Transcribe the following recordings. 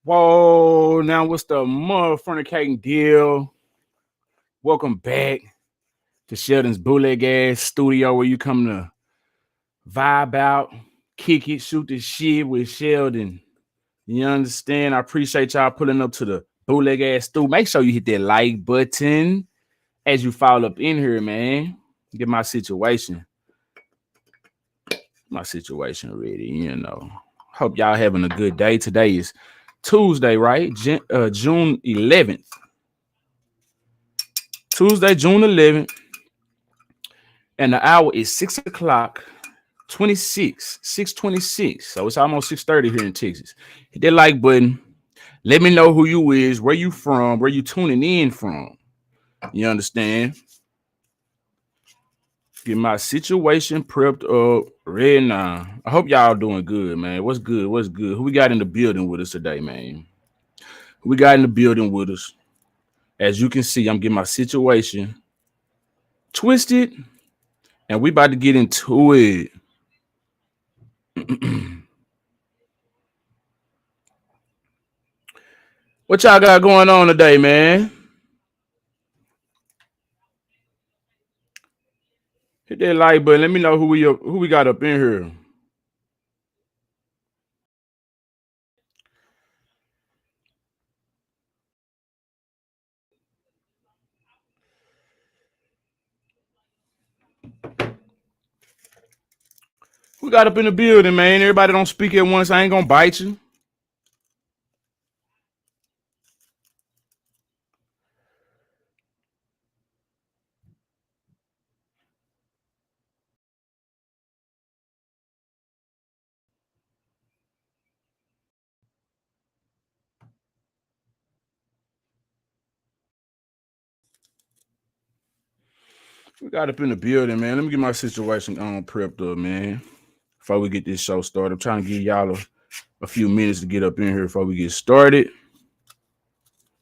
Whoa, now what's the motherfucking deal? Welcome back to Sheldon's bootleg ass studio where you come to vibe out, kick it, shoot the shit with Sheldon. You understand? I appreciate y'all pulling up to the bootleg ass studio. Make sure you hit that like button as you follow up in here, man. Get my situation ready. Hope y'all having a good day. Today is Tuesday, right? June 11th. Tuesday, June 11th, and the hour is 6 o'clock, 6:26. So it's almost 6:30 here in Texas. Hit that like button. Let me know who you is, where you from, where you tuning in from. You understand? Get my situation prepped up right now. I hope y'all doing good, man. What's good? What's good? Who we got in the building with us today, man? Who we got in the building with us? As you can see, I'm getting my situation twisted, and we about to get into it. What y'all got going on today, man? Hit that like button. Let me know who we got up in here. Who got up in the building, man? Everybody don't speak at once. I ain't gonna bite you. We got up in the building, man. Let me get my situation on prepped up, man. Before we get this show started, I'm trying to give y'all a few minutes to get up in here before we get started.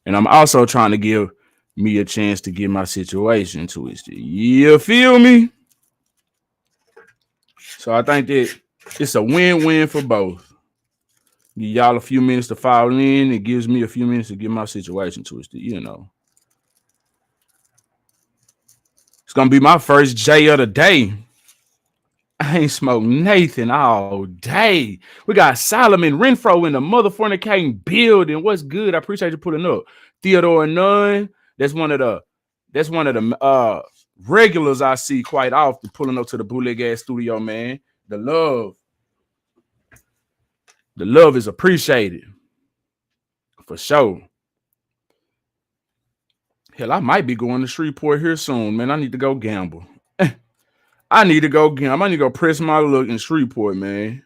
And I'm also trying to give me a chance to get my situation twisted. You feel me? So I think that it's a win-win for both. Give y'all a few minutes to file in. It gives me a few minutes to get my situation twisted. It's gonna be my first J of the day. I ain't smoked Nathan all day. We got Solomon Renfro in the motherfucking building. What's good? I appreciate you pulling up. Theodore Nunn. That's one of the regulars I see quite often pulling up to the bootleg ass studio, man. The love is appreciated. For sure. Hell, I might be going to Shreveport here soon, man. I need to go gamble. I need to go press my luck in Shreveport, man.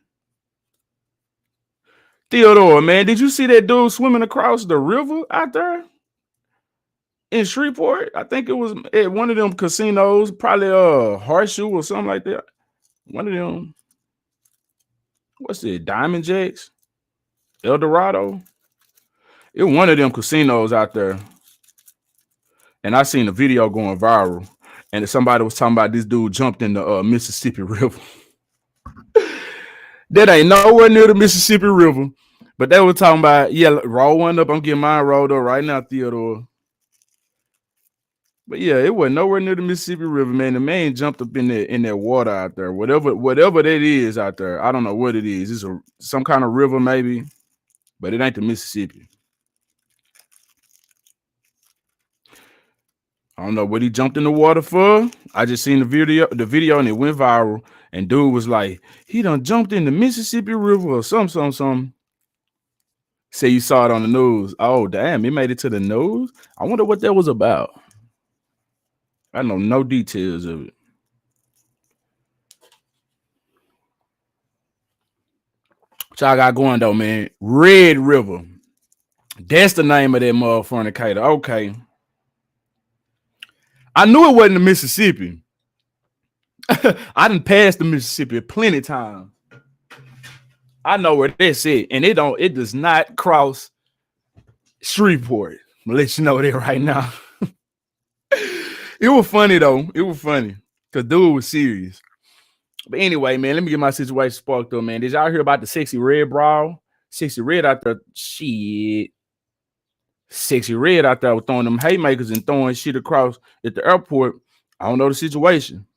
Theodore, man, did you see that dude swimming across the river out there in Shreveport? I think it was at one of them casinos, probably Horseshoe or something like that. One of them, what's it, Diamond Jacks? El Dorado? It was one of them casinos out there. And I seen a video going viral. And somebody was talking about this dude jumped in the Mississippi River. That ain't nowhere near the Mississippi River. But they were talking about, yeah, roll one up. I'm getting mine rolled up right now, Theodore. But yeah, it wasn't nowhere near the Mississippi River, man. The man jumped up in that water out there. Whatever that is out there. I don't know what it is. It's some kind of river, maybe. But it ain't the Mississippi. I don't know what he jumped in the water for. I just seen the video, and it went viral. And dude was like, he done jumped in the Mississippi River or something. Say you saw it on the news. Oh, damn, it made it to the news? I wonder what that was about. I know no details of it. What y'all got going, though, man? Red River. That's the name of that motherfucker. Okay. I knew it wasn't the Mississippi. I done passed the Mississippi plenty of times. I know where that's it, and it does not cross Shreveport. I'm gonna let you know that right now. It was funny though. It was funny because dude was serious. But anyway, man, let me get my situation sparked up, man. Did y'all hear about the sexy red bra Sexy Red out there, shit. Sexy Red out there throwing them haymakers and throwing shit across at the airport. I don't know the situation,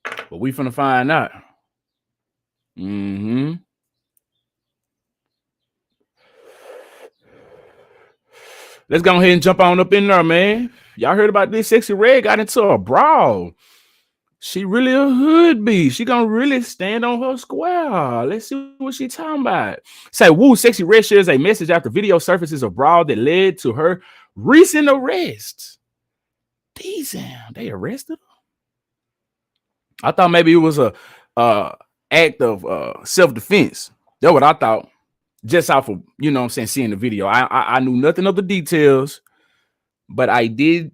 but we finna find out. Mm-hmm. Let's go ahead and jump on up in there, man. Y'all heard about this? Sexy Red got into a brawl. She really a hood bee. She gonna really stand on her square. Let's see what she talking about. Say, woo, Sexy Red shares a message after video surfaces a brawl that led to her recent arrest. Damn, they arrested her? I thought maybe it was a act of self-defense. That's what I thought. Just off of, you know what I'm saying, seeing the video. I knew nothing of the details, but I did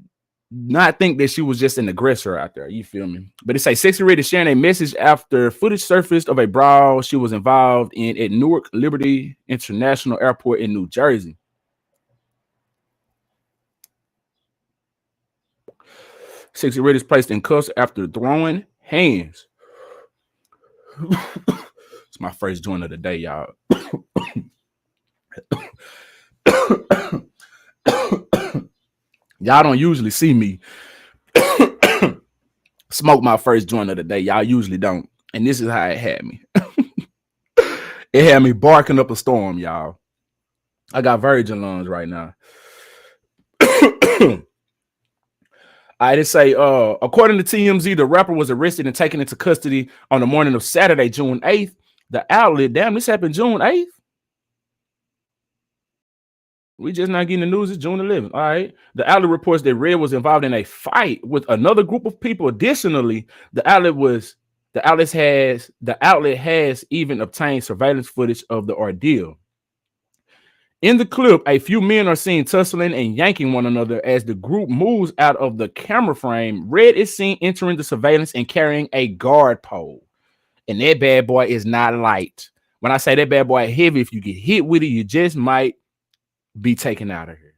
not think that she was just an aggressor out there. You feel me? But it say Sexy Red is sharing a message after footage surfaced of a brawl she was involved in at Newark Liberty International Airport in New Jersey. Sexy Red is placed in cuffs after throwing hands. It's my first joint of the day, y'all. Y'all don't usually see me smoke my first joint of the day. Y'all usually don't. And this is how it had me. It had me barking up a storm, y'all. I got virgin lungs right now. I did say, according to TMZ, the rapper was arrested and taken into custody on the morning of Saturday, June 8th. The outlet, damn, this happened June 8th. We just not getting the news. It's June 11th. All right. The outlet reports that Red was involved in a fight with another group of people. Additionally, the outlet has even obtained surveillance footage of the ordeal. In the clip, a few men are seen tussling and yanking one another as the group moves out of the camera frame. Red is seen entering the surveillance and carrying a guard pole. And that bad boy is not light. When I say that bad boy heavy, if you get hit with it, you just might be taken out of here.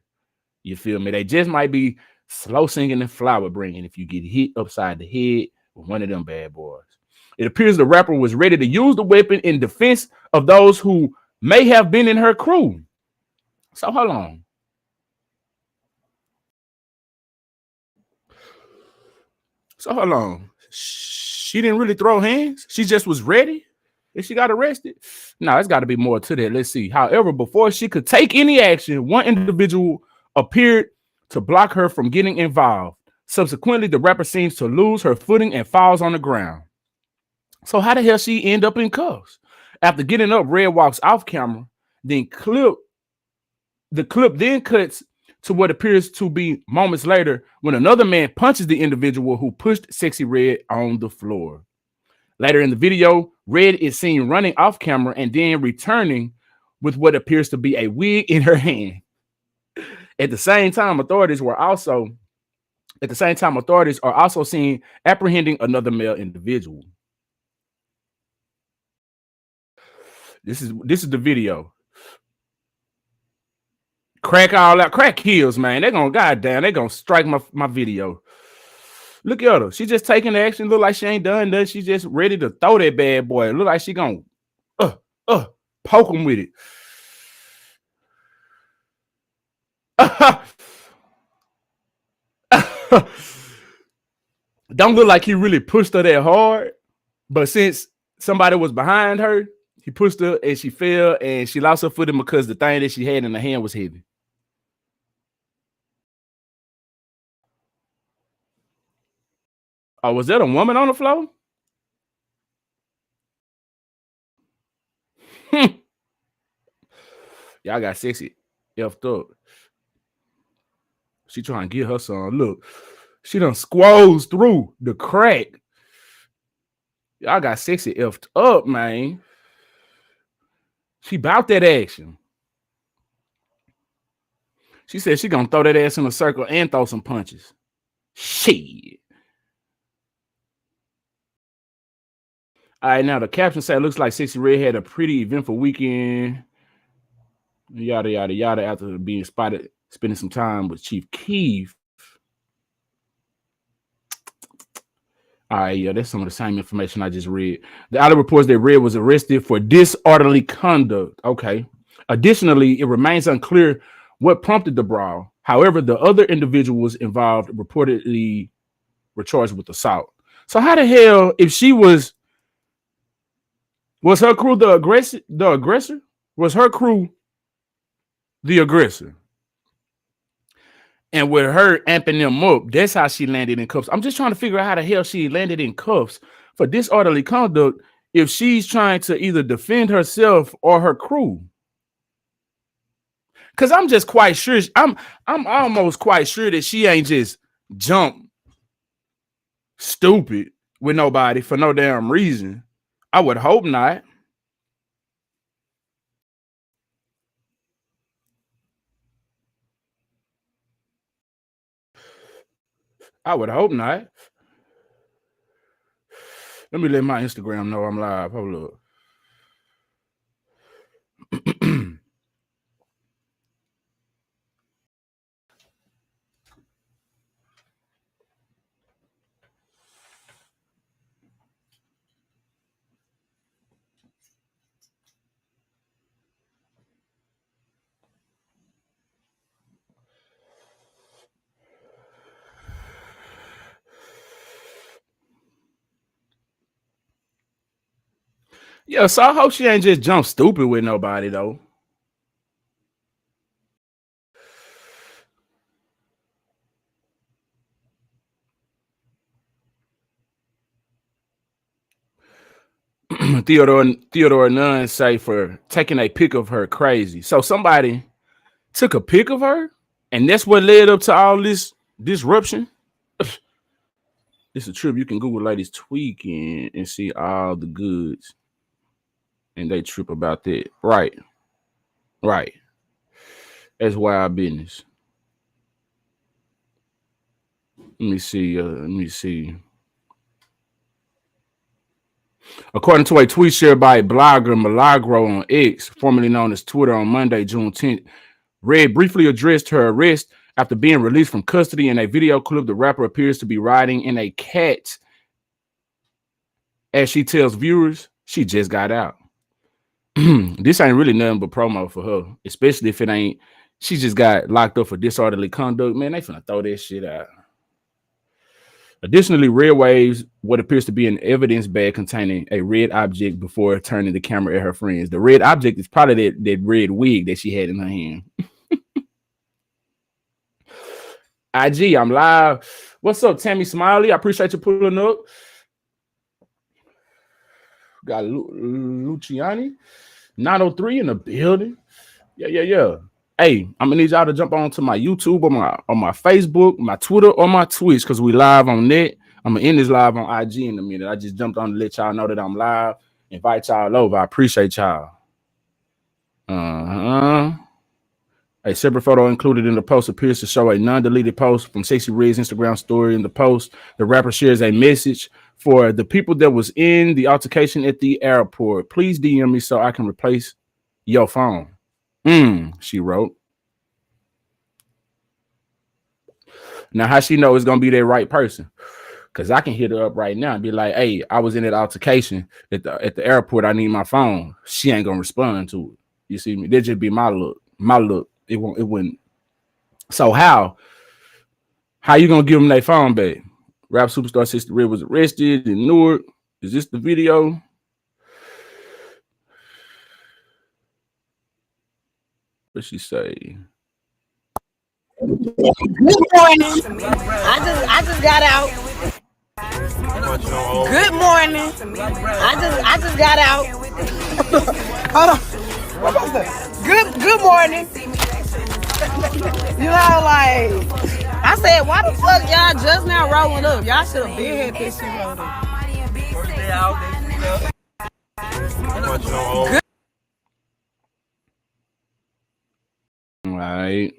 You feel me? They just might be slow singing and flower bringing if you get hit upside the head with one of them bad boys. It appears the rapper was ready to use the weapon in defense of those who may have been in her crew. So hold on. She didn't really throw hands. She just was ready. If she got arrested, no, it's got to be more to that. Let's see. However, before she could take any action, one individual appeared to block her from getting involved. Subsequently, the rapper seems to lose her footing and falls on the ground. So how the hell she end up in cuffs? After getting up, Red walks off camera. The clip then cuts to what appears to be moments later when another man punches the individual who pushed Sexy Red on the floor. Later in the video, Red is seen running off camera and then returning with what appears to be a wig in her hand. At the same time, authorities are also seen apprehending another male individual. This is the video. Crack all out, crack kills, man. They're gonna strike my video. Look at her. She just taking the action. Look like she ain't done nothing. She just ready to throw that bad boy. Look like she gonna poke him with it. Don't look like he really pushed her that hard, but since somebody was behind her, he pushed her and she fell and she lost her footing because the thing that she had in her hand was heavy. Oh, was that a woman on the floor? Y'all got sexy effed up. She trying to get her son. Look, she done squoze through the crack. Y'all got sexy effed up, man. She bout that action. She said she gonna throw that ass in a circle and throw some punches. Shit. All right, now the caption said, looks like Sexy Red had a pretty eventful weekend. Yada, yada, yada, after being spotted spending some time with Chief Keef. All right, yeah, that's some of the same information I just read. The other reports they read was arrested for disorderly conduct. Okay. Additionally, it remains unclear what prompted the brawl. However, the other individuals involved reportedly were charged with assault. So how the hell, if she was her crew the aggressor? The aggressor was her crew the aggressor, and with her amping them up, that's how she landed in cuffs. I'm just trying to figure out how the hell she landed in cuffs for disorderly conduct if she's trying to either defend herself or her crew. Because I'm just quite sure I'm almost quite sure that she ain't just jump stupid with nobody for no damn reason. I would hope not. I would hope not. Let me let my Instagram know I'm live. Hold up. Yeah, so I hope she ain't just jump stupid with nobody though. Theodore Nunn say for taking a pic of her crazy. So somebody took a pic of her, and that's what led up to all this disruption. It's a trip. You can Google ladies tweaking and see all the goods, and they trip about that. Right. That's wild business. Let me see. According to a tweet shared by blogger Milagro on X, formerly known as Twitter, on Monday, June 10th, Red briefly addressed her arrest after being released from custody. In a video clip, the rapper appears to be riding in a cat. As she tells viewers, she just got out. This ain't really nothing but promo for her, especially if it ain't. She just got locked up for disorderly conduct. Man, they finna throw that shit out. Additionally, Red waves what appears to be an evidence bag containing a red object before turning the camera at her friends. The red object is probably that red wig that she had in her hand. IG, I'm live. What's up, Tammy Smiley? I appreciate you pulling up. Got Luciani 903 in the building. Yeah. Hey, I'm gonna need y'all to jump on to my YouTube or my Facebook, my Twitter, or my Twitch, because we live on that. I'm gonna end this live on IG in a minute. I just jumped on to let y'all know that I'm live. Invite y'all over. I appreciate y'all. A separate photo included in the post appears to show a non-deleted post from Sexy Red's Instagram story. In the post, the rapper shares a message for the people that was in the altercation at the airport. Please DM me so I can replace your phone. She wrote. Now, how she know it's gonna be that right person? Because I can hit her up right now and be like, "Hey, I was in that altercation at the airport. I need my phone." She ain't gonna respond to it. You see me? That just be my look. It wouldn't. So how you gonna give them their phone back? Rap superstar Sister Red was arrested in Newark. Is this the video? What she say? Good morning. I just got out. Good morning. I just got out. Hold on. Good morning. You know, like I said, why the fuck y'all just now rolling up? Y'all should have been had this shit rolled up. Good. All right.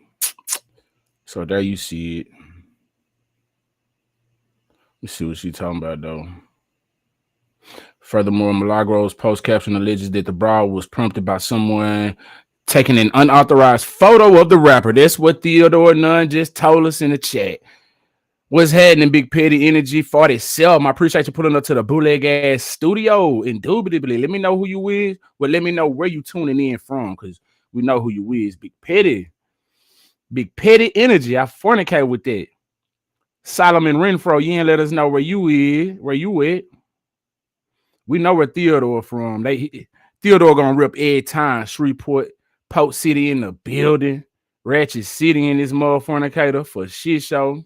So there you see it. Let's see what she's talking about, though. Furthermore, Milagro's post caption alleges that the brawl was prompted by someone taking an unauthorized photo of the rapper. That's what Theodore Nunn just told us in the chat. What's happening, Big Petty Energy 47? I appreciate you pulling up to the bootleg ass studio. Indubitably. Let me know who you is. Well, let me know where you tuning in from, because we know who you is. Big Petty. Big Petty Energy. I fornicate with that. Solomon Renfro, you ain't let us know where you is, where you at. We know where Theodore from. Theodore gonna rip every time. Shreveport, Polk City in the building. Ratchet City in this motherfucker for shit show.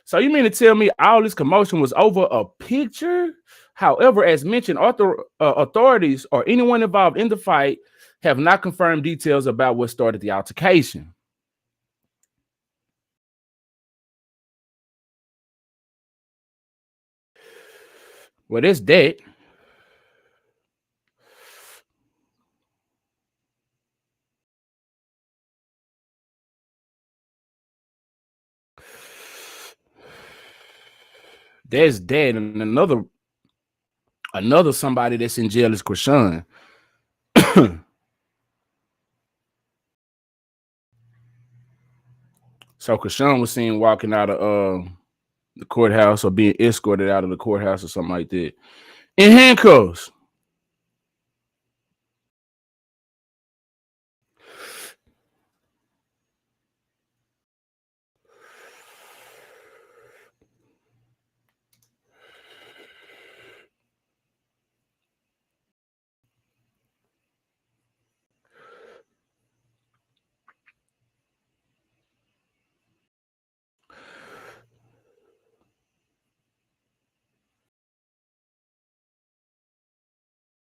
So you mean to tell me all this commotion was over a picture? However, as mentioned, authorities or anyone involved in the fight have not confirmed details about what started the altercation. Well, that's that. There's that, and another somebody that's in jail is Krishan. So Krishan was seen walking out of the courthouse or being escorted out of the courthouse or something like that in handcuffs.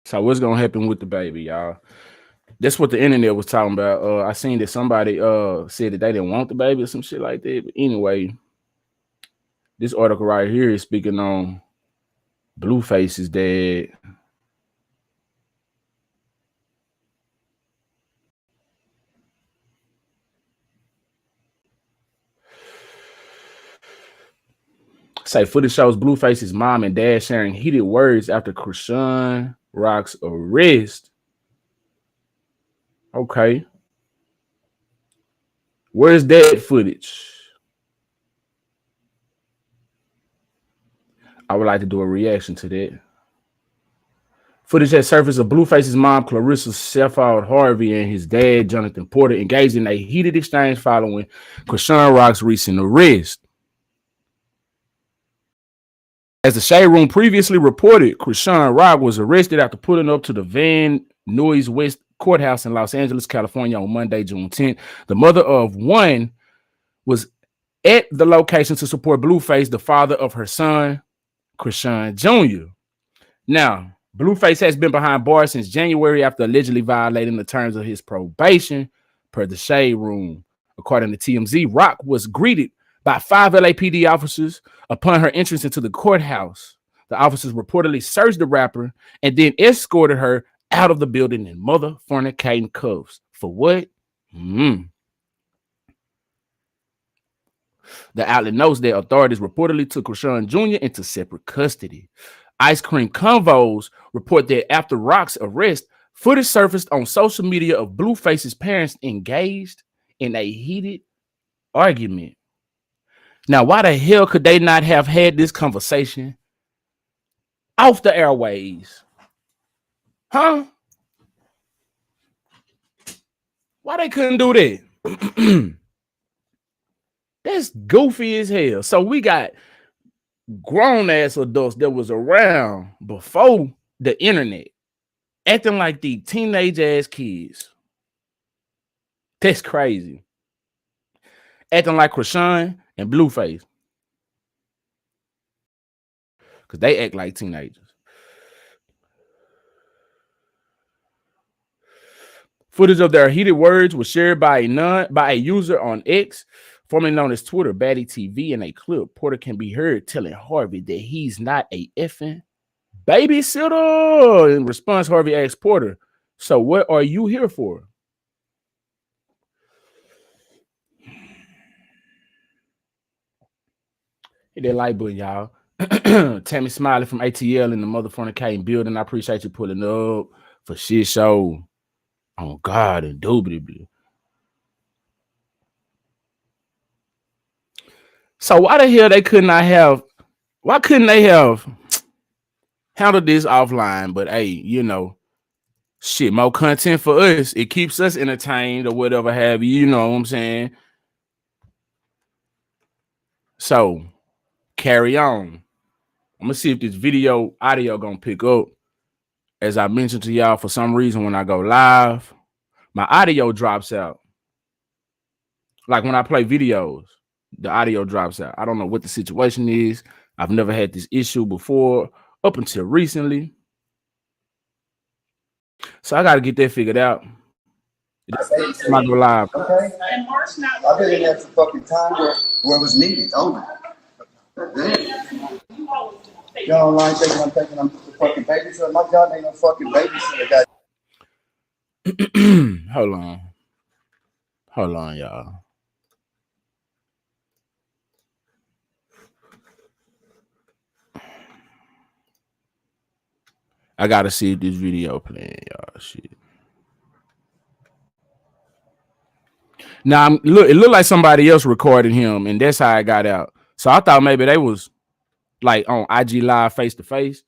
So what's gonna happen with the baby, y'all? That's what the internet was talking about. I seen that somebody said that they didn't want the baby or some shit like that. But anyway, this article right here is speaking on Blueface's dad. Say footage shows Blueface's mom and dad sharing heated words after Krishan Rock's arrest. Okay. Where's that footage? I would like to do a reaction to that. Footage has surfaced of Blueface's mom, Clarissa Sheffield Harvey, and his dad, Jonathan Porter, engaged in a heated exchange following Krishan Rock's recent arrest. As the Shade Room previously reported, Krishan Rock was arrested after pulling up to the Van Nuys West Courthouse in Los Angeles, California on Monday, June 10th. The mother of one was at the location to support Blueface, the father of her son, Krishan Jr. Now, Blueface has been behind bars since January after allegedly violating the terms of his probation, per the Shade Room. According to TMZ, Rock was greeted by 5 LAPD officers upon her entrance into the courthouse. The officers reportedly searched the rapper and then escorted her out of the building in mother fornicating cuffs. For what? The outlet notes that authorities reportedly took Krishan Jr. into separate custody. Ice Cream Convos report that after Rock's arrest, footage surfaced on social media of Blueface's parents engaged in a heated argument. Now, why the hell could they not have had this conversation off the airways? Huh? Why they couldn't do that? That's goofy as hell. So we got grown ass adults that was around before the internet acting like the teenage ass kids. That's crazy. Acting like Krishan and Blueface. Because they act like teenagers. Footage of their heated words was shared by a user on X, formerly known as Twitter, Batty TV. In a clip, Porter can be heard telling Harvey that he's not a effing babysitter. In response, Harvey asked Porter, "So what are you here for?" Hit that like button, y'all. Tammy Smiley from ATL in the motherfucking building. I appreciate you pulling up for shit show. Oh God, indubitably. So why the hell they could not have? Why couldn't they have handled this offline? But hey, shit, more content for us. It keeps us entertained or whatever have you. You know what I'm saying? So carry on. I'm gonna see if this video audio gonna pick up. As I mentioned to y'all, for some reason when I go live, my audio drops out. Like when I play videos, the audio drops out. I don't know what the situation is. I've never had this issue before up until recently. So I got to get that figured out. I'm not go live. Okay. I've been in there for fucking time where it was needed only. Damn. Y'all online thinking I'm thinking I'm the fucking babysitter. My job ain't no fucking babysitter, guys. Hold on, y'all. I gotta see if this video playing, y'all. Shit. Now it looked like somebody else recorded him, and that's how I got out. So I thought maybe they was like on IG Live face to face,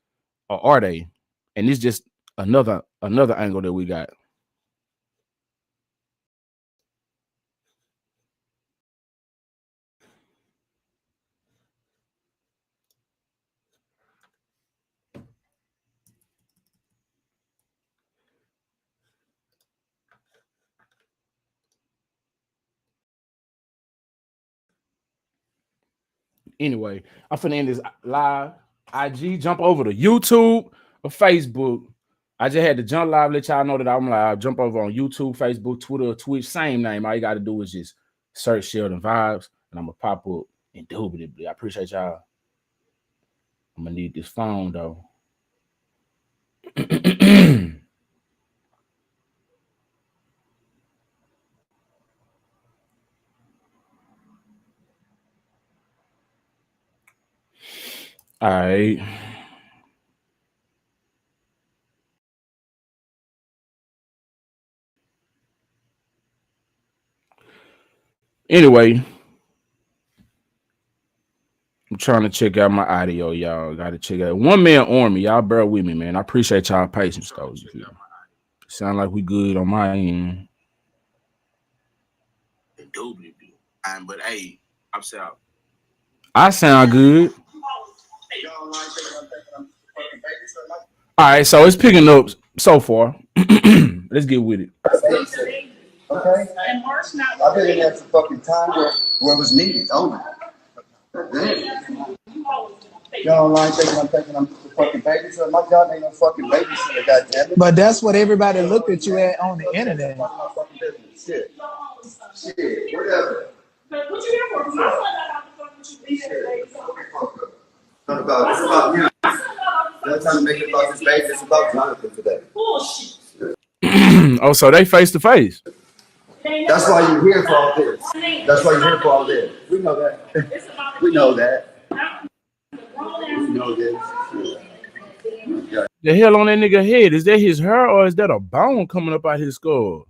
or are they? And it's just another angle that we got. Anyway, I'm finna end this live. IG, jump over to YouTube or Facebook. I just had to jump live, let y'all know that I'm live. Jump over on YouTube, Facebook, Twitter, Twitch, same name. All you got to do is just search Sheldon Vibes, and I'm gonna pop up indubitably. I appreciate y'all. I'm gonna need this phone though. All right. Anyway, I'm trying to check out my audio, y'all. Got to check out One Man Army. Y'all bear with me, man. I appreciate y'all patience, though. Sound like we good on my end. But hey, I'm sorry. I sound good. All right, so it's picking up so far. Let's get with it. Okay. I've been in there for fucking time where it was needed only. Damn. Y'all online thinking I'm the fucking babysitter. My job ain't no fucking babysitter, goddamn it. But that's what everybody looked at you at on the internet. Shit. Shit. Whatever. What you here for? Not about it's about you. Not trying to make it about this baby. It's about Jonathan today. Oh, so they face to face. That's why you're here for all this. That's why you're here for all this. We know that. We know that. We know this. The hell on that nigga head? Is that his hair or is that a bone coming up out his skull?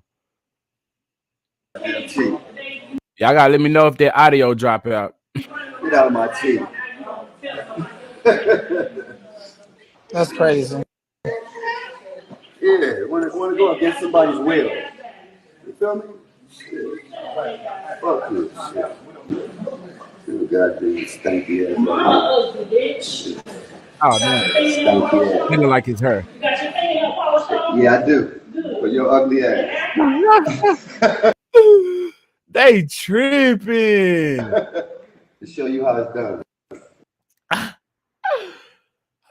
Y'all gotta let me know if that audio drop out. Get out of my teeth. That's crazy. Yeah, want to go against somebody's will. You feel me? Shit. Fuck this shit. Goddamn stanky ass. Oh damn. Stanky ass. He look like his hair. Yeah, I do. But your ugly ass. They tripping. To show you how it's done.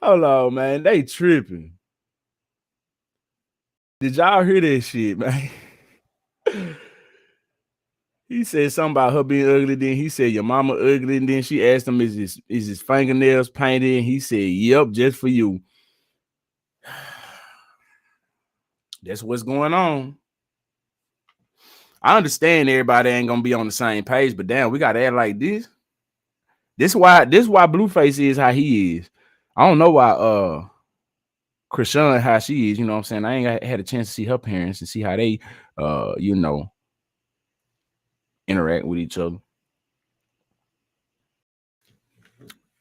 Hold on, man. They tripping. Did y'all hear that shit, man? He said something about her being ugly. Then he said your mama ugly. And then she asked him, is his fingernails painted? And he said, yep, just for you. That's what's going on. I understand everybody ain't gonna be on the same page, but damn, we gotta act like this. This why Blueface is how he is. I don't know why Krishan how she is, you know what I'm saying? I ain't had a chance to see her parents and see how they interact with each other.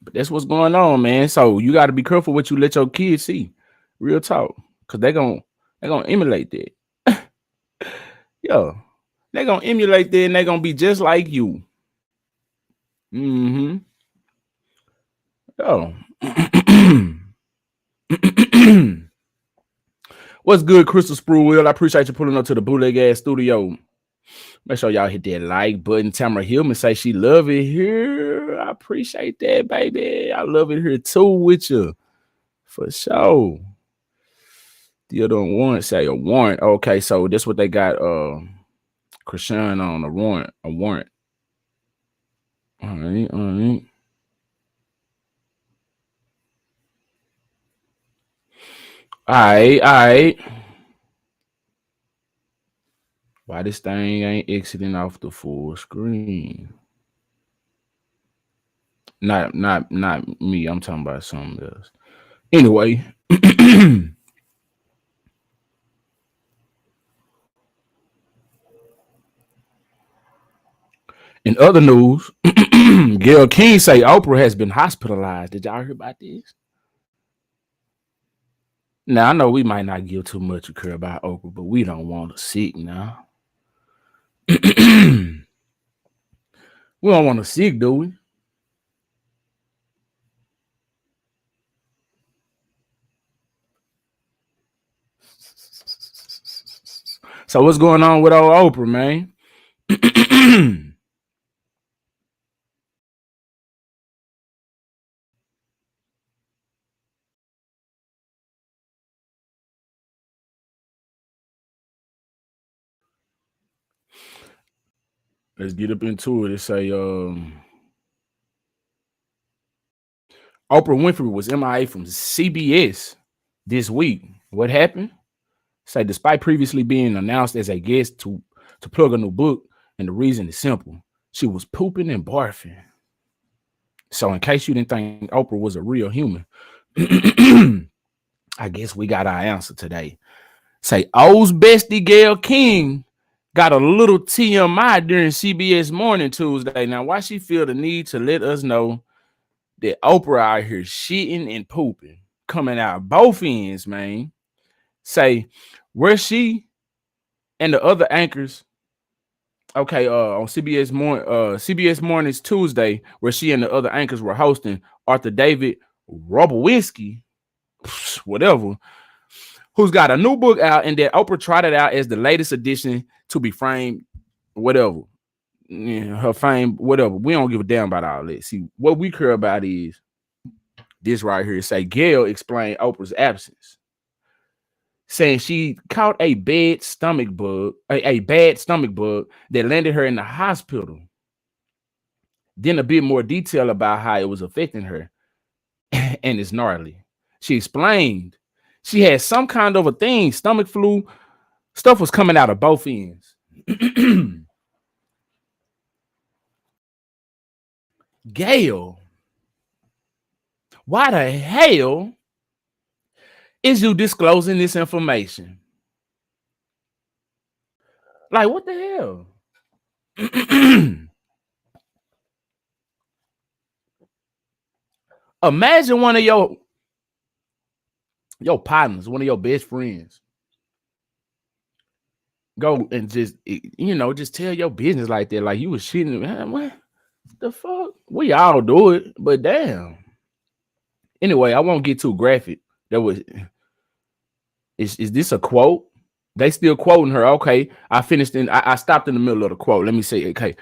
But that's what's going on, man. So you got to be careful what you let your kids see. Real talk, cause they gonna emulate that. Yo, they gonna emulate that, and they gonna be just like you. Mm-hmm. Yo. What's good, Crystal Spruill? I appreciate you pulling up to the bootleg ass studio. Make sure y'all hit that like button. Tamara Hillman say she love it here. I appreciate that, baby. I love it here too with you. For sure. The other warrant say a warrant. Okay, so that's what they got Krishan on a warrant. A warrant. All right, all right. All right, all right. Why this thing ain't exiting off the full screen? Not me. I'm talking about something else. Anyway. In other news, Gail King say Oprah has been hospitalized. Did y'all hear about this? Now I know we might not give too much a care about Oprah, but we don't want her sick now. We don't want her sick, do we? So what's going on with old Oprah, man? Let's get up into it. It say Oprah Winfrey was MIA from CBS this week. What happened? Say despite previously being announced as a guest to plug a new book, and the reason is simple. She was pooping and barfing. So in case you didn't think Oprah was a real human, I guess we got our answer today. Say O's bestie Gail King got a little TMI during CBS Morning Tuesday. Now, why she feel the need to let us know that Oprah out here shitting and pooping, coming out both ends, man. Say where she and the other anchors, okay, on CBS Mornings Tuesday, where she and the other anchors were hosting Arthur David Robowinski, whatever, who's got a new book out, and that Oprah trotted out as the latest addition to be framed, whatever. Yeah, her fame, whatever. We don't give a damn about all that. See, what we care about is this right here. Say Gail explained Oprah's absence, saying she caught a bad stomach bug, a bad stomach bug that landed her in the hospital. Then a bit more detail about how it was affecting her, and it's gnarly. She explained she had some kind of a thing, stomach flu. Stuff was coming out of both ends. Gail, why the hell is you disclosing this information? Like, what the hell? Imagine one of your partners, one of your best friends, go and just tell your business like that, like you was shitting. Man, what the fuck? We all do it, but damn. Anyway, I won't get too graphic. That was is this a quote? They still quoting her. Okay, I stopped in the middle of the quote. Let me say, okay.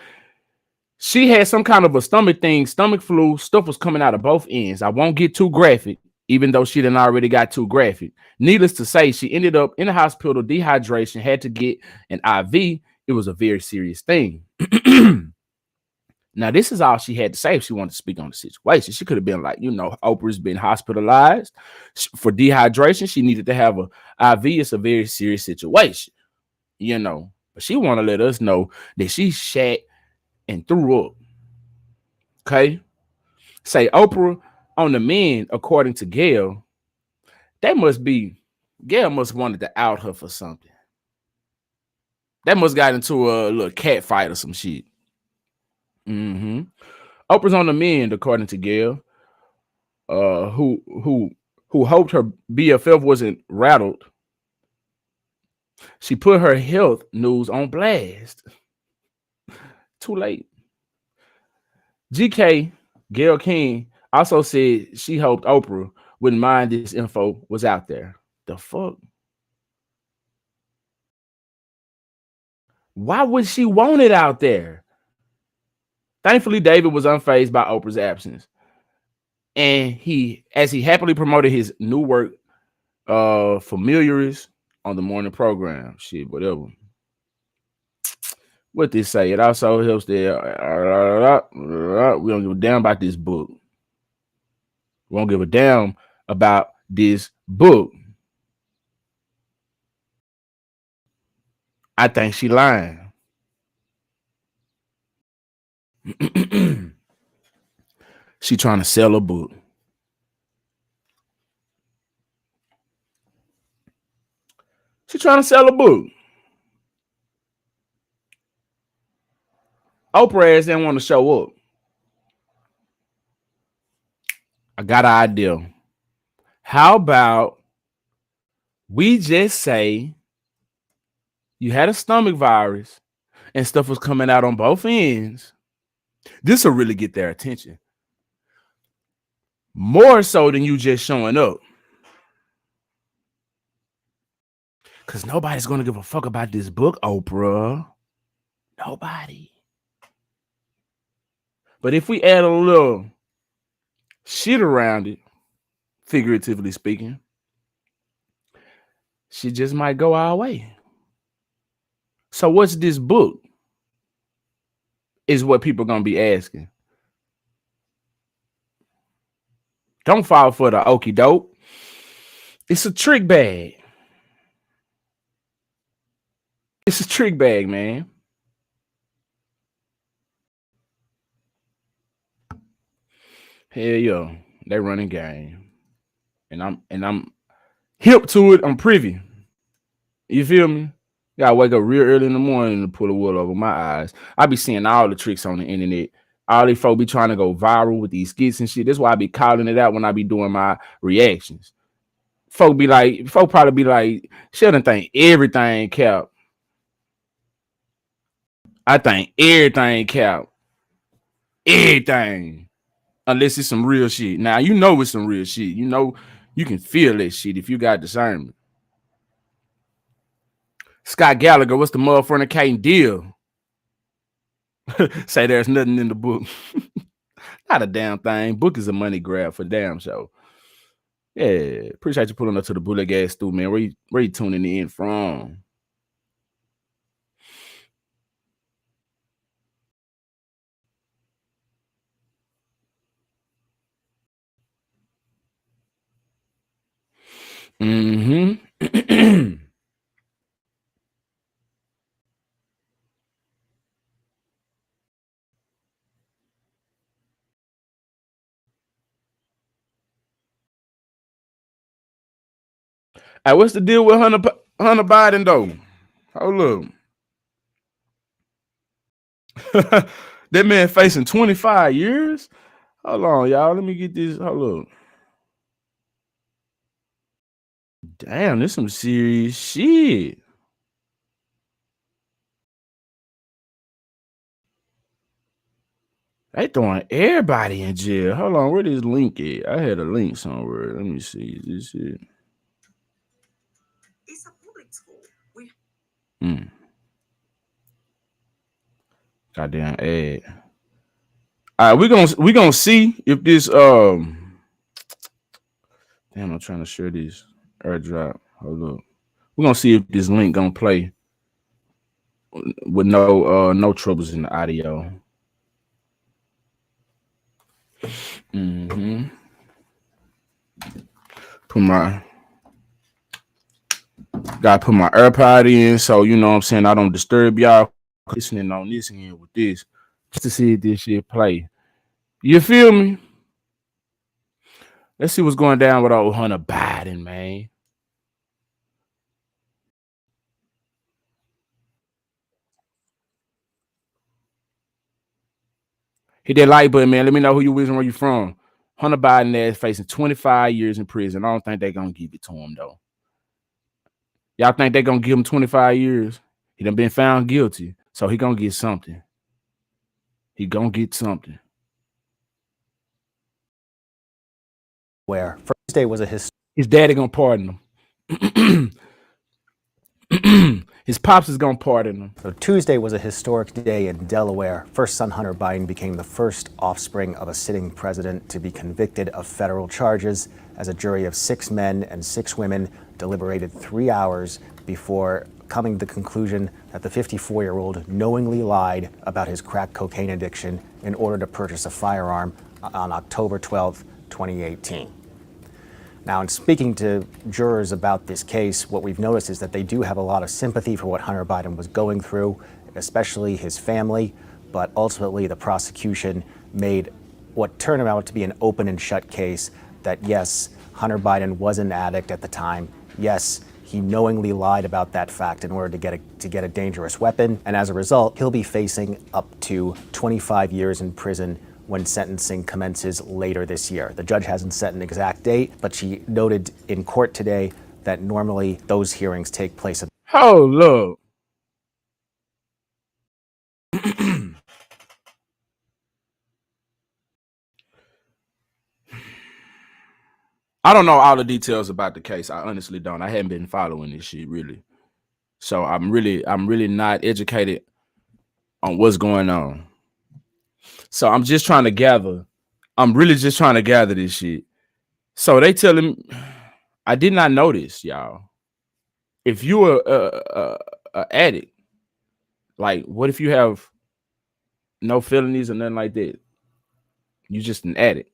She had some kind of a stomach thing, stomach flu. Stuff was coming out of both ends. I won't get too graphic, even though she done already got too graphic. Needless to say, she ended up in the hospital, dehydration, had to get an IV. It was a very serious thing. Now, this is all she had to say if she wanted to speak on the situation. She could have been like, Oprah's been hospitalized for dehydration. She needed to have a IV. It's a very serious situation, But she want to let us know that she shat and threw up. Okay? Say Oprah on the men, according to Gail, Gail must wanted to out her for something. That must got into a little cat fight or some shit. Oprah's on the mend, according to Gail. uh, who who who hoped her BFF wasn't rattled, she put her health news on blast. Too late. GK Gail King also said she hoped Oprah wouldn't mind this info was out there. The fuck? Why would she want it out there? Thankfully, David was unfazed by Oprah's absence, and as he happily promoted his new work, Familiaris, on the morning program. Shit, whatever. What they say? It also helps that we don't give a damn about this book. We don't give a damn about this book. I think she lying. She trying to sell a book. She trying to sell a book. Oprah ass didn't want to show up. I got an idea. How about we just say you had a stomach virus and stuff was coming out on both ends? This will really get their attention. More so than you just showing up. Because nobody's going to give a fuck about this book, Oprah. Nobody. But if we add a little shit around it, figuratively speaking, she just might go our way. So what's this book? Is what people are going to be asking. Don't fall for the okie doke. It's a trick bag. It's a trick bag, man. Hell yeah, they running game, and I'm hip to it. I'm privy. You feel me? Gotta wake up real early in the morning to pull the wool over my eyes. I be seeing all the tricks on the internet. All these folk be trying to go viral with these skits and shit. That's why I be calling it out when I be doing my reactions. Folk probably be like, Sheldon think everything cap. I think everything cap. Everything. Unless it's some real shit. Now, you know it's some real shit. You know you can feel that shit if you got discernment. Scott Gallagher, what's the motherfucking deal? Say there's nothing in the book. Not a damn thing. Book is a money grab for damn show. Yeah, appreciate you pulling up to the Bullet Gas Stew, man. Where you tuning in from? Mm-hmm. Hey, what's the deal with Hunter Biden though? Hold up. That man facing 25 years? Hold on, y'all. Let me get this. Hold up. Damn, this some serious shit. They throwing everybody in jail. Hold on, where this link at? I had a link somewhere. Let me see. Is this it? It's a public school. Goddamn ad. All right, we gonna see if this damn, I'm trying to share this airdrop. Hold up. We're gonna see if this link gonna play with no troubles in the audio. Mm-hmm. Gotta put my AirPod in, so you know what I'm saying I don't disturb y'all listening on this end with this, just to see if this shit play. You feel me? Let's see what's going down with old Hunter Biden, man. Hit that like button, man. Let me know who you is and where you from. Hunter Biden is facing 25 years in prison. I don't think they're gonna give it to him though. Y'all think they're gonna give him 25 years? He done been found guilty, so he gonna get something. He gonna get something. Where Thursday was a his daddy gonna pardon him. His pops is gonna pardon him. So Tuesday was a historic day in Delaware. First son Hunter Biden became the first offspring of a sitting president to be convicted of federal charges as a jury of 6 men and 6 women deliberated 3 hours before coming to the conclusion that the 54-year-old knowingly lied about his crack cocaine addiction in order to purchase a firearm on October 12, 2018. Now, in speaking to jurors about this case, what we've noticed is that they do have a lot of sympathy for what Hunter Biden was going through, especially his family, but ultimately the prosecution made what turned out to be an open and shut case that, yes, Hunter Biden was an addict at the time. Yes, he knowingly lied about that fact in order to get a dangerous weapon, and as a result, he'll be facing up to 25 years in prison when sentencing commences later this year. The judge hasn't set an exact date, but she noted in court today that normally those hearings take place. Oh, look. I don't know all the details about the case. I honestly don't. I haven't been following this shit really. So I'm really not educated on what's going on. So I'm just trying to gather. I'm really just trying to gather this shit. So they tell him, I did not know this, y'all. If you're a addict, like what if you have no felonies or nothing like that? You just an addict.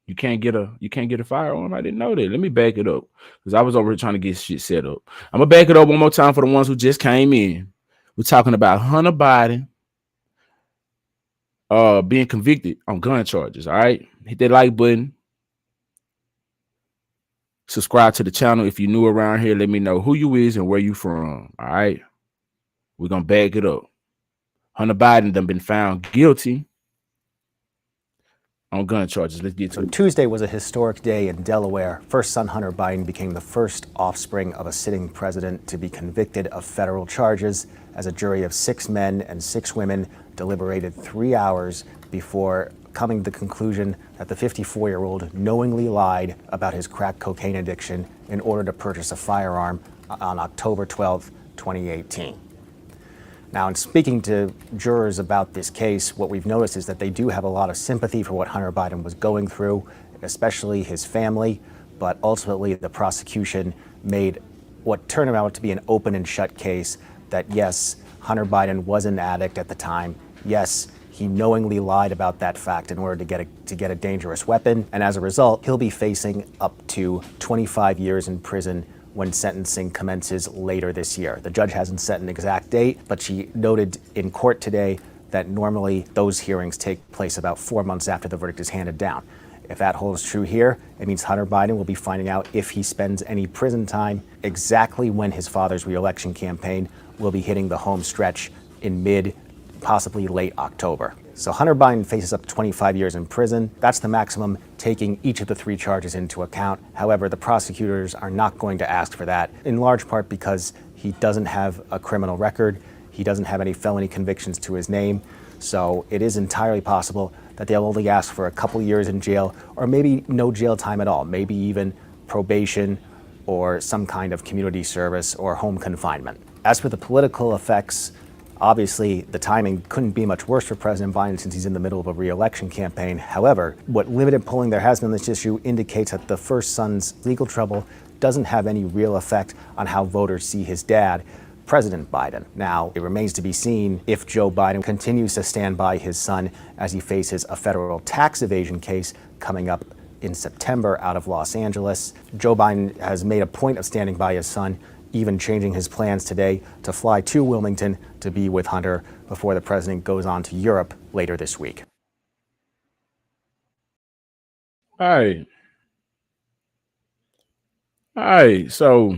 You can't get a firearm. I didn't know that. Let me back it up because I was over here trying to get shit set up. I'm gonna back it up one more time for the ones who just came in. We're talking about Hunter Biden being convicted on gun charges. All right, hit that like button. Subscribe to the channel if you're new around here. Let me know who you is and where you from. All right, we're gonna back it up. Hunter Biden done been found guilty on gun charges. Let's get to it. Tuesday was a historic day in Delaware. First son Hunter Biden became the first offspring of a sitting president to be convicted of federal charges as a jury of 6 men and 6 women deliberated 3 hours before coming to the conclusion that the 54-year-old knowingly lied about his crack cocaine addiction in order to purchase a firearm on October 12, 2018. Now, in speaking to jurors about this case, what we've noticed is that they do have a lot of sympathy for what Hunter Biden was going through, especially his family, but ultimately the prosecution made what turned out to be an open and shut case that, yes, Hunter Biden was an addict at the time. Yes, he knowingly lied about that fact in order to get a dangerous weapon, and as a result, he'll be facing up to 25 years in prison when sentencing commences later this year. The judge hasn't set an exact date, but she noted in court today that normally those hearings take place about 4 months after the verdict is handed down. If that holds true here, it means Hunter Biden will be finding out if he spends any prison time exactly when his father's re-election campaign will be hitting the home stretch in mid, possibly late October. So Hunter Biden faces up to 25 years in prison. That's the maximum, taking each of the 3 charges into account. However, the prosecutors are not going to ask for that, in large part because he doesn't have a criminal record. He doesn't have any felony convictions to his name. So it is entirely possible that they'll only ask for a couple years in jail, or maybe no jail time at all, maybe even probation or some kind of community service or home confinement. As for the political effects, obviously, the timing couldn't be much worse for President Biden since he's in the middle of a re-election campaign. However, what limited polling there has been on this issue indicates that the first son's legal trouble doesn't have any real effect on how voters see his dad, President Biden. Now, it remains to be seen if Joe Biden continues to stand by his son as he faces a federal tax evasion case coming up in September out of Los Angeles. Joe Biden has made a point of standing by his son, even changing his plans today to fly to Wilmington to be with Hunter before the president goes on to Europe later this week. All right. So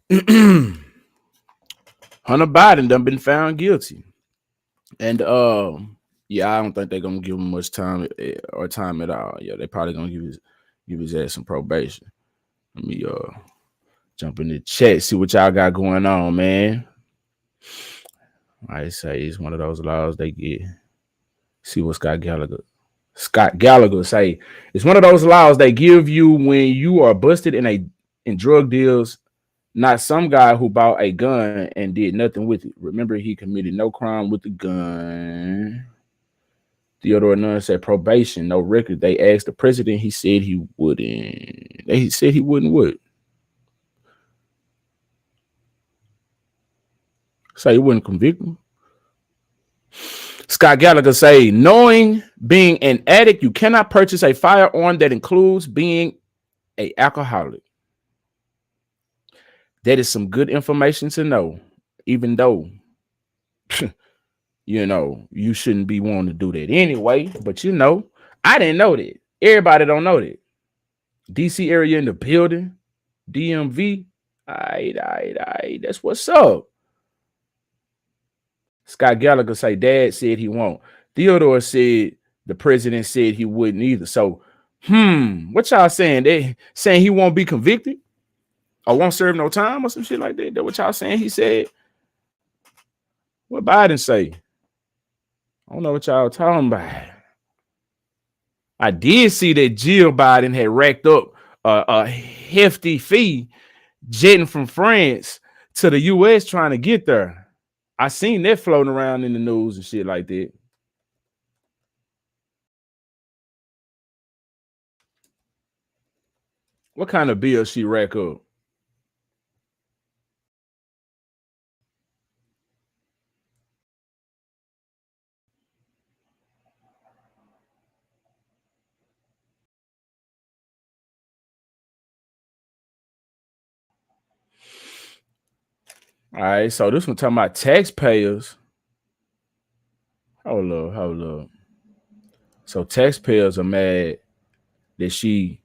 Hunter Hunter Biden done been found guilty. And yeah, I don't think they're gonna give him much time or time at all. Yeah, they probably gonna give his ass some probation. Let me jump in the chat, see what y'all got going on, man. I say it's one of those laws they get. See what Scott Gallagher say. It's one of those laws they give you when you are busted in drug deals. Not some guy who bought a gun and did nothing with it. Remember, he committed no crime with the gun. Theodore Nunn said probation, no record. They asked the president. He said he wouldn't. He said he wouldn't what? Say he wouldn't convict him. Scott Gallagher say, knowing being an addict, you cannot purchase a firearm that includes being an alcoholic. That is some good information to know, even though, you know, you shouldn't be wanting to do that anyway. But you know, I didn't know that. Everybody don't know that. DC area in the building, DMV. That's what's up. Scott Gallagher say dad said he won't. Theodore said the president said he wouldn't either. So, what y'all saying? They saying he won't be convicted or won't serve no time or some shit like that? That what y'all saying? He said. What Biden say? I don't know what y'all talking about. I did see that Jill Biden had racked up a hefty fee jetting from France to the U.S. trying to get there. I seen that floating around in the news and shit like that. What kind of bill she rack up? All right, so this one talking about taxpayers. Hold up. So taxpayers are mad that she,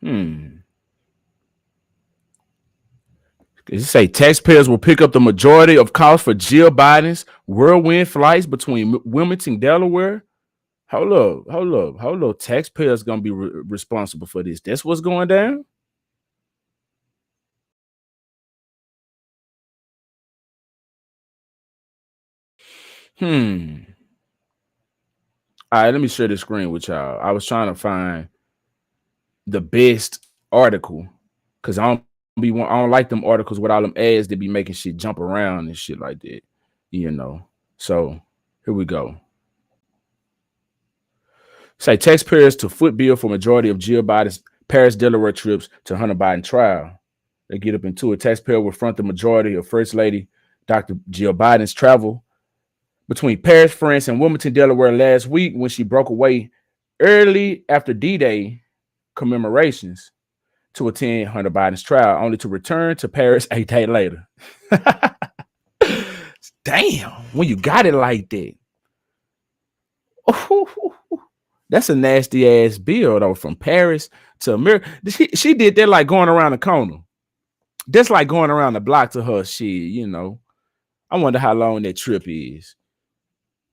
Did it say taxpayers will pick up the majority of costs for Jill Biden's whirlwind flights between Wilmington, Delaware? Hold up. Taxpayers gonna be responsible for this. That's what's going down. All right, let me share the screen with y'all. I was trying to find the best article because I don't like them articles with all them ads that be making shit jump around and shit like that, you know. So here we go. Say taxpayers to foot bill for majority of Jill Biden's Paris, Delaware trips to Hunter Biden trial. They get up into it. Taxpayer will front the majority of First Lady Dr. Jill Biden's travel between Paris, France, and Wilmington, Delaware last week when she broke away early after D-Day commemorations to attend Hunter Biden's trial, only to return to Paris a day later. Damn, when you got it like that. That's a nasty ass bill though, from Paris to America. She did that like going around the corner. That's like going around the block to her shit, you know. I wonder how long that trip is.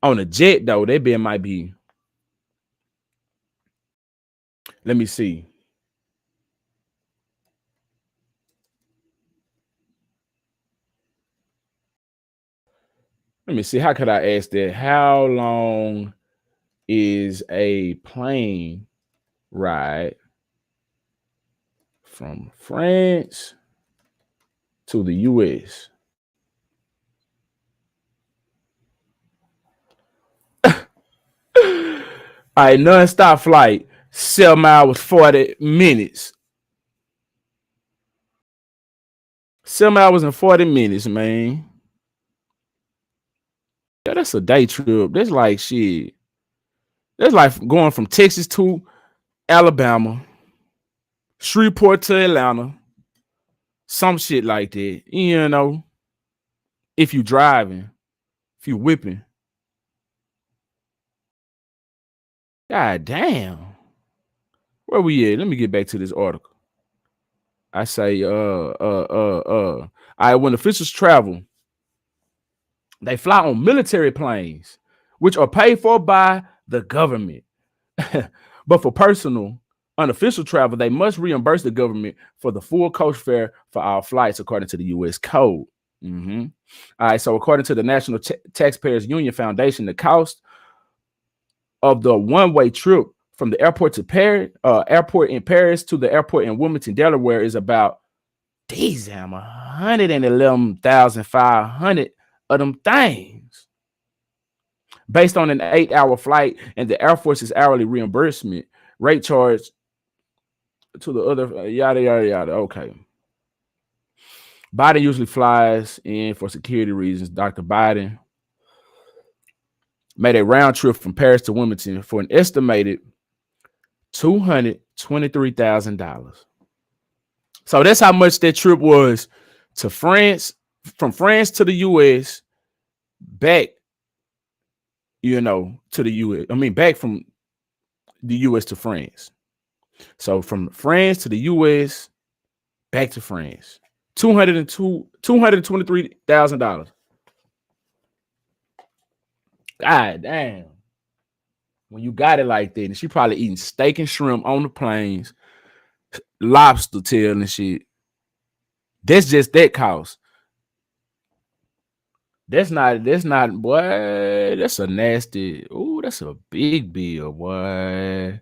On a jet though, that bill might be. Let me see. How could I ask that? How long is a plane ride from France to the U.S.? All right, non-stop flight, 7 hours, 40 minutes. 7 hours and 40 minutes, man. Yeah, that's a day trip. That's like shit. That's like going from Texas to Alabama, Shreveport to Atlanta, some shit like that. You know, if you driving, if you whipping. God damn. Where we at? Let me get back to this article. I say, all right, when officials travel They fly on military planes, which are paid for by the government. But for personal, unofficial travel, they must reimburse the government for the full coach fare for all flights, according to the U.S. Code. Mm-hmm. All right. So, according to the National Taxpayers Union Foundation, the cost of the one-way trip from the airport to Paris, airport in Paris to the airport in Wilmington, Delaware, is about $111,500 of them things, based on an 8-hour flight and the Air Force's hourly reimbursement rate charge to the other yada yada yada. Okay. Biden usually flies in for security reasons. Dr. Biden made a round trip from Paris to Wilmington for an estimated $223,000. So that's how much that trip was to France, from France to the U.S., back, to the U.S. I mean, back from the U.S. to France. So from France to the U.S., back to France. $223,000. God damn. When you got it like that, and she probably eating steak and shrimp on the planes, lobster tail and shit. That's just that cost. That's not, boy. That's a nasty, that's a big bill, boy.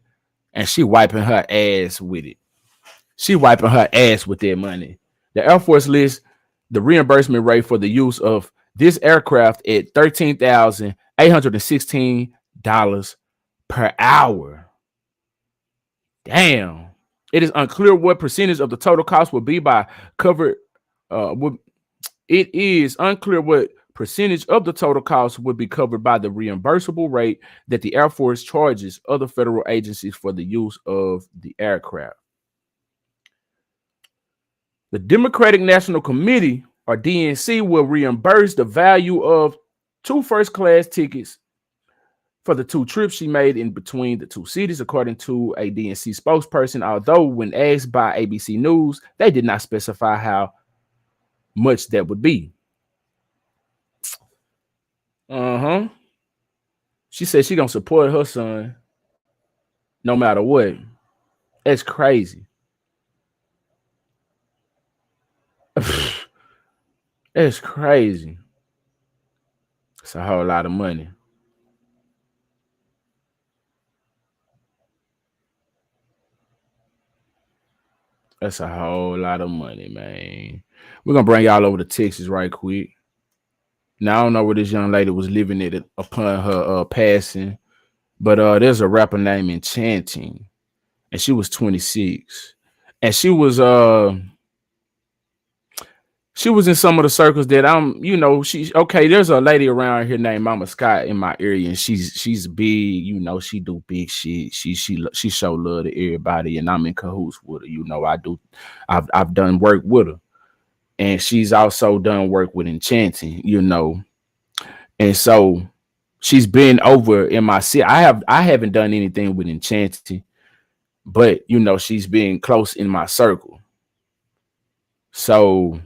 And she wiping her ass with it. She wiping her ass with that money. The Air Force lists the reimbursement rate for the use of this aircraft at $13,816 per hour. Damn. It is unclear what percentage of the total cost will be by covered. It is unclear what percentage of the total cost would be covered by the reimbursable rate that the Air Force charges other federal agencies for the use of the aircraft. The Democratic National Committee, or DNC, will reimburse the value of 2 first-class tickets for the 2 trips she made in between the 2 cities, according to a DNC spokesperson, although when asked by ABC News, they did not specify how much that would be. She said she gonna support her son no matter what. That's crazy. That's crazy. It's a whole lot of money. That's a whole lot of money, man. We're gonna bring y'all over to Texas right quick. Now I don't know where this young lady was living at upon her passing, but there's a rapper named Enchanting, and she was 26, and she was in some of the circles that she's okay. There's a lady around here named Mama Scott in my area, and she's big. She do big shit. She show love to everybody, and I'm in cahoots with her. I've done work with her, and she's also done work with Enchanting. And so she's been over in my city. I haven't done anything with Enchanting, but she's been close in my circle. So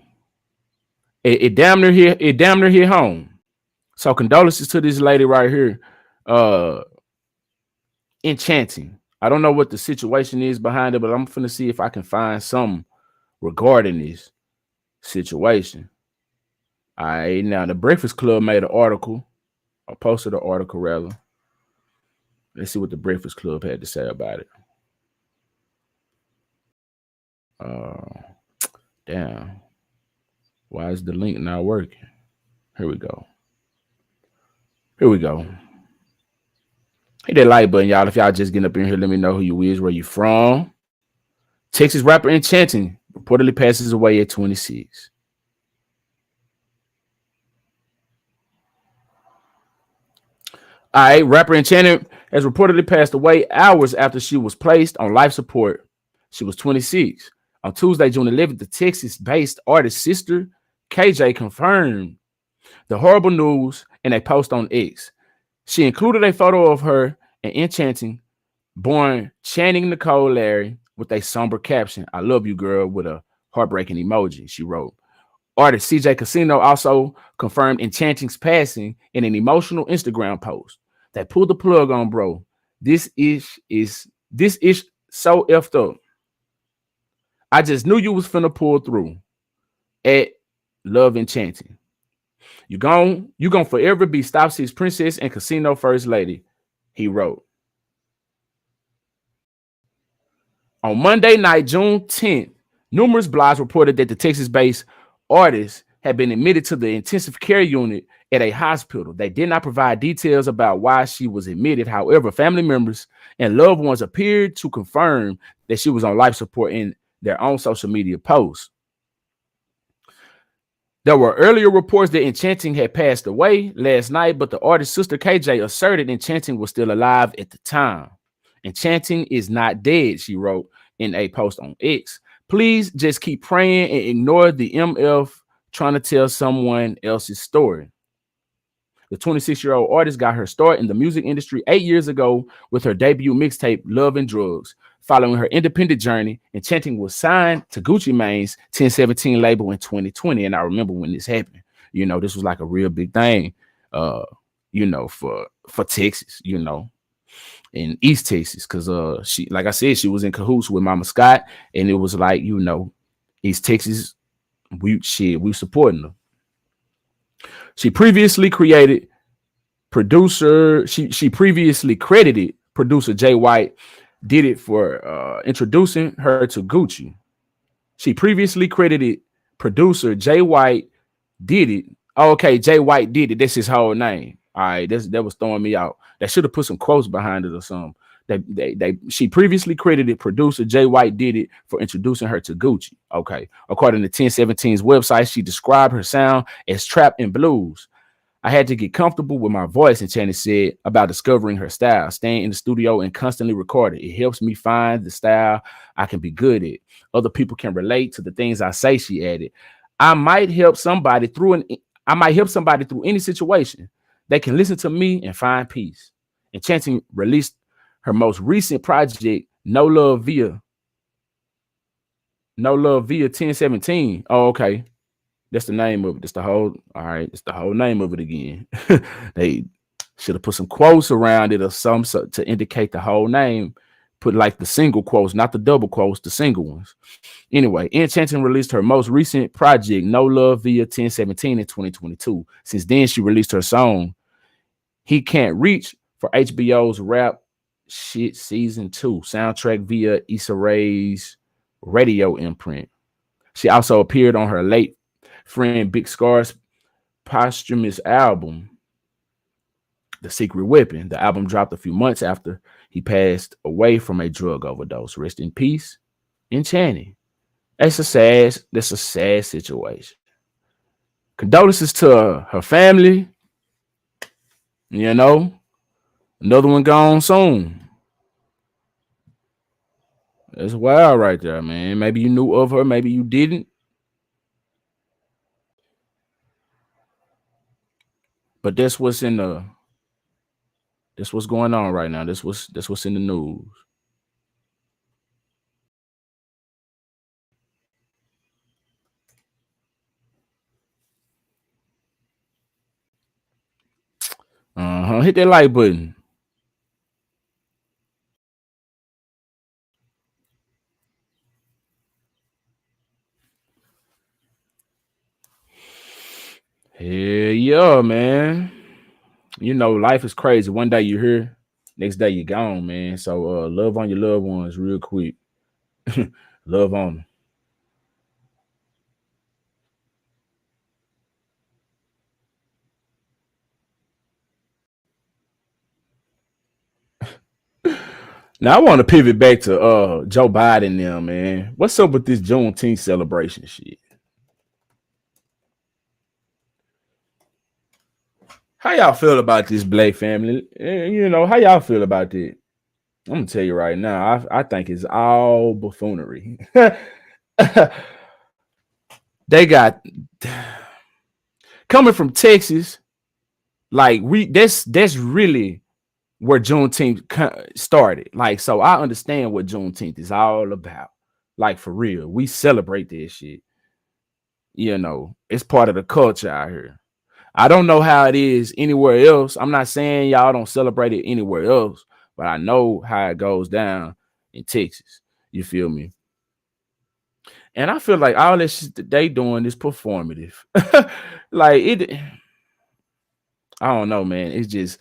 it damn near hit home. So condolences to this lady right here, Enchanting. I don't know what the situation is behind it, but I'm finna see if I can find something regarding this situation. All right, now the Breakfast Club made an article, or posted an article rather. Let's see what the Breakfast Club had to say about it. Damn. Why is the link not working? Here we go. Hit that like button, y'all. If y'all just getting up in here, let me know who you is, where you from. Texas rapper Enchanting reportedly passes away at 26. All right, rapper Enchanting has reportedly passed away hours after she was placed on life support. She was 26. On Tuesday, June 11th, the Texas-based artist's sister, KJ, confirmed the horrible news in a post on X. She included a photo of her and Enchanting, born Channing Nicole Larry, with a somber caption, "I love you, girl," with a heartbreaking emoji, she wrote. Artist CJ Casino also confirmed Enchanting's passing in an emotional Instagram post. They pulled the plug on bro. This is so effed up. I just knew you was finna pull through. At Love Enchanting. You gon' forever be Stop Six Princess and Casino First Lady, he wrote. On Monday night, June 10th, numerous blogs reported that the Texas-based artist had been admitted to the intensive care unit at a hospital. They did not provide details about why she was admitted. However, family members and loved ones appeared to confirm that she was on life support in their own social media posts. There were earlier reports that Enchanting had passed away last night, but the artist's sister KJ asserted Enchanting was still alive at the time. Enchanting is not dead, she wrote in a post on X. Please just keep praying and ignore the MF trying to tell someone else's story. The 26-year-old artist got her start in the music industry 8 years ago with her debut mixtape, Love and Drugs. Following her independent journey, Enchanting was signed to Gucci Mane's 1017 label in 2020. And I remember when this happened. This was like a real big thing, for Texas, in East Texas. Because she, like I said, she was in cahoots with Mama Scott. And it was like, East Texas, we supporting her. She previously credited producer Jay White did it for introducing her to Gucci. She previously credited producer Jay White did it. Oh, okay, Jay White did it. That's his whole name. All right, that was throwing me out. They should have put some quotes behind it or something. She previously credited producer Jay White did it for introducing her to Gucci. Okay. According to 1017's website, she described her sound as trap and blues. I had to get comfortable with my voice, and Channing said about discovering her style, staying in the studio and constantly recording. It helps me find the style I can be good at. Other people can relate to the things I say, she added. I might help somebody through any situation. They can listen to me and find peace. And Channing released her most recent project, No Love Via 1017. Oh, okay. That's the name of it. It's the whole name of it again. They should have put some quotes around it or some to indicate the whole name. Put like the single quotes, not the double quotes, the single ones. Anyway, Enchanting released her most recent project, No Love Via 1017 in 2022. Since then, she released her song, He Can't Reach, for HBO's Rap Shit Season 2 soundtrack via Issa Rae's radio imprint. She also appeared on her late friend Big Scar's posthumous album, The Secret Weapon. The album dropped a few months after he passed away from a drug overdose. Rest in peace, Enchanting. That's a sad situation. Condolences to her family. Another one gone soon. That's wild right there, man. Maybe you knew of her, maybe you didn't. But that's what's going on right now. That's what's in the news. Hit that like button. Hell yeah, man. Life is crazy. One day you're here, next day you're gone, man. So love on your loved ones real quick. Love on them. Now I want to pivot back to Joe Biden now, man. What's up with this Juneteenth celebration shit? How y'all feel about this, Black family? How y'all feel about that? I'm gonna tell you right now, I think it's all buffoonery. They got coming from Texas, like that's really where Juneteenth started. Like, so I understand what Juneteenth is all about. Like, for real, we celebrate this shit. It's part of the culture out here. I don't know how it is anywhere else. I'm not saying y'all don't celebrate it anywhere else, but I know how it goes down in Texas. You feel me? And I feel like all this shit that they doing is performative. Like it, I don't know, man. It's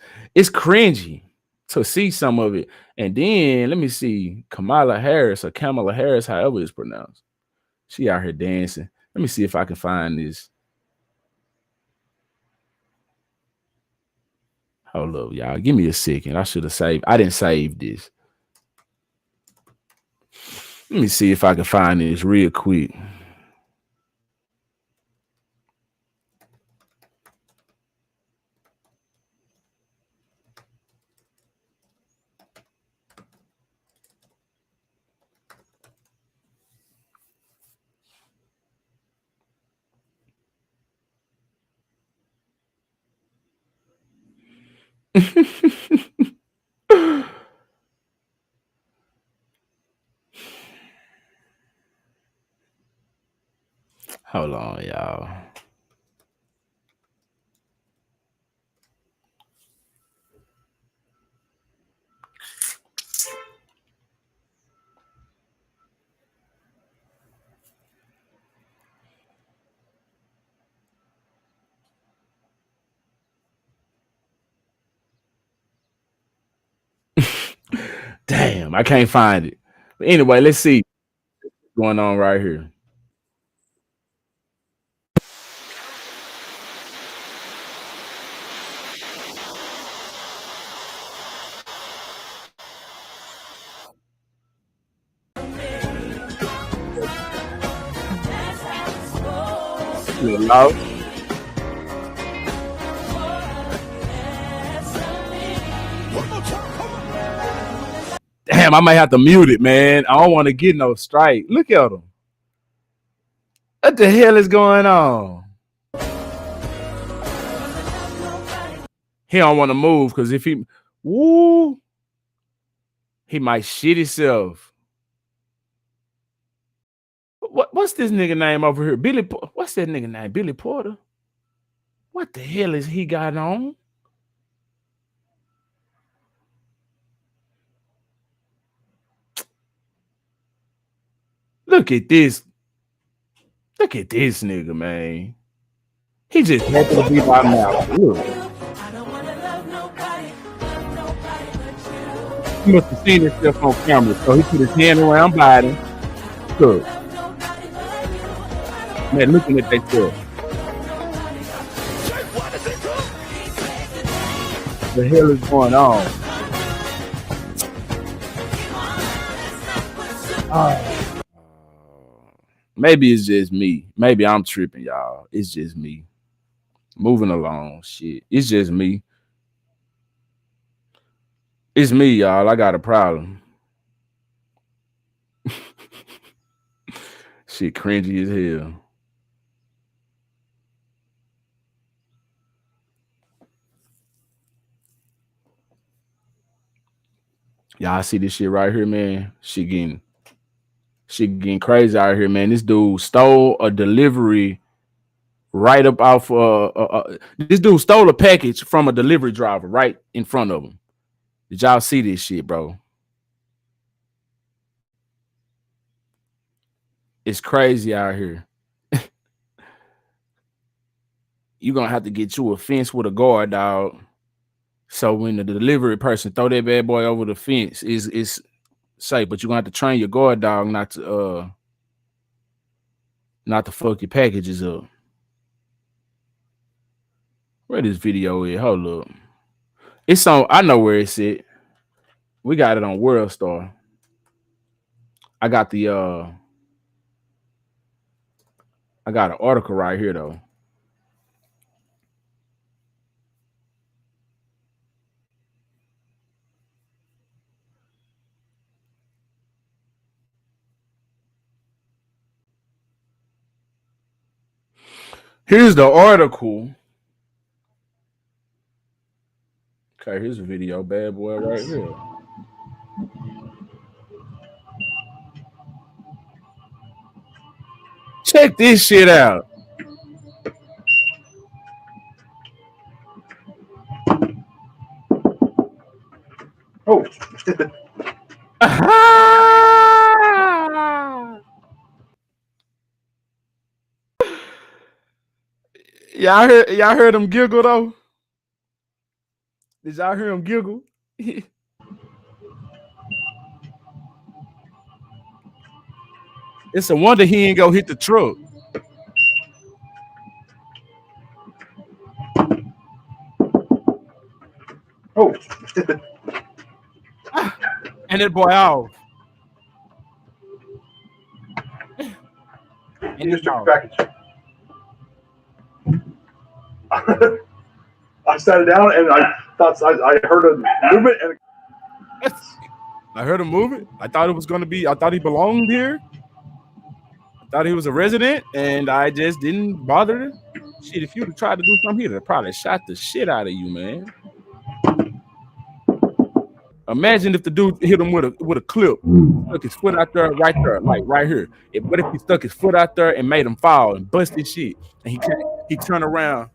cringy to see some of it. And then let me see Kamala Harris or Kamala Harris, however it's pronounced. She out here dancing. Let me see if I can find this. Hold up, y'all. Give me a second. I should have saved. I didn't save this. Let me see if I can find this real quick. Hold on, y'all. Damn, I can't find it. But anyway, let's see what's going on right here. Hello? Damn, I might have to mute it, man. I don't want to get no strike. Look at him. What the hell is going on? He don't want to move because if he, woo, he might shit himself. What's this nigga name over here? What's that nigga name? Billy Porter? What the hell is he got on? Look at this. Look at this nigga, man. He just happy to be by mouth. Look. He must have seen himself on camera, so he put his hand around Biden. Look. Man, looking at that stuff. The hell is going on? Maybe it's just me. Maybe I'm tripping, y'all. It's just me. Moving along. Shit. It's just me. It's me, y'all. I got a problem. Shit cringy as hell. Y'all see this shit right here, man? Shit getting crazy out here, man. This dude stole a delivery right up off. This dude stole a package from a delivery driver right in front of him. Did y'all see this shit, bro? It's crazy out here. You're gonna have to get you a fence with a guard dog. So when the delivery person throw that bad boy over the fence, is safe, but you're gonna have to train your guard dog not to fuck your packages up. Where this video is? Hold up. It's on. I know where it's at. We got it on World Star. I got an article right here though. Here's the article. Okay, here's a video. Bad boy right here. Check this shit out. Oh. Y'all heard him giggle though? Did y'all hear him giggle? It's a wonder he ain't go hit the truck. Oh. And that boy off. He just took the package. I sat down and I thought I heard a movement and I heard him move it. I thought it was gonna be. I thought he belonged here. I thought he was a resident, and I just didn't bother to. Shit, if you'd have tried to do something, he'd have probably shot the shit out of you, man. Imagine if the dude hit him with a clip, stuck his foot out there, right there, like right here. What if he stuck his foot out there and made him fall and bust his shit, and he turned around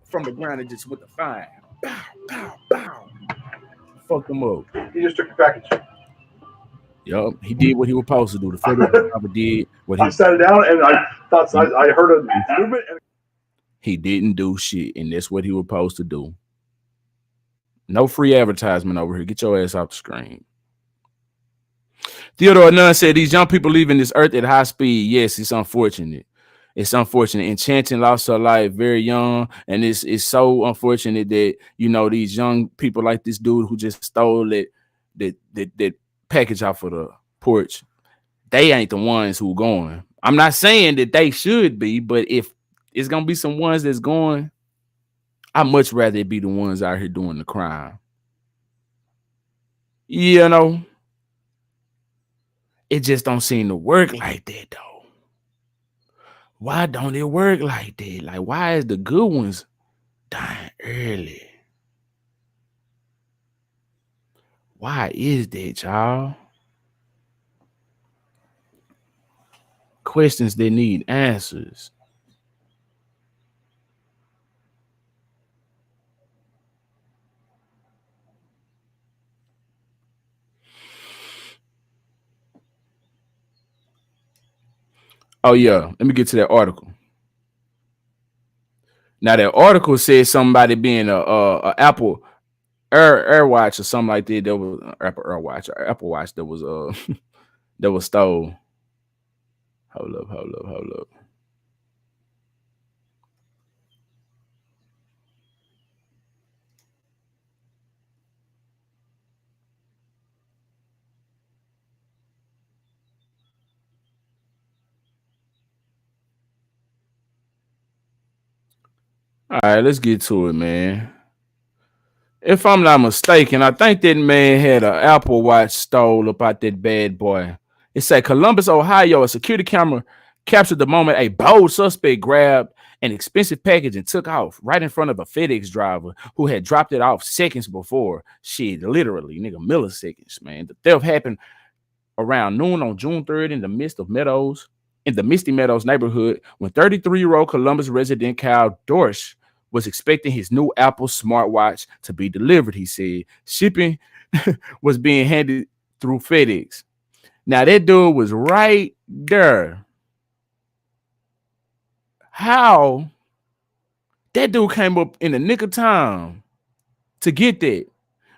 from the ground and just with the fire, bow, bow, bow, fucked him up. he just took the package. Yup, he did what he was supposed to do. The federal driver did what I sat down and I thought I heard a movement and he didn't do shit, and that's what he was supposed to do. No free advertisement over here. Get your ass off the screen. Theodore Nunn said these young people leaving this earth at high speed. Yes, it's unfortunate. It's unfortunate. Enchanting lost her life very young, and it's so unfortunate that these young people like this dude who just stole that package off of the porch. They ain't the ones who going. I'm not saying that they should be, but if it's gonna be some ones that's going, I'd much rather it be the ones out here doing the crime. It just don't seem to work like that though. Why don't it work like that? Like, why is the good ones dying early? Why is that, y'all? Questions that need answers. Oh yeah, let me get to that article. Now that article says somebody being a Apple AirWatch or something like that. That was Apple AirWatch or Apple Watch that was that was stole. Hold up. All right, let's get to it, man. If I'm not mistaken, I think that man had an Apple Watch stole up out that bad boy. It said Columbus, Ohio, a security camera captured the moment a bold suspect grabbed an expensive package and took off right in front of a FedEx driver who had dropped it off seconds before. Shit, literally, nigga, milliseconds, man. The theft happened around noon on June 3rd in the Misty Meadows neighborhood when 33-year-old Columbus resident Kyle Dorsch was expecting his new Apple smartwatch to be delivered, he said. Shipping was being handed through FedEx. Now, that dude was right there. How that dude came up in the nick of time to get that?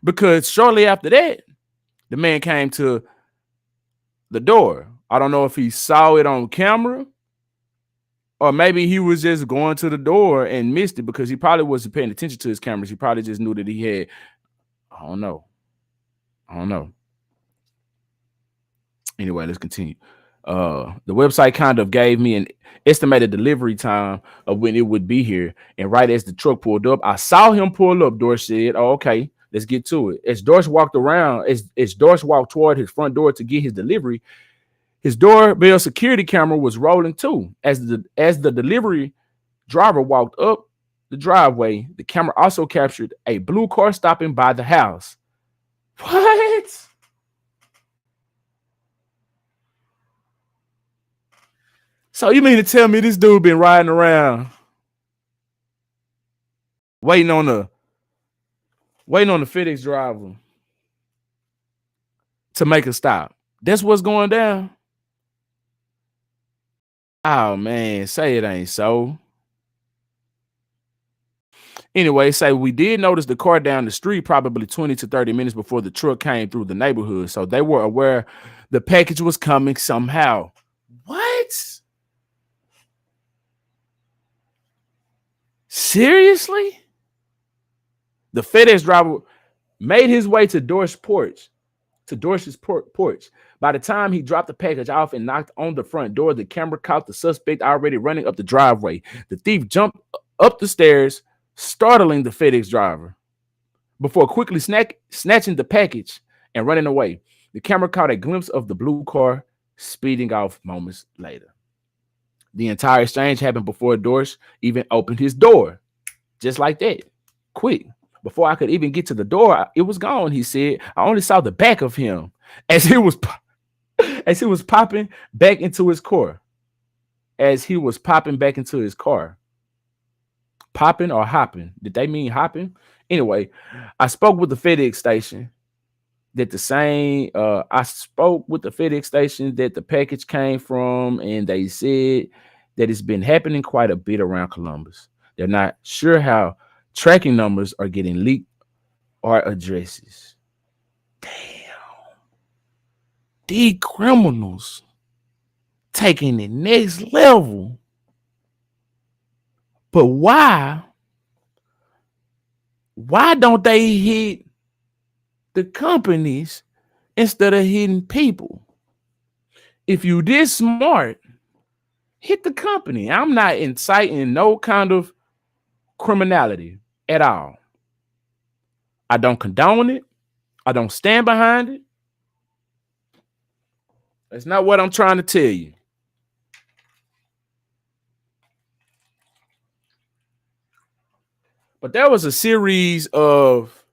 Because shortly after that, the man came to the door. I don't know if he saw it on camera or maybe he was just going to the door and missed it because he probably wasn't paying attention to his cameras. He probably just knew that he had, I don't know. Anyway, let's continue. The website kind of gave me an estimated delivery time of when it would be here. And right as the truck pulled up, I saw him pull up, Dorsch said. Oh, okay, let's get to it. As Dorsch walked toward his front door to get his delivery, his doorbell security camera was rolling too. As the delivery driver walked up the driveway, the camera also captured a blue car stopping by the house. What? So you mean to tell me this dude been riding around waiting on the FedEx driver to make a stop. That's what's going down. Oh man, say it ain't so. Anyway, say we did notice the car down the street probably 20 to 30 minutes before the truck came through the neighborhood. So they were aware the package was coming somehow. What? Seriously? The FedEx driver made his way to Dorsch's porch. By the time he dropped the package off and knocked on the front door, the camera caught the suspect already running up the driveway. The thief jumped up the stairs, startling the FedEx driver before quickly snatching the package and running away. The camera caught a glimpse of the blue car speeding off moments later. The entire exchange happened before Dorsch even opened his door. Just like that. Quick. Before I could even get to the door, it was gone, he said. I only saw the back of him as he was popping back into his car. Popping or hopping? Did they mean hopping? Anyway, I spoke with the FedEx station that the package came from, and they said that it's been happening quite a bit around Columbus. They're not sure how tracking numbers are getting leaked or addresses. Damn. These criminals taking it next level. But why? Why don't they hit the companies instead of hitting people? If you this smart, hit the company. I'm not inciting no kind of criminality at all. I don't condone it. I don't stand behind it. That's not what I'm trying to tell you. But there was a series of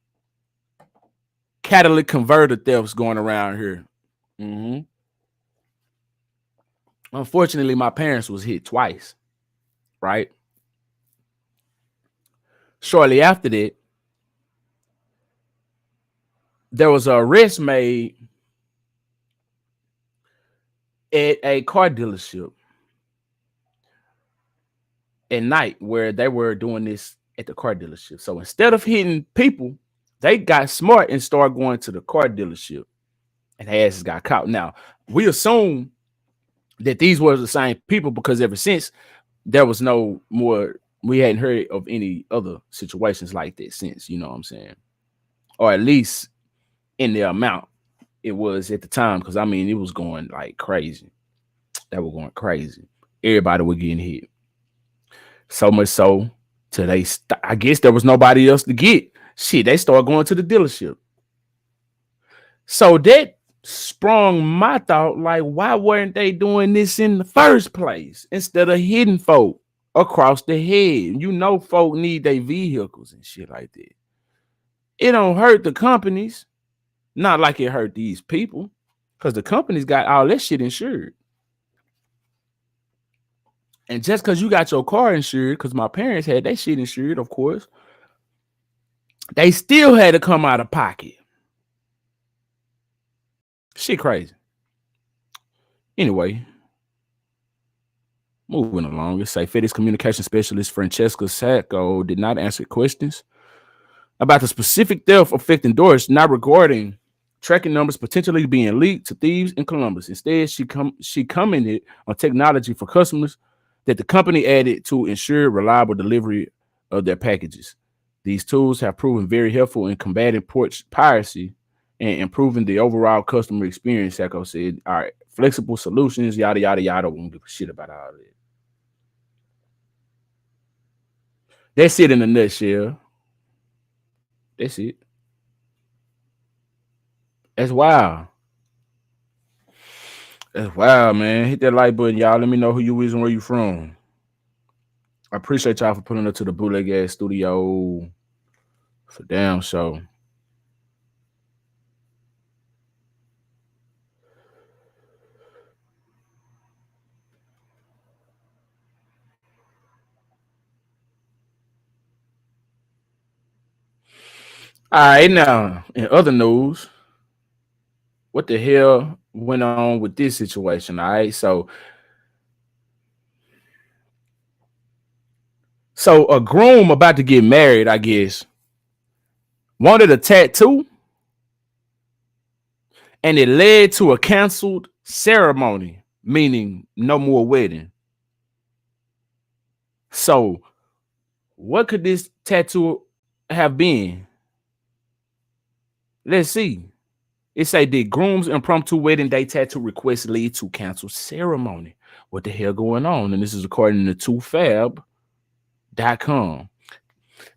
catalytic converter thefts going around here. Unfortunately, my parents was hit twice, right? Shortly after that, there was an arrest made at a car dealership at night where they were doing this at the car dealership. So instead of hitting people, they got smart and started going to the car dealership, and their asses got caught. Now, we assume that these were the same people because ever since there was no more, we hadn't heard of any other situations like that since, you know what I'm saying? Or at least in the amount it was at the time, because I mean, it was going like crazy. They were going crazy. Everybody was getting hit. So much so to I guess there was nobody else to get. Shit, they started going to the dealership. So that sprung my thought, like, why weren't they doing this in the first place instead of hitting folk across the head? You know, folk need their vehicles and shit like that. It don't hurt the companies, not like it hurt these people, because the companies got all that shit insured. And just because you got your car insured, because my parents had that shit insured, of course, they still had to come out of pocket. Shit crazy. Anyway, moving along. Let's say FedEx communication specialist Francesca Sacco did not answer questions about the specific theft affecting Dorsch, not regarding tracking numbers potentially being leaked to thieves in Columbus. Instead, she commented on technology for customers that the company added to ensure reliable delivery of their packages. These tools have proven very helpful in combating port piracy and improving the overall customer experience. Sacco said, all right, flexible solutions, yada, yada, yada. Won't give a shit about all that. That's it in a nutshell. That's it. That's wild. That's wild, man. Hit that like button, y'all. Let me know who you is and where you from. I appreciate y'all for putting up to the Bootleg Ass Studio. For damn show. All right, now, in other news, what the hell went on with this situation. All right. So a groom about to get married, I guess, wanted a tattoo, and it led to a canceled ceremony, meaning no more wedding. So what could this tattoo have been? Let's see. It say, did groom's impromptu wedding day tattoo request lead to canceled ceremony? What the hell going on? And this is according to 2fab.com.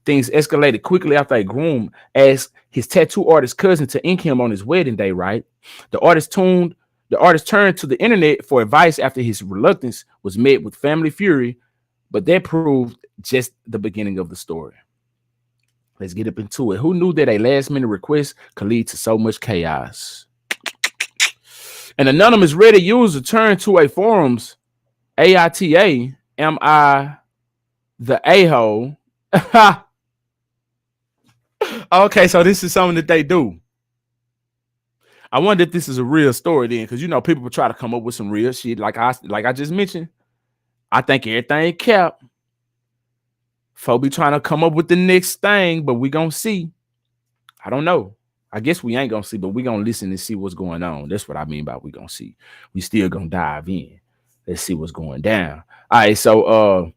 Things escalated quickly after a groom asked his tattoo artist cousin to ink him on his wedding day, right? The artist turned to the internet for advice after his reluctance was met with family fury, but that proved just the beginning of the story. Let's get up into it. Who knew that a last minute request could lead to so much chaos? An anonymous Reddit user turned to a forum's AITA, am I the a-hole? Okay, so this is something that they do. I wonder if this is a real story then, because people try to come up with some real shit. Like I just mentioned, I think everything kept. Folk be trying to come up with the next thing, but we gonna see. I don't know. I guess we ain't gonna see, but we gonna listen and see what's going on. That's what I mean by we gonna see. We still gonna dive in. Let's see what's going down. All right, so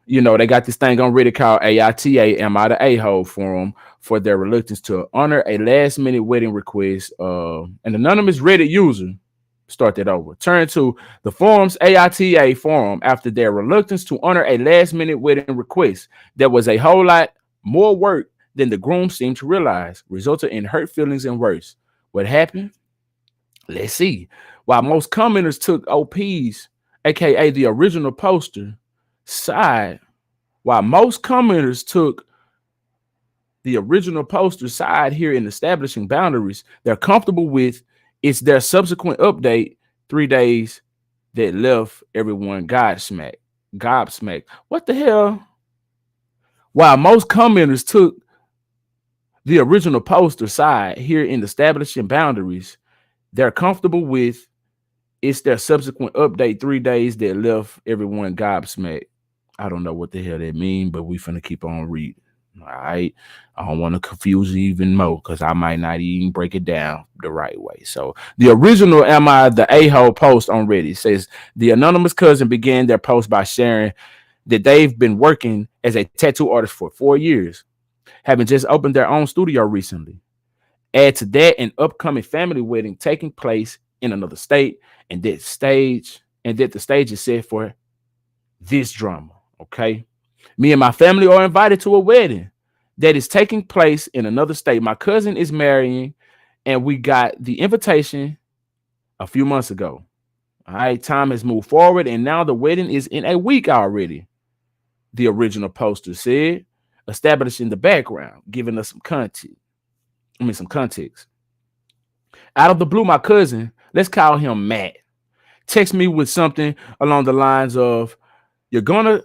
they got this thing on Reddit called AITA, Am I the A-hole forum, for their reluctance to honor a last-minute wedding request. An anonymous Reddit user, start that over, turned to the forum's AITA forum after their reluctance to honor a last-minute wedding request. There was a whole lot more work than the groom seemed to realize, resulted in hurt feelings and worse. What happened? Let's see. While most commenters took OP's, aka the original poster, side, while most commenters took the original poster side here in establishing boundaries they're comfortable with, it's their subsequent update 3 days that left everyone gobsmacked. What the hell? While most commenters took the original poster side here in establishing boundaries they're comfortable with, it's their subsequent update 3 days that left everyone gobsmacked. I don't know what the hell that mean, but we finna keep on reading. All right. I don't want to confuse you even more because I might not even break it down the right way. So the original Am I the A-hole post on Reddit says the anonymous cousin began their post by sharing that they've been working as a tattoo artist for 4 years, having just opened their own studio recently. Add to that an upcoming family wedding taking place in another state, and that the stage is set for this drama. Okay. Me and my family are invited to a wedding that is taking place in another state. My cousin is marrying, and we got the invitation a few months ago. All right. Time has moved forward, and now the wedding is in a week already. The original poster said, establishing the background, giving us some context. Out of the blue, my cousin, let's call him Matt, text me with something along the lines of, you're gonna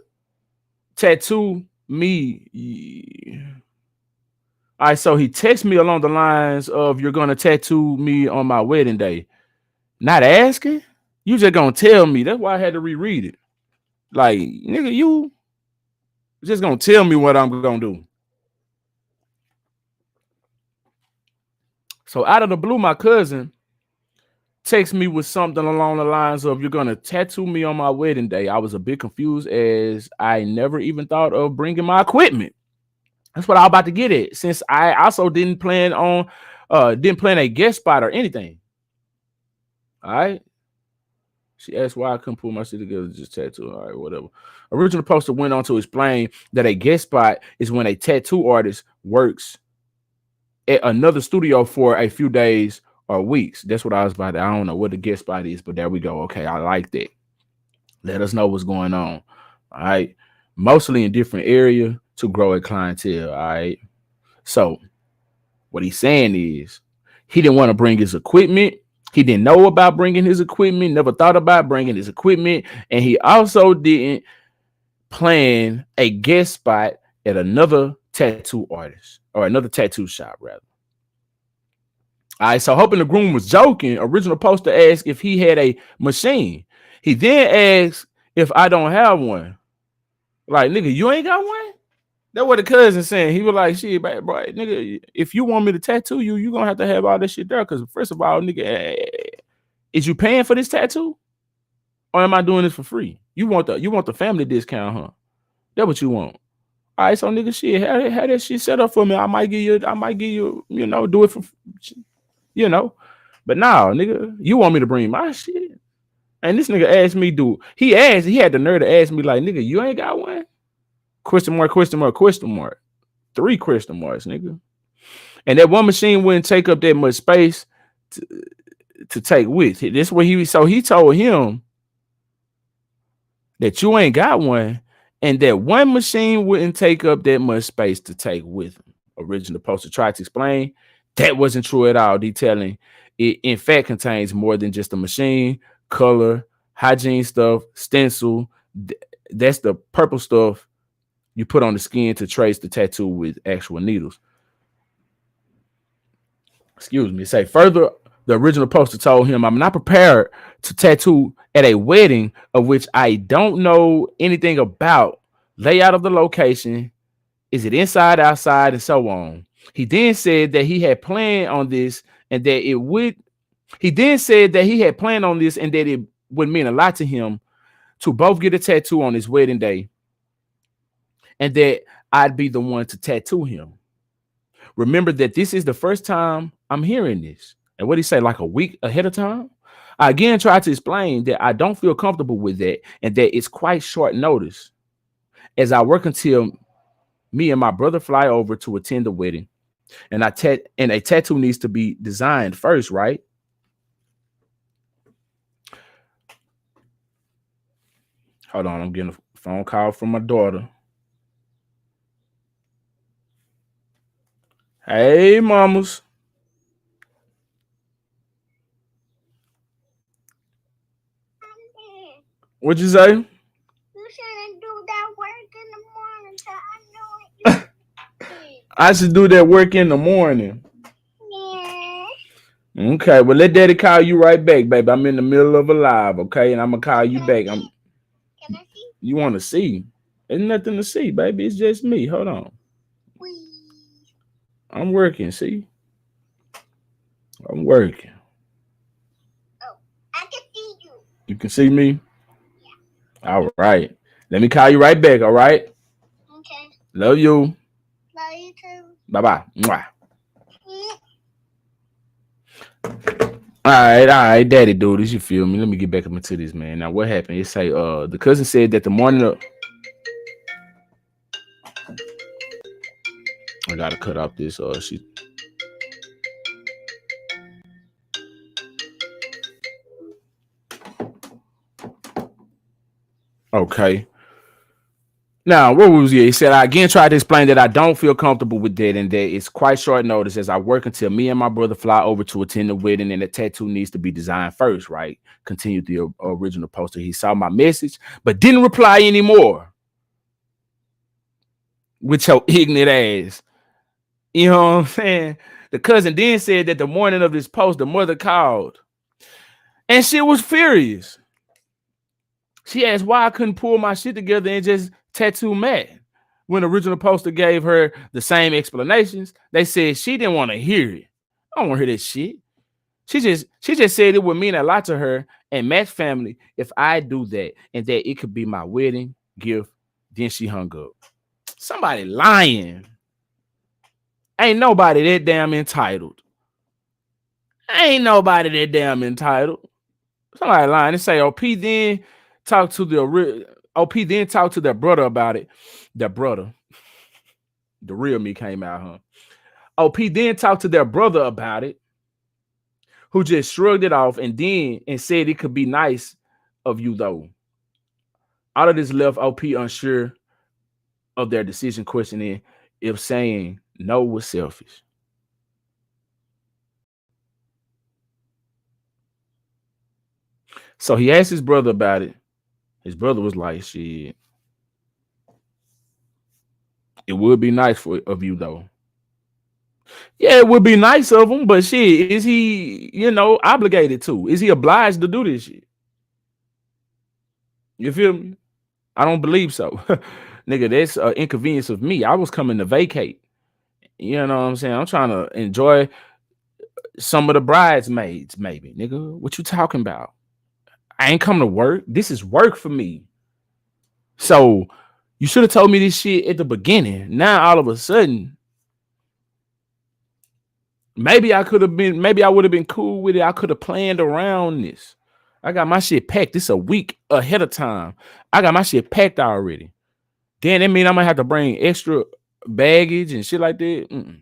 tattoo me. All right, so he texts me along the lines of, you're gonna tattoo me on my wedding day. Not asking, you just gonna tell me. That's why I had to reread it. Like, nigga, you just gonna tell me what I'm gonna do. So out of the blue, my cousin texts me with something along the lines of, you're gonna tattoo me on my wedding day. I was a bit confused as I never even thought of bringing my equipment. That's what I was about to get at, since I also didn't plan a guest spot or anything. All right. She asked why I couldn't pull my shit together, just tattoo. All right, whatever. Original poster went on to explain that a guest spot is when a tattoo artist works at another studio for a few days or weeks. That's what I was about to. I don't know what the guest spot is, but there we go. Okay, I like that. Let us know what's going on. All right. Mostly in different area to grow a clientele. All right. So what he's saying is he didn't want to bring his equipment. He didn't know about bringing his equipment, never thought about bringing his equipment. And he also didn't plan a guest spot at another tattoo artist or another tattoo shop, rather. All right, so hoping the groom was joking, original poster asked if he had a machine. He then asked if I don't have one. Like, nigga, you ain't got one? That's what the cousin saying. He was like, shit, bro, nigga, if you want me to tattoo you, you gonna have to have all this shit there. Cause first of all, nigga, is you paying for this tattoo? Or am I doing this for free? You want the family discount, huh? That's what you want. All right, so nigga, shit, have that shit set up for me. I might give you, do it for, But now, nigga, you want me to bring my shit? And this nigga asked me, he had the nerve to ask me, like, nigga, you ain't got one? Question mark, question mark, question mark. 3 question marks, nigga. And that one machine wouldn't take up that much space to take with. This what he told him that you ain't got one, and that one machine wouldn't take up that much space to take with him. Original poster tried to explain that wasn't true at all, detailing it in fact contains more than just a machine, color, hygiene stuff, stencil. That's the purple stuff you put on the skin to trace the tattoo with actual needles. Excuse me. Say further, the original poster told him, I'm not prepared to tattoo at a wedding of which I don't know anything about. Layout of the location. Is it inside, outside, and so on? He then said that he had planned on this and that it would. He then said that he had planned on this and that it would mean a lot to him to both get a tattoo on his wedding day, and that I'd be the one to tattoo him. Remember that this is the first time I'm hearing this. And what he say, like a week ahead of time? I again tried to explain that I don't feel comfortable with that and that it's quite short notice as I work until me and my brother fly over to attend the wedding. And a tattoo needs to be designed first, right? Hold on, I'm getting a phone call from my daughter. Hey, mamas. What'd you say? You shouldn't do that work in the morning. So I know it. I should do that work in the morning. Yeah. Okay, well, let daddy call you right back, baby. I'm in the middle of a live, okay? And I'm gonna call you back. Can I see? You want to see? There's nothing to see, baby. It's just me. Hold on. I'm working, see? I'm working. Oh, I can see you. You can see me? Yeah. All right. Let me call you right back, all right? Okay. Love you. Love you too. Bye-bye. Mwah. All right, daddy do this, you feel me? Let me get back up into this, man. Now, what happened? It say, the cousin said that the morning of... I gotta cut off this, Okay. Now, what was it? He said, I again tried to explain that I don't feel comfortable with that and that it's quite short notice as I work until me and my brother fly over to attend the wedding and the tattoo needs to be designed first, right? Continued the original poster. He saw my message, but didn't reply anymore. With your ignorant ass. You know what I'm saying? The cousin then said that the morning of this post, the mother called and she was furious. She asked why I couldn't pull my shit together and just tattoo Matt. When the original poster gave her the same explanations, they said she didn't want to hear it. I don't want to hear that shit. She just said it would mean a lot to her and Matt's family if I do that and that it could be my wedding gift. Then she hung up. Somebody lying. Ain't nobody that damn entitled. Ain't nobody that damn entitled. Somebody lying. They say OP then talked to their brother about it. Their brother. The real me came out, huh? OP then talked to their brother about it, who just shrugged it off and said it could be nice of you though. All of this left OP unsure of their decision, questioning if saying no was selfish. So he asked his brother about it. His brother was like, shit, it would be nice of you though. Yeah, it would be nice of him, but shit, is he, obligated to? Is he obliged to do this shit? You feel me? I don't believe so. Nigga, that's an inconvenience of me. I was coming to vacate. You know what I'm saying? I'm trying to enjoy some of the bridesmaids, maybe. Nigga, what you talking about? I ain't coming to work. This is work for me. So you should have told me this shit at the beginning. Now all of a sudden, maybe I would have been cool with it. I could have planned around this. I got my shit packed. This a week ahead of time. I got my shit packed already. Then that mean I'm gonna have to bring extra baggage and shit like that.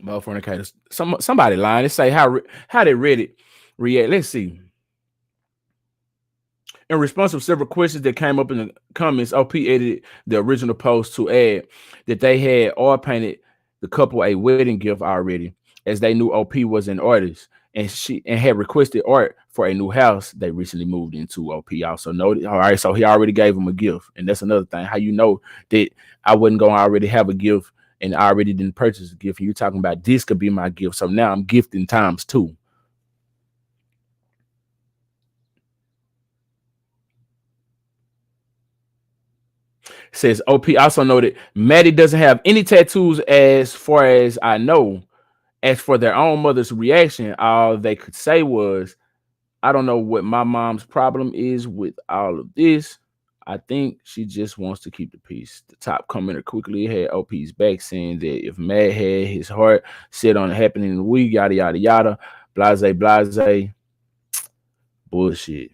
Motherfucker, somebody lying. Let's say how they Reddit react. Let's see. In response to several questions that came up in the comments, OP edited the original post to add that they had all painted the couple a wedding gift already, as they knew OP was an artist and had requested art for a new house they recently moved into. OP also noted. All right, so he already gave them a gift, and that's another thing. How you know that I wasn't going to already have a gift and I already didn't purchase a gift? You're talking about this could be my gift, so now I'm gifting times two. Says OP also noted Maddie doesn't have any tattoos as far as I know. As for their own mother's reaction, all they could say was, I don't know what my mom's problem is with all of this. I think she just wants to keep the peace. The top commenter quickly had OP's back, saying that if Matt had his heart set on it happening in the week, yada, yada, yada, blase, bullshit.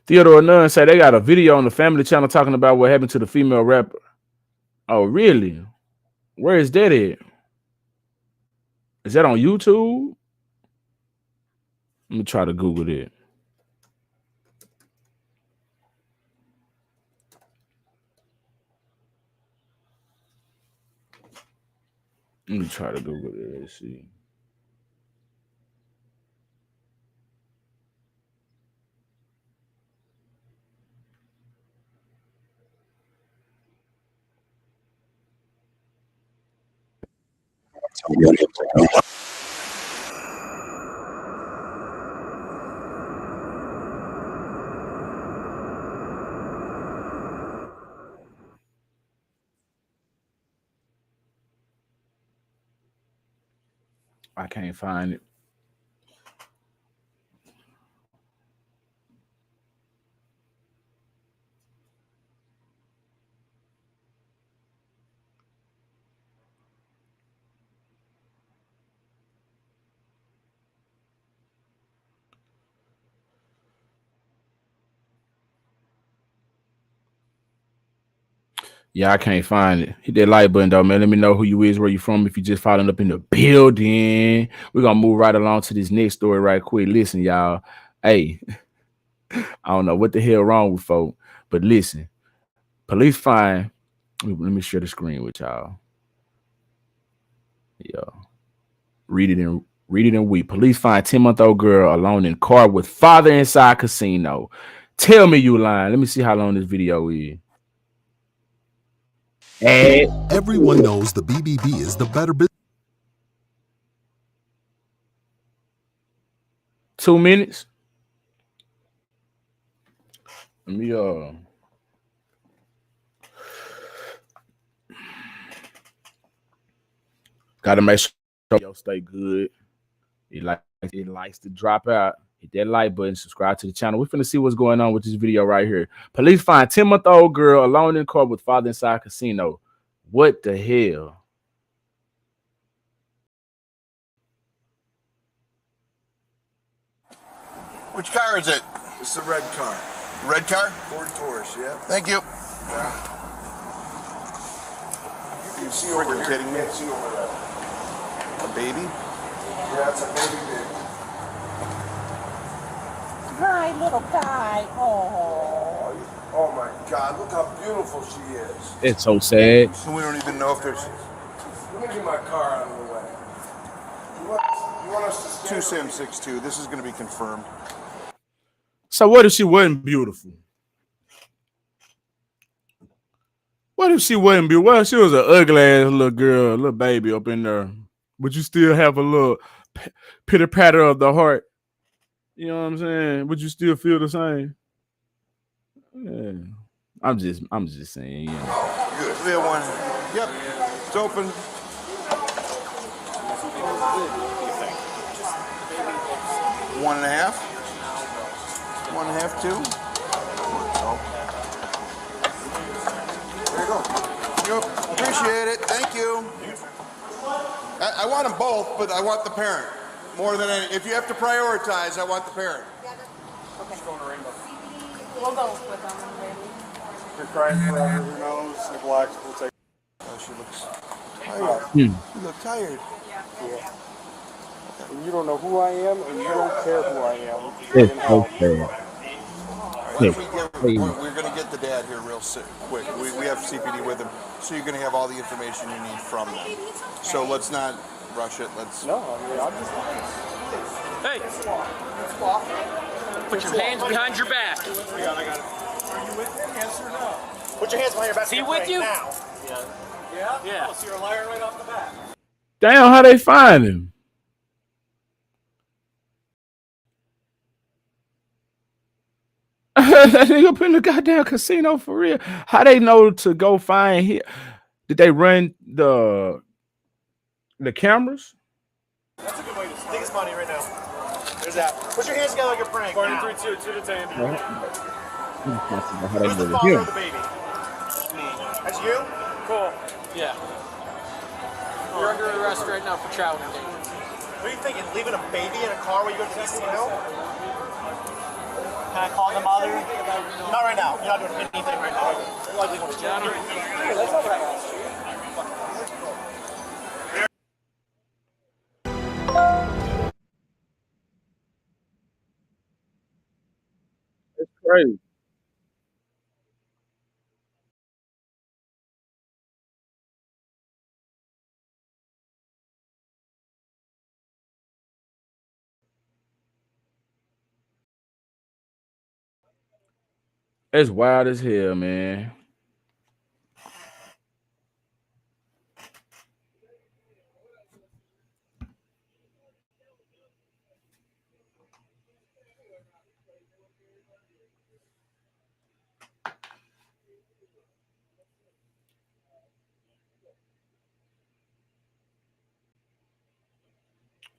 Theodore Nunn said they got a video on the family channel talking about what happened to the female rapper. Oh, really? Where is that at? Is that on YouTube? Let me try to Google it. Let me try to Google it. Let's see. I can't find it. Yeah, I can't find it. Hit that like button though, man. Let me know who you is, where you from. If you just following up in the building, we're gonna move right along to this next story right quick. Listen, y'all. Hey, I don't know what the hell wrong with folk, but listen, police find. Let me share the screen with y'all. Yeah, read it and we. Police find 10-month-old girl alone in car with father inside casino. Tell me you lying. Let me see how long this video is. Everyone knows the BBB is the better business. 2 minutes. Let me gotta make sure y'all stay good. It likes to drop out. Hit that like button, subscribe to the channel. We're finna see what's going on with this video right here. Police find 10-month-old girl alone in car with father inside casino. What the hell? Which car is it? It's a red car. Red car? Ford Taurus, yeah. Thank you. You can see over Freaking here. kidding me. You can't see over there. A baby? Yeah, it's a baby big. Hi, little guy. Oh. Oh my God, look how beautiful she is. It's so sad. We don't even know if there's... Let me get my car out of the way. Two Sim 6-2. This is going to be confirmed. So what if she wasn't beautiful? What if she wasn't beautiful? Well, she was an ugly ass little girl, little baby up in there. But you still have a little pitter patter of the heart. You know what I'm saying? Would you still feel the same? Yeah. I'm just saying, yeah. Good. We have one. Yep. It's open. One and a half. 1.5, 2. There you go. Yep. Appreciate it. Thank you. I want them both, but I want the parent more than any. If you have to prioritize, I want the parent. Okay. We'll go with them, baby. You're crying forever, who knows? Neglect, we'll take. Oh, she looks tired. You look tired. You don't know who I am, and you don't care who I am. We're going to get the dad here real quick. We have CPD with him, so you're going to have all the information you need from them. So let's not rush it. No, I mean, I'm just. Hey! Put your hands behind your back. I got it. Are you with him? Yes or no? Put your hands behind your back. Is he with you? Now. Yeah? Yeah. Oh, so you're a liar right off the bat. Damn, how they find him? That nigga up in the goddamn casino for real. How they know to go find him? Did they run the cameras? That's a good way to start. Take his money right now. There's that. Put your hands together like you're praying. 43-2, 2 to 10. Who's the father of the baby? Me. That's you? Cool. Yeah. You're under arrest right now for child endangerment. What are you thinking? Leaving a baby in a car while you go to the casino? Can I call the mother? Not right now. You're not doing anything right now. You're like leaving with John. That's not what I asked you. It's crazy. It's wild as hell, man.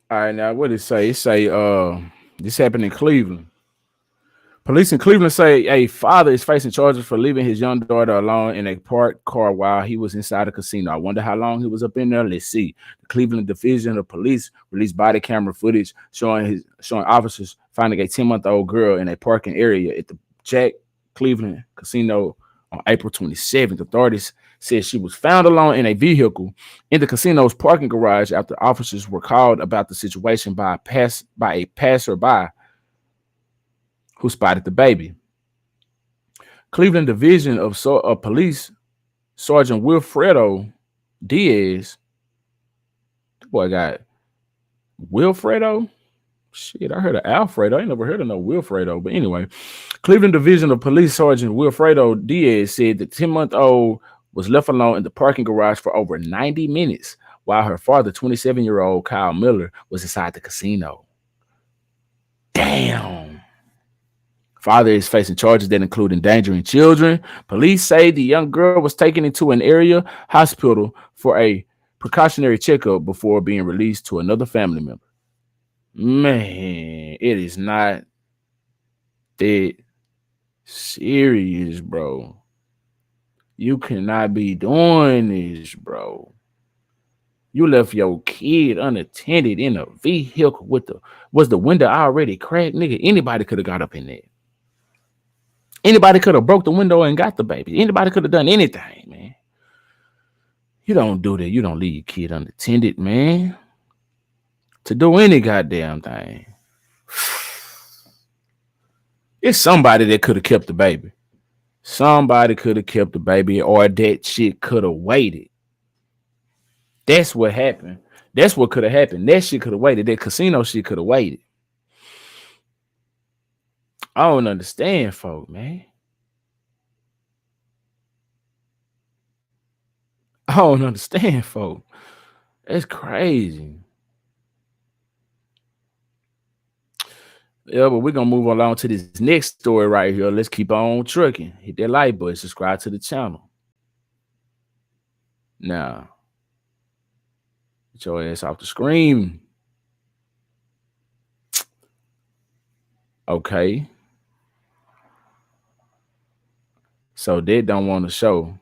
All right, now what did it say? It say this happened in Cleveland. Police in Cleveland say a father is facing charges for leaving his young daughter alone in a parked car while he was inside a casino. I wonder how long he was up in there. Let's see. The Cleveland Division of Police released body camera footage showing officers finding a 10-month-old girl in a parking area at the Jack Cleveland Casino on April 27th. Authorities said she was found alone in a vehicle in the casino's parking garage after officers were called about the situation by a passerby who spotted the baby. Cleveland Division of Police Sergeant Wilfredo Diaz. The boy got Wilfredo. Shit, I heard of Alfredo. I ain't never heard of no Wilfredo. But anyway, Cleveland Division of Police Sergeant Wilfredo Diaz said the 10-month-old was left alone in the parking garage for over 90 minutes while her father, 27-year-old Kyle Miller, was inside the casino. Damn. Father is facing charges that include endangering children. Police say the young girl was taken into an area hospital for a precautionary checkup before being released to another family member. Man, it is not that serious, bro. You cannot be doing this, bro. You left your kid unattended in a vehicle was the window already cracked? Nigga, anybody could have got up in there. Anybody could have broke the window and got the baby. Anybody could have done anything, man. You don't do that. You don't leave your kid unattended, man. To do any goddamn thing. It's somebody that could have kept the baby. Somebody could have kept the baby, or that shit could have waited. That's what happened. That's what could have happened. That shit could have waited. That casino shit could have waited. I don't understand, folk, man. I don't understand, folk. That's crazy. Yeah, but we're gonna move along to this next story right here. Let's keep on trucking. Hit that like button, subscribe to the channel. Now, get your ass off the screen. Okay. So they don't want to show.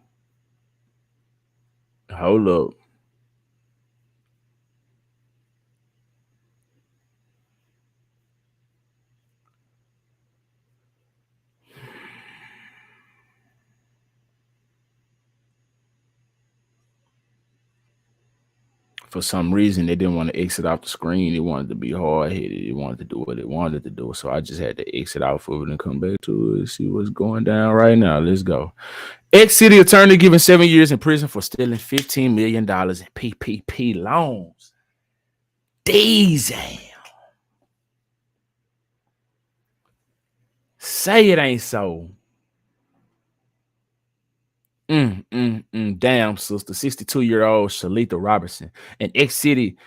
Hold up. For some reason, they didn't want to exit off the screen. They wanted to be hard headed. They wanted to do what they wanted to do. So I just had to exit out of it and come back to it. See what's going down right now. Let's go. Ex-city attorney given 7 years in prison for stealing $15 million in PPP loans. Damn. Say it ain't so. Damn, sister. 62-year-old Shalita Robertson, an ex-city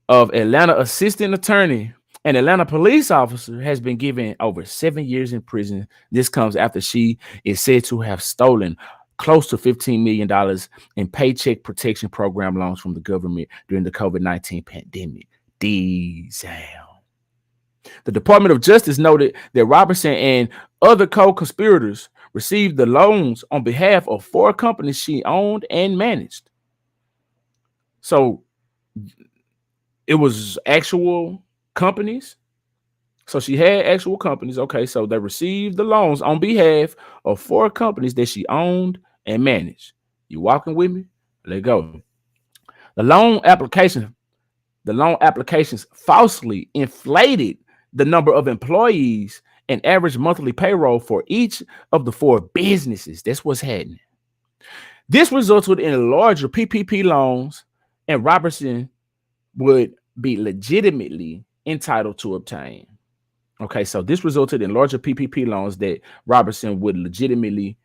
of Atlanta assistant attorney and Atlanta police officer, has been given over 7 years in prison. This comes after she is said to have stolen close to $15 million in Paycheck Protection Program loans from the government during the COVID-19 pandemic. Damn. The Department of Justice noted that Robertson and other co-conspirators received the loans on behalf of 4 companies she owned and managed. So it was actual companies. So she had actual companies. Okay, so they received the loans on behalf of 4 companies that she owned and managed. You walking with me? Let go. The loan applications falsely inflated the number of employees and average monthly payroll for each of the 4 businesses. That's what's happening. This resulted in larger PPP loans, and Robertson would be legitimately entitled to obtain. Okay, so this resulted in larger PPP loans that Robertson would legitimately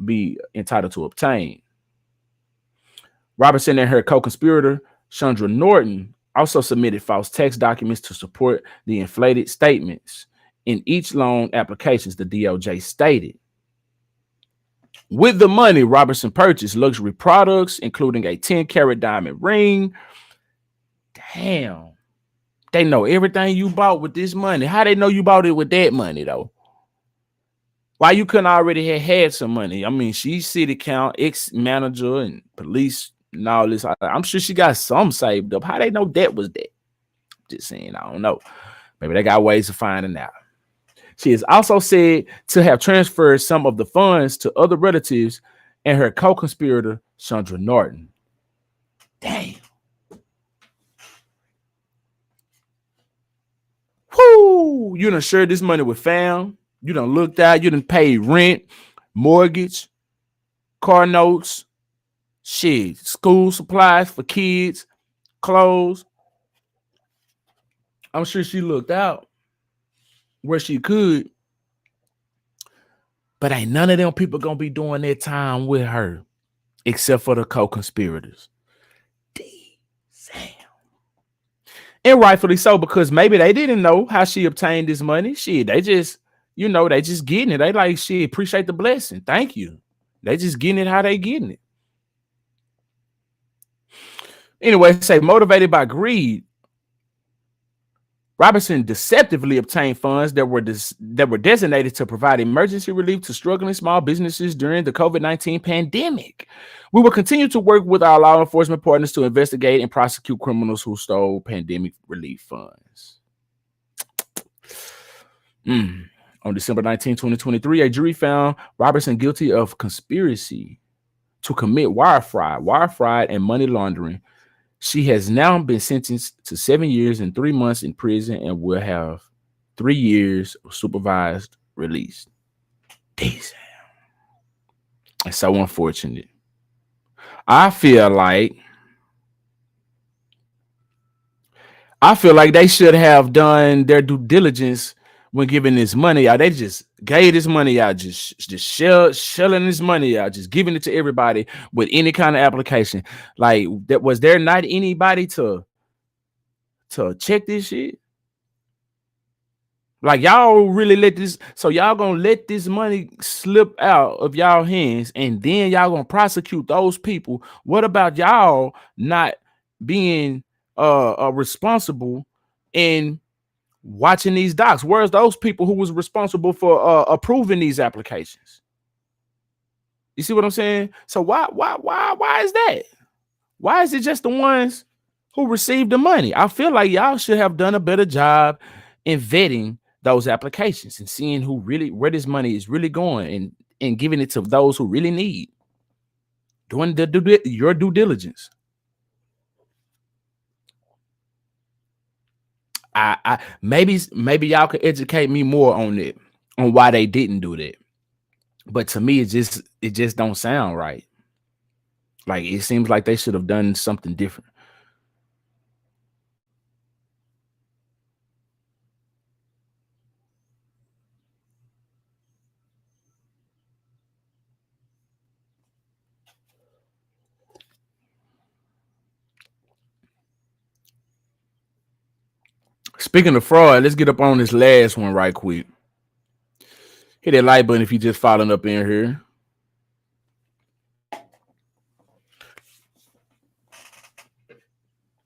be entitled to obtain. Robertson and her co-conspirator, Chandra Norton, also submitted false tax documents to support the inflated statements in each loan applications, the DOJ stated. With the money, Robertson purchased luxury products, including a 10-carat diamond ring. Damn. They know everything you bought with this money. How they know you bought it with that money, though? Why you couldn't already have had some money? I mean, she's city count, ex-manager, and police and all this. I'm sure she got some saved up. How they know that was that? Just saying, I don't know. Maybe they got ways of finding out. She is also said to have transferred some of the funds to other relatives and her co-conspirator, Chandra Norton. Damn. Whoo! You done shared this money with fam. You done looked out. You done paid rent, mortgage, car notes, shit, school supplies for kids, clothes. I'm sure she looked out where she could. But ain't none of them people gonna be doing their time with her except for the co-conspirators. Damn. And rightfully so, because maybe they didn't know how she obtained this money. Shit, they just, they just getting it. They like, shit, appreciate the blessing. Thank you. They just getting it how they getting it. Anyway, say motivated by greed, Robertson deceptively obtained funds that were designated to provide emergency relief to struggling small businesses during the COVID-19 pandemic. We will continue to work with our law enforcement partners to investigate and prosecute criminals who stole pandemic relief funds. On December 19, 2023, a jury found Robertson guilty of conspiracy to commit wire fraud, and money laundering. She has now been sentenced to 7 years and 3 months in prison and will have 3 years of supervised release. Damn. It's so unfortunate. I feel like I feel like they should have done their due diligence when giving this money out. They just gave this money out, just shelling this money out, just giving it to everybody with any kind of application. Like, that was there not anybody to check this shit? Like, y'all really let this, so y'all gonna let this money slip out of y'all hands, and then y'all gonna prosecute those people. What about y'all not being responsible in watching these docs? Where's those people who was responsible for approving these applications? You see what I'm saying? So why is that? Why is it just the ones who received the money? I feel like y'all should have done a better job in vetting those applications and seeing who really, where this money is really going, and giving it to those who really need. Doing your due diligence. I maybe y'all could educate me more on it, on why they didn't do that. But to me, it just don't sound right. Like, it seems like they should have done something different. Speaking of fraud, let's get up on this last one right quick. Hit that like button if you just following up in here.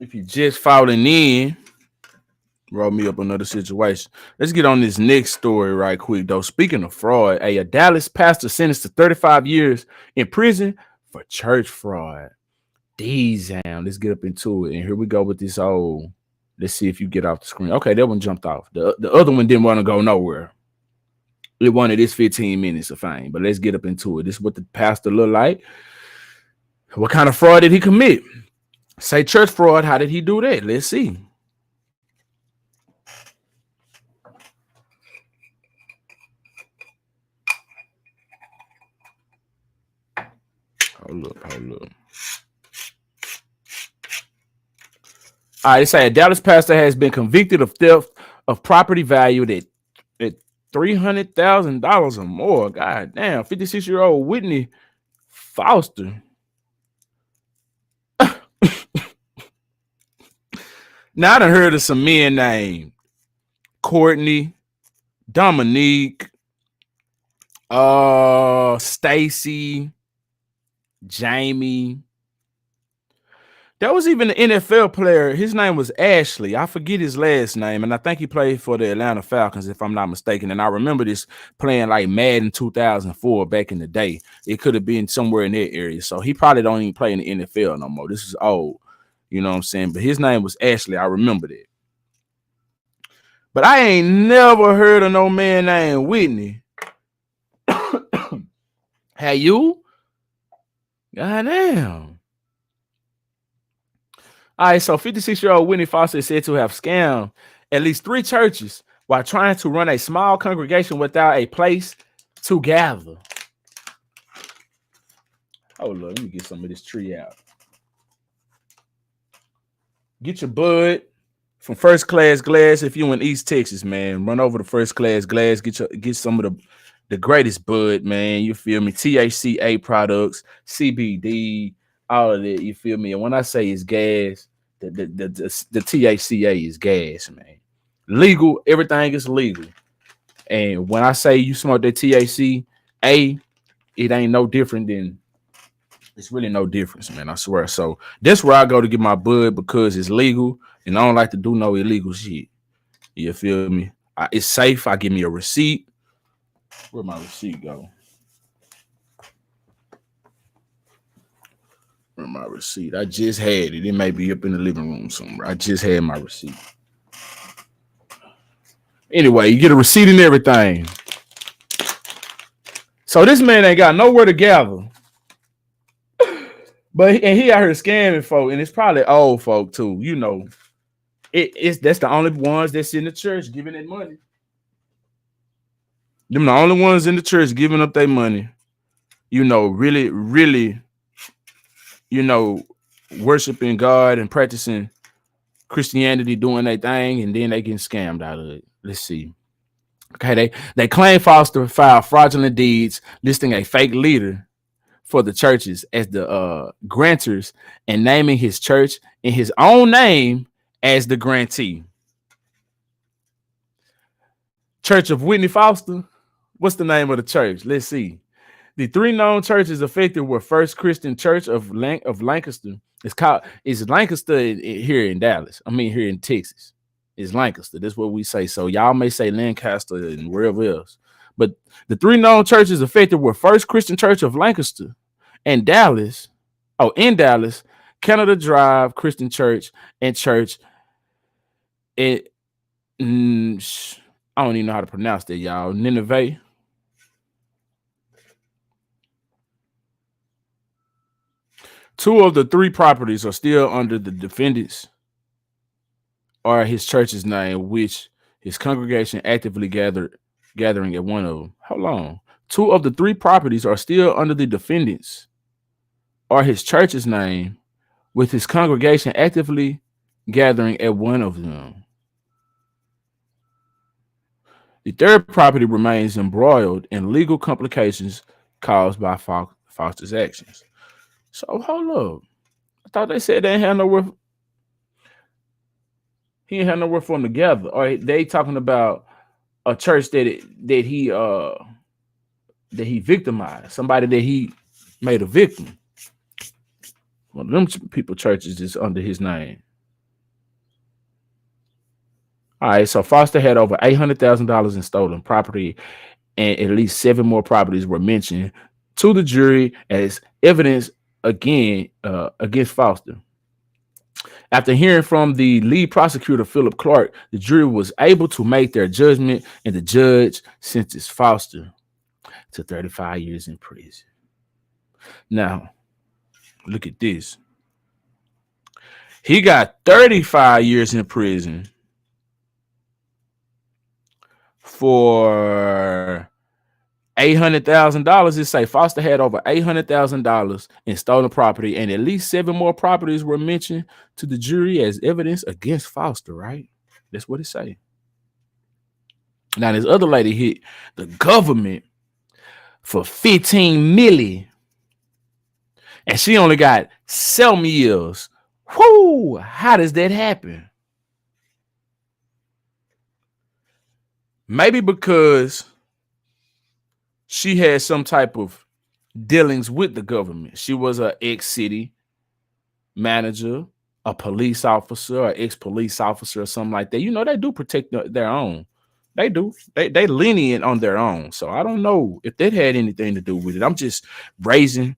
If you just following in, roll me up another situation. Let's get on this next story right quick, though. Speaking of fraud, a Dallas pastor sentenced to 35 years in prison for church fraud. Damn, let's get up into it. And here we go with this old. Let's see if you get off the screen. Okay, that one jumped off. The other one didn't want to go nowhere. It wanted this 15 minutes of fame, but let's get up into it. This is what the pastor looked like. What kind of fraud did he commit? Say church fraud. How did he do that? Let's see. Hold up. All right, they say a Dallas pastor has been convicted of theft of property valued at $300,000 or more. God damn, 56-year-old Whitney Foster. Now, I done heard of some men named Courtney, Dominique, Stacy, Jamie. There was even an NFL player. His name was Ashley. I forget his last name, and I think he played for the Atlanta Falcons, if I'm not mistaken. And I remember this playing like Madden 2004 back in the day. It could have been somewhere in that area. So he probably don't even play in the NFL no more. This is old. You know what I'm saying? But his name was Ashley. I remember that. But I ain't never heard of no man named Whitney. Have you? Goddamn. All right, so 56-year-old Whitney Foster is said to have scammed at least 3 churches while trying to run a small congregation without a place to gather. Oh, look, let me get some of this tree out. Get your bud from First Class Glass if you in East Texas, man. Run over to First Class Glass. Get some of the greatest bud, man. You feel me? THCA products, CBD, all of that. You feel me? And when I say it's gas, the THCA is gas, man. Legal, everything is legal. And when I say you smoke that THCA, it ain't no different than. It's really no difference, man. I swear. So that's where I go to get my bud because it's legal, and I don't like to do no illegal shit. You feel me? It's safe. I give me a receipt. Where'd my receipt go? Where's my receipt? I just had it. It may be up in the living room somewhere. I just had my receipt. Anyway, you get a receipt and everything. So this man ain't got nowhere to gather. But he out here scamming folk, and it's probably old folk too. You know, that's the only ones that's in the church giving that money. Them the only ones in the church giving up their money. You know, really, really, you know, worshiping God and practicing Christianity doing their thing, and then they getting scammed out of it. Let's see. Okay, they claim Foster filed fraudulent deeds listing a fake leader for the churches as the grantors and naming his church in his own name as the grantee. Church of Whitney Foster. What's the name of the church? Let's see. The three known churches affected were First Christian Church of Lancaster. It's Lancaster here in Dallas. I mean, here in Texas. It's Lancaster. That's what we say. So y'all may say Lancaster and wherever else. But the three known churches affected were First Christian Church of Lancaster and Dallas. Oh, in Dallas, Canada Drive Christian Church and Church. I don't even know how to pronounce that, y'all. Nineveh. Two of the three properties are still under the defendants or his church's name, which his congregation actively gathering at one of them. How long? Two of the three properties are still under the defendants or his church's name, with his congregation actively gathering at one of them. The third property remains embroiled in legal complications caused by Foster's actions. So hold up. I thought they said they ain't had nowhere. He ain't had nowhere for them together. Or they talking about a church that he victimized, somebody that he made a victim. One of them people churches is under his name. All right, so Foster had over $800,000 in stolen property, and at least 7 more properties were mentioned to the jury as evidence against Foster. After hearing from the lead prosecutor, Philip Clark, the jury was able to make their judgment, and the judge sentenced Foster to 35 years in prison. Now, look at this. He got 35 years in prison for $800,000. It say Foster had over $800,000 in stolen property, and at least 7 more properties were mentioned to the jury as evidence against Foster, right? That's what it say. Now, this other lady hit the government for $15 million, and she only got 7 years. Whoo! How does that happen? Maybe because she had some type of dealings with the government. She was an ex-city manager, a police officer, or ex-police officer, or something like that. You know, they do protect their own. They do. They lenient on their own. So I don't know if that had anything to do with it. I'm just raising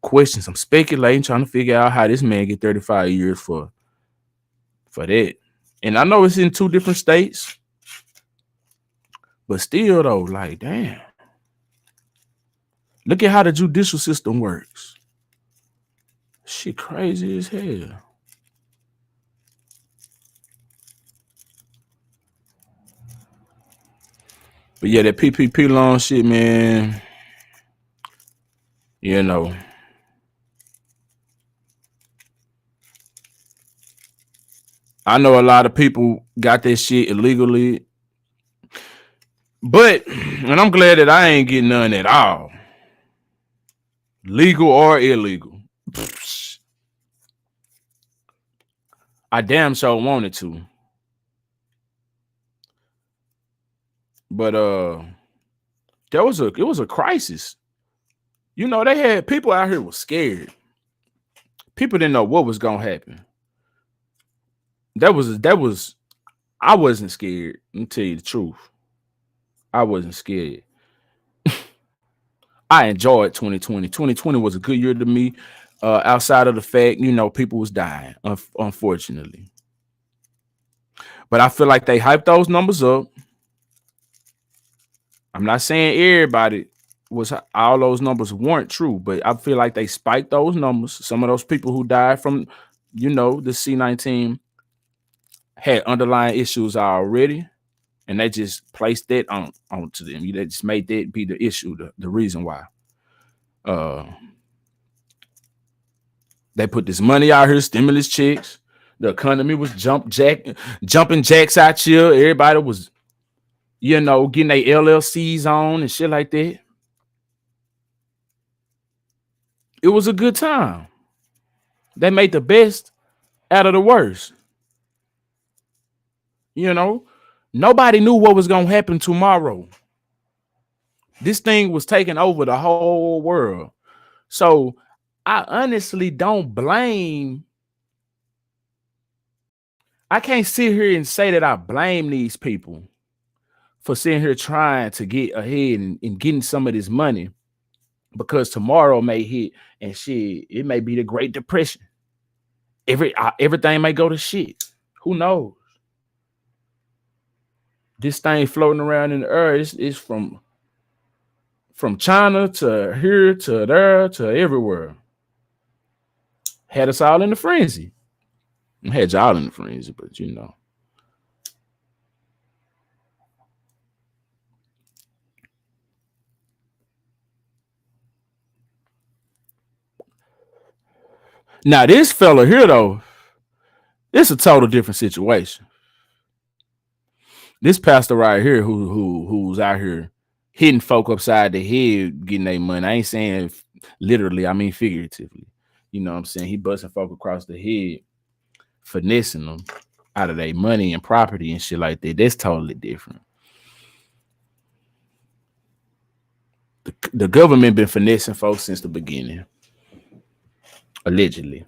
questions. I'm speculating, trying to figure out how this man get 35 years for that. And I know it's in 2 different states, but still though, like, damn. Look at how the judicial system works. Shit crazy as hell. But yeah, that PPP loan shit, man. You know. I know a lot of people got that shit illegally. But, and I'm glad that I ain't getting none at all. Legal or illegal. I damn sure wanted to. But it was a crisis. You know, they had people out here was scared. People didn't know what was gonna happen. That was I wasn't scared. Let me tell you the truth. I wasn't scared. I enjoyed 2020. 2020 was a good year to me. Outside of the fact, you know, people was dying, unfortunately. But I feel like they hyped those numbers up. I'm not saying everybody was, all those numbers weren't true, but I feel like they spiked those numbers. Some of those people who died from, you know, the C-19 had underlying issues already, and they just placed that onto them. They just made that be the issue, the reason why. They put this money out here, stimulus checks. The economy was jumping jacks out here. Everybody was, getting their LLCs on and shit like that. It was a good time. They made the best out of the worst. Nobody knew what was gonna happen tomorrow. This thing was taking over the whole world. So I honestly don't blame. I can't sit here and say that I blame these people for sitting here trying to get ahead and getting some of this money, because tomorrow may hit and shit, it may be the Great Depression. Everything may go to shit. Who knows? This thing floating around in the air is from China to here to there to everywhere. Had us all in the frenzy. Had y'all in the frenzy, but Now this fella here though, it's a total different situation. This pastor right here who's out here hitting folk upside the head, getting their money. I ain't saying literally, I mean figuratively. You know what I'm saying? He busting folk across the head, finessing them out of their money and property and shit like that. That's totally different. The government been finessing folks since the beginning. Allegedly.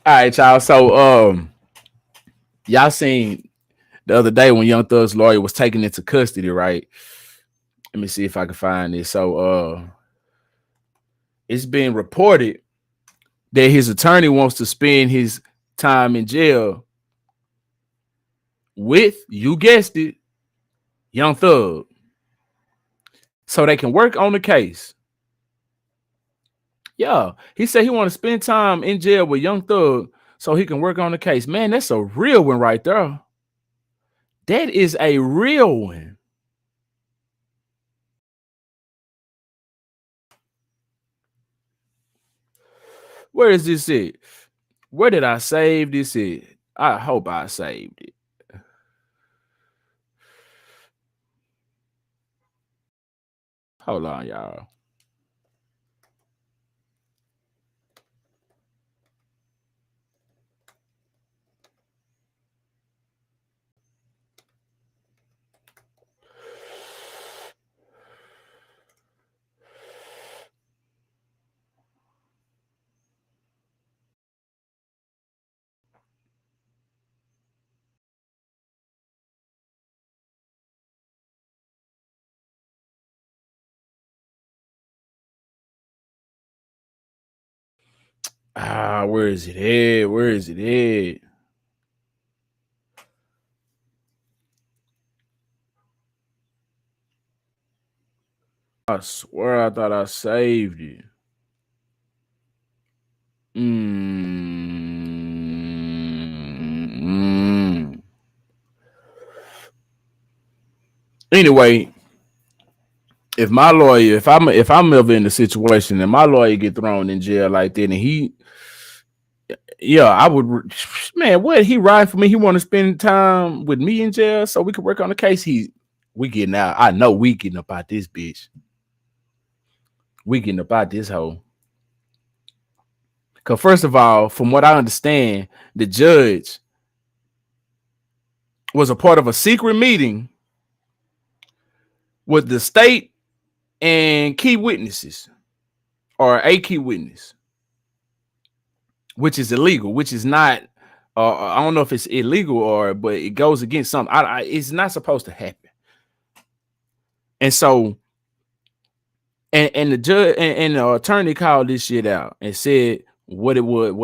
All right, y'all. So y'all seen the other day when Young Thug's lawyer was taken into custody, right? Let me see if I can find this. So it's been reported that his attorney wants to spend his time in jail with, you guessed it, Young Thug, so they can work on the case. Yeah, he said he want to spend time in jail with Young Thug so he can work on the case. Man, that's a real one right there. That is a real one. Where is this at? Where did I save this at? I hope I saved it. Hold on, y'all. Where is it at? Where is it at? I swear I thought I saved it. Anyway, if my lawyer, if I'm ever in the situation and my lawyer get thrown in jail like that, and I would, man, what, he ride for me? He want to spend time with me in jail so we can work on the case. We getting out. I know we getting up out this bitch. We getting up out this hole. Because first of all, from what I understand, the judge was a part of a secret meeting with the state and key witnesses, or a key witness, which is illegal, which is not, I don't know if it's illegal but it goes against something. It's not supposed to happen. And so, and the judge and the attorney called this shit out and said what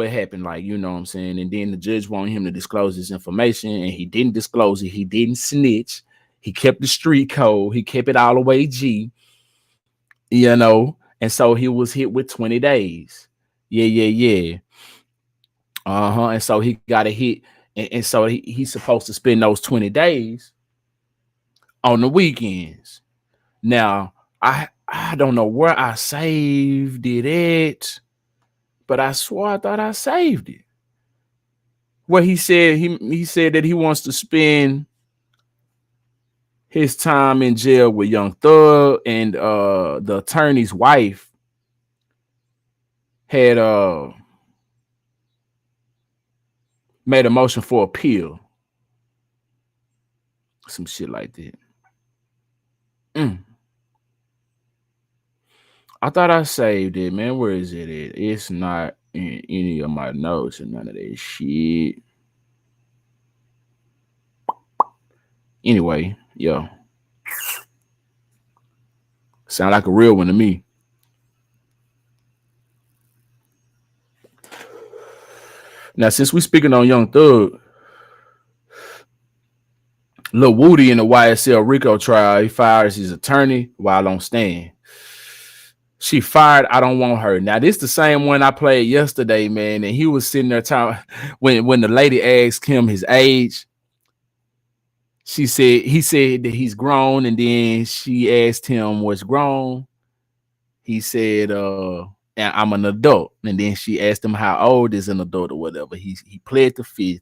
happened, like, you know what I'm saying? And then the judge wanted him to disclose this information, and he didn't disclose it. He didn't snitch. He kept the street code. He kept it all the way G, and so he was hit with 20 days. Yeah. And so he got a hit, and so he's supposed to spend those 20 days on the weekends. Now, I don't know where I saved it at, but I swore I thought I saved it. Where he said that he wants to spend his time in jail with Young Thug, and the attorney's wife had made a motion for appeal. Some shit like that. I thought I saved it, man. Where is it at? It's not in any of my notes and none of that shit. Anyway, yo. Sound like a real one to me. Now, since we speaking on Young Thug, Lil Woody in the YSL Rico trial, he fires his attorney while on stand. She fired. I don't want her. Now, this the same one I played yesterday, man. And he was sitting there talking when the lady asked him his age. He said that he's grown, and then she asked him what's grown. He said, I'm an adult. And then she asked him how old is an adult or whatever. He pled the fifth.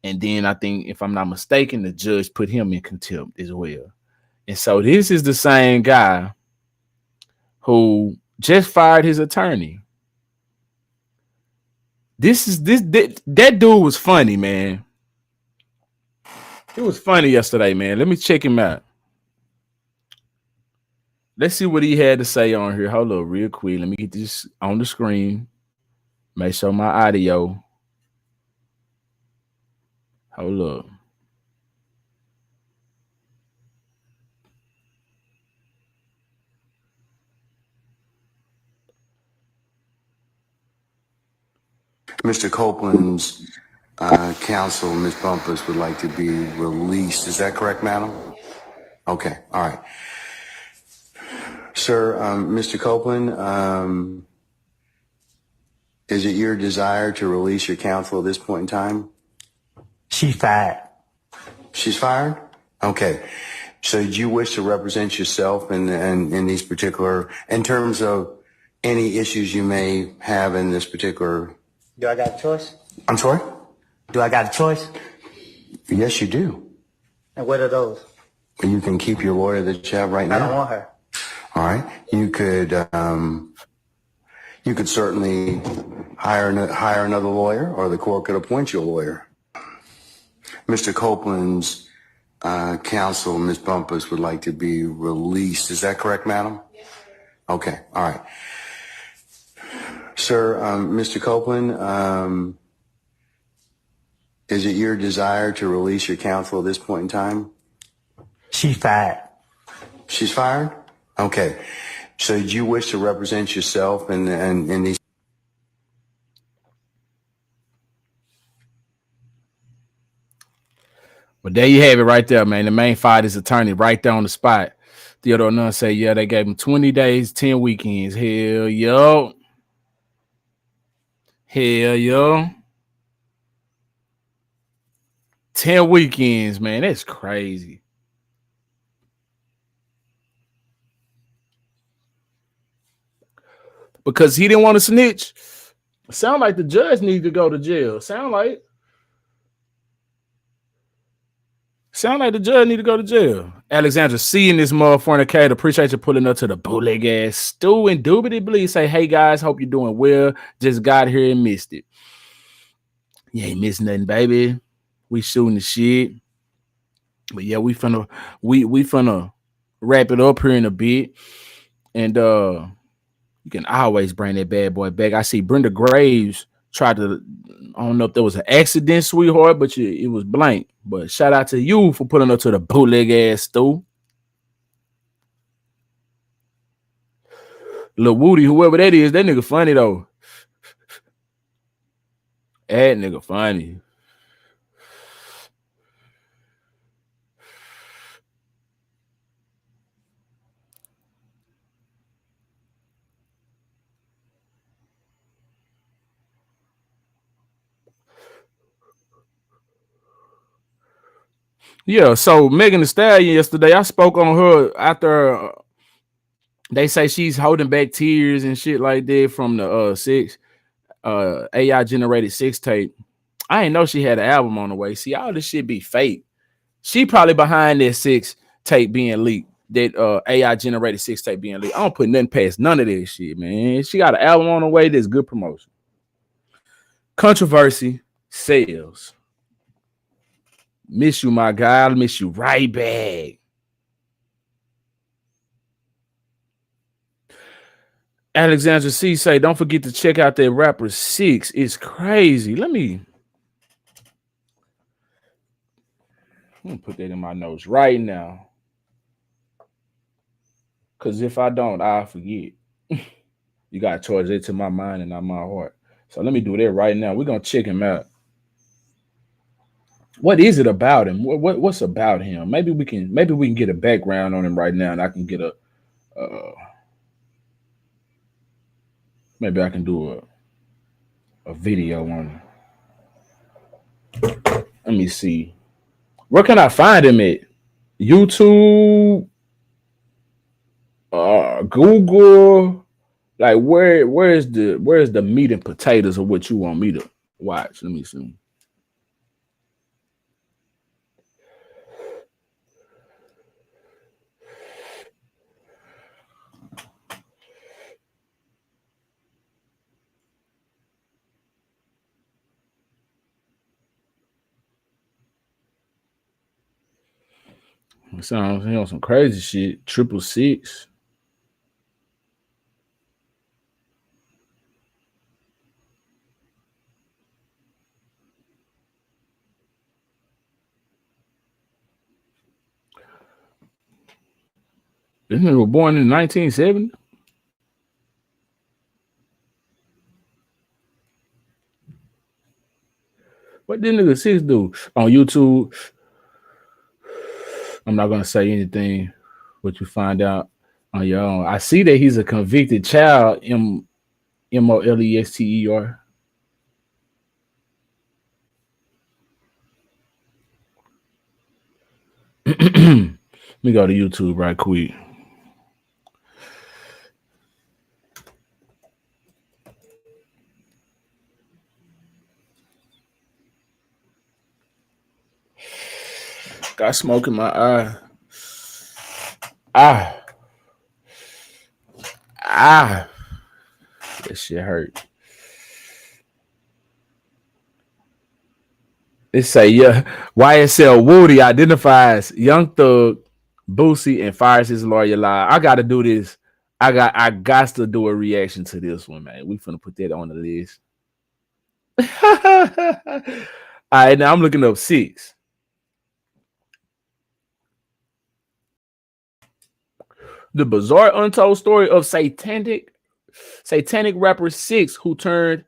And then I think, if I'm not mistaken, the judge put him in contempt as well. And so this is the same guy who just fired his attorney. That dude was funny, man. It was funny yesterday, man. Let me check him out. Let's see what he had to say on here. Hold up real quick. Let me get this on the screen. Make sure my audio. Hold up. Mr. Copeland's counsel, Ms. Bumpus, would like to be released. Is that correct, madam? Okay, all right. Sir, Mr. Copeland, is it your desire to release your counsel at this point in time? She's fired. She's fired? Okay. So do you wish to represent yourself in these particular, in terms of any issues you may have in this particular? Do I got a choice? I'm sorry? Do I got a choice? Yes, you do. And what are those? You can keep your lawyer that you have right now. I don't want her. All right. You could certainly hire another lawyer, or the court could appoint you a lawyer. Mr. Copeland's counsel, Ms. Bumpus, would like to be released. Is that correct, madam? Yes. Okay. All right. Sir, Mr. Copeland, is it your desire to release your counsel at this point in time? She's fired. She's fired? Okay. So do you wish to represent yourself in these? But there you have it right there, man. The man fired his attorney right there on the spot. Theodore Nunn say, yeah, they gave him 20 days, 10 weekends. Hell, yo. 10 weekends, man. That's crazy. Because he didn't want to snitch. Sound like the judge needs to go to jail. Sound like the judge need to go to jail. Alexandra, seeing this motherfucker, appreciate you pulling up to the bootleg ass stew. Indubitably say, hey guys, hope you're doing well. Just got here and missed it. You ain't missing nothing, baby. We shooting the shit. But yeah, we finna wrap it up here in a bit. And you can always bring that bad boy back. I see Brenda Graves tried to, I don't know if there was an accident, sweetheart, but it was blank. But shout out to you for putting up to the bootleg ass stew. Lil Woody, whoever that is, that nigga funny though. That nigga funny. Yeah, so Megan Thee Stallion yesterday, I spoke on her after they say she's holding back tears and shit like that from the AI generated sex tape. I didn't know she had an album on the way. See, all this shit be fake. She probably behind that sex tape being leaked. That AI generated sex tape being leaked. I don't put nothing past none of this shit, man. She got an album on the way that's good promotion. Controversy sells. Miss you, my guy. I'll miss you right back. Alexandra C say, don't forget to check out that rapper 6. It's crazy. Let me put that in my notes right now. Because if I don't, I'll forget. You got to charge it to my mind and not my heart. So let me do that right now. We're going to check him out. What is it about him? What's about him? Maybe we can get a background on him right now, and I can get maybe I can do a video on him. Let me see. Where can I find him at? YouTube, Google. Like where's the meat and potatoes of what you want me to watch? Let me see. It sounds on some crazy shit. 666. This nigga was born in 1970. What did nigga 6 do on YouTube? I'm not gonna say anything, but you find out on your own. I see that he's a convicted child. Molester. Let me go to YouTube right quick. Got smoke in my eye. That shit hurt. They say, yeah, YSL Woody identifies Young Thug, Boosie, and fires his lawyer live. I gotta do this. I got to do a reaction to this one, man. We finna put that on the list. All right, now I'm looking up 6. The bizarre untold story of satanic rapper 6 who turned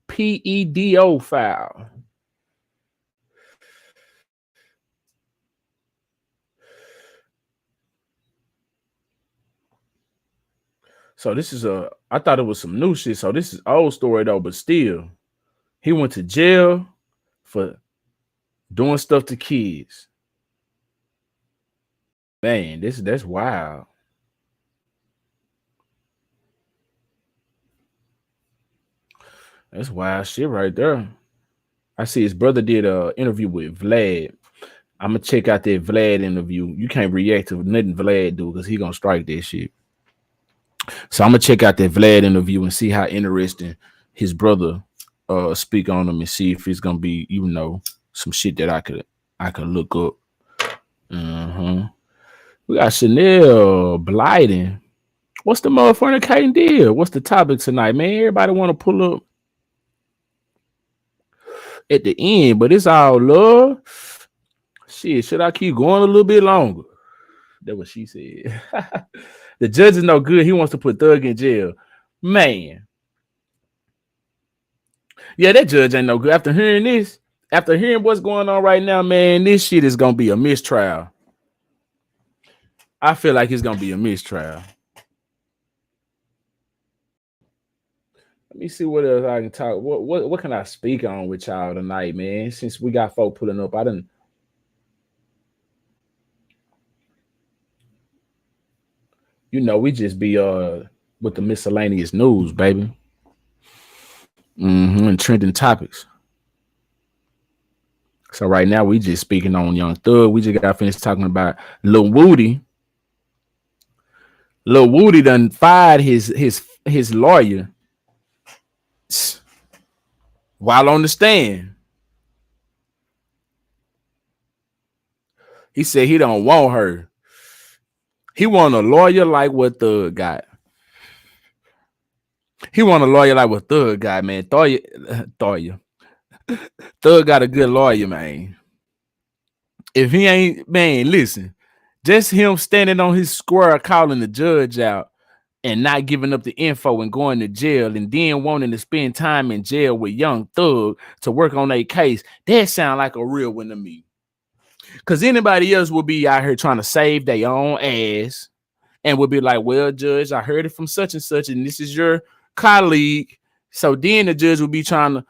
pedophile. So this is I thought it was some new shit. So this is old story though, but still, he went to jail for doing stuff to kids. Man, that's wild. That's wild shit right there. I see his brother did an interview with Vlad. I'm gonna check out that Vlad interview. You can't react to nothing Vlad do because he gonna strike that shit. So I'm gonna check out that Vlad interview and see how interesting his brother speak on him and see if it's gonna be, some shit that I could look up. We got Chanel Blyden. What's the motherfucking deal? What's the topic tonight, man? Everybody want to pull up at the end, but it's all love. Shit, should I keep going a little bit longer? That's what she said. The judge is no good. He wants to put Thug in jail. Man. Yeah, that judge ain't no good. After hearing what's going on right now, man, this shit is going to be a mistrial. I feel like it's going to be a mistrial. Let me see what else I can talk. What can I speak on with y'all tonight, man? Since we got folk pulling up, I didn't. You know, we just be with the miscellaneous news, baby. And trending topics. So right now we just speaking on Young Thug. We just got finished talking about Lil Woody. Lil Woody done fired his lawyer while on the stand. He said he don't want her. He want a lawyer like what Thug got. He want a lawyer like what Thug got, man. Thug got a good lawyer, man. If he ain't, man, listen. Just him standing on his square calling the judge out and not giving up the info and going to jail and then wanting to spend time in jail with Young Thug to work on a case, that sound like a real one to me. Because anybody else will be out here trying to save their own ass and would be like, well, judge, I heard it from such and such, and this is your colleague. So then the judge will be trying to,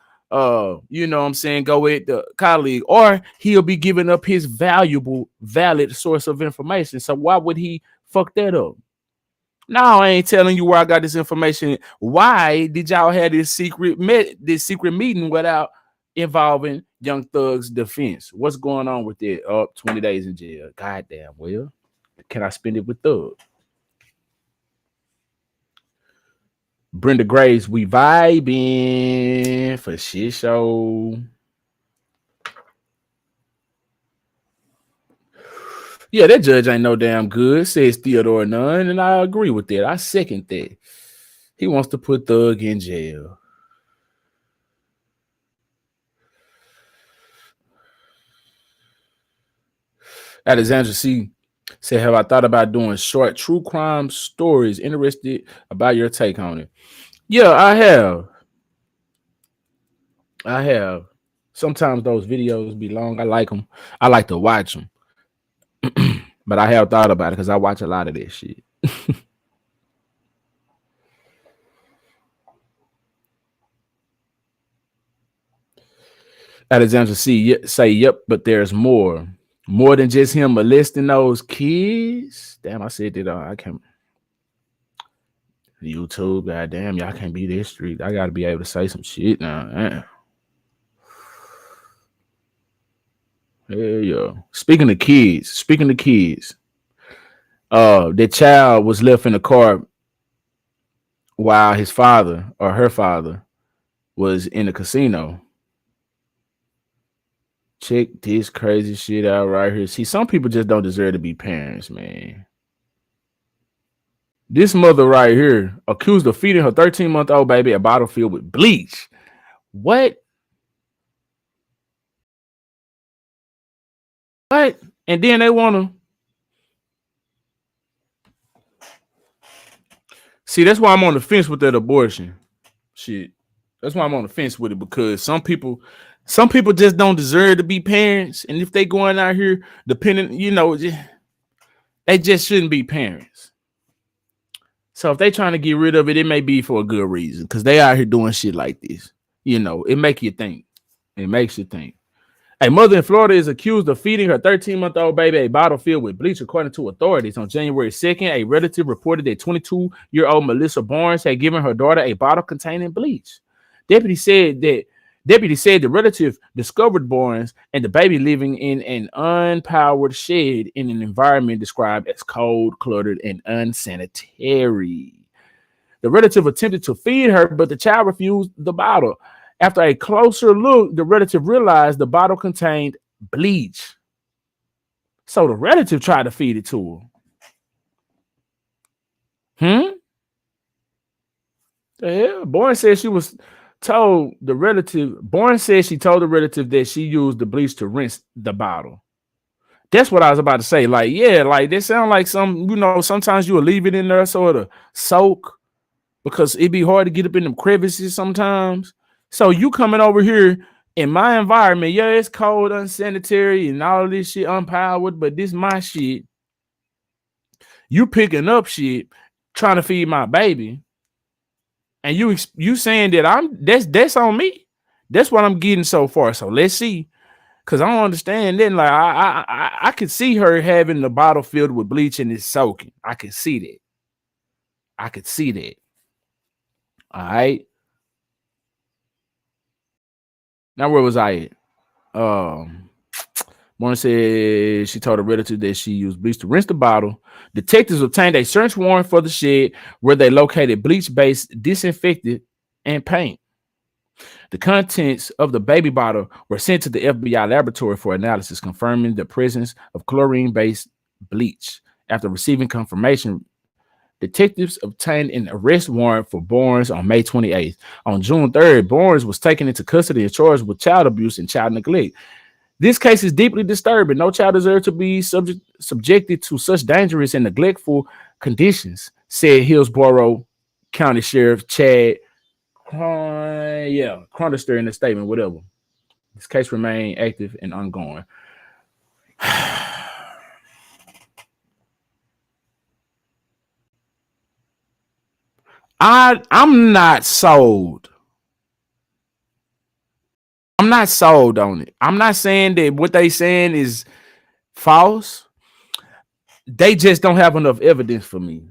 you know what I'm saying, go with the colleague, or he'll be giving up his valuable, valid source of information. So why would he fuck that up? No, I ain't telling you where I got this information. Why did y'all have this secret meeting without involving Young Thug's defense? What's going on with it? 20 days in jail. Goddamn, well, can I spend it with Thug? Brenda Graves, we vibing for shit show. Yeah, that judge ain't no damn good, says Theodore Nunn, and I agree with that. I second that. He wants to put Thug in jail. Alexandra C. said, have I thought about doing short true crime stories? Interested about your take on it? Yeah, I have. Sometimes those videos be long. I like them. I like to watch them. But I have thought about it because I watch a lot of this shit. Alexandra C. say, yep, but there's more. More than just him molesting those kids. Damn, I said that. I can't. YouTube, goddamn, y'all can't be this street. I gotta be able to say some shit now. Yeah. Speaking of kids, the child was left in the car while his father or her father was in the casino. Check this crazy shit out right here. See, some people just don't deserve to be parents, man. This mother right here accused of feeding her 13-month-old baby a bottle filled with bleach. What? And then they want to see. That's why I'm on the fence with that abortion shit. That's why I'm on the fence with it, because some people just don't deserve to be parents, and if they going out here depending, you know, they just shouldn't be parents. So if they trying to get rid of it, it may be for a good reason, because they out here doing shit like this. You know, it makes you think. It makes you think. A mother in Florida is accused of feeding her 13-month-old baby a bottle filled with bleach, according to authorities. On January 2nd, a relative reported that 22-year-old Melissa Barnes had given her daughter a bottle containing bleach. Deputy said the relative discovered Barnes and the baby living in an unpowered shed in an environment described as cold, cluttered, and unsanitary. The relative attempted to feed her, but the child refused the bottle. After a closer look, the relative realized the bottle contained bleach. So the relative tried to feed it to her. The hell? Bourne said she told the relative that she used the bleach to rinse the bottle. That's what I was about to say. Like, yeah, like they sound like some, you know, sometimes you'll leave it in there sort of soak because it'd be hard to get up in them crevices sometimes. So you coming over here in my environment, yeah, it's cold, unsanitary, and all this shit unpowered, but this my shit. You picking up shit, trying to feed my baby, and you saying that that's on me. That's what I'm getting so far. So let's see, because I don't understand. Then like I could see her having the bottle filled with bleach and it's soaking. I could see that. I could see that. All right. Now where was I at? One said she told a relative that she used bleach to rinse the bottle. Detectives obtained a search warrant for the shed where they located bleach-based disinfectant and paint. The contents of the baby bottle were sent to the FBI laboratory for analysis, confirming the presence of chlorine-based bleach. After receiving confirmation, detectives obtained an arrest warrant for Barnes on May 28th. On June 3rd, Barnes was taken into custody and charged with child abuse and child neglect. This case is deeply disturbing. No child deserves to be subjected to such dangerous and neglectful conditions, said Hillsborough County Sheriff Chad Cronster in the statement, whatever. This case remains active and ongoing. I'm not sold. I'm not sold on it. I'm not saying that what they saying is false. They just don't have enough evidence for me.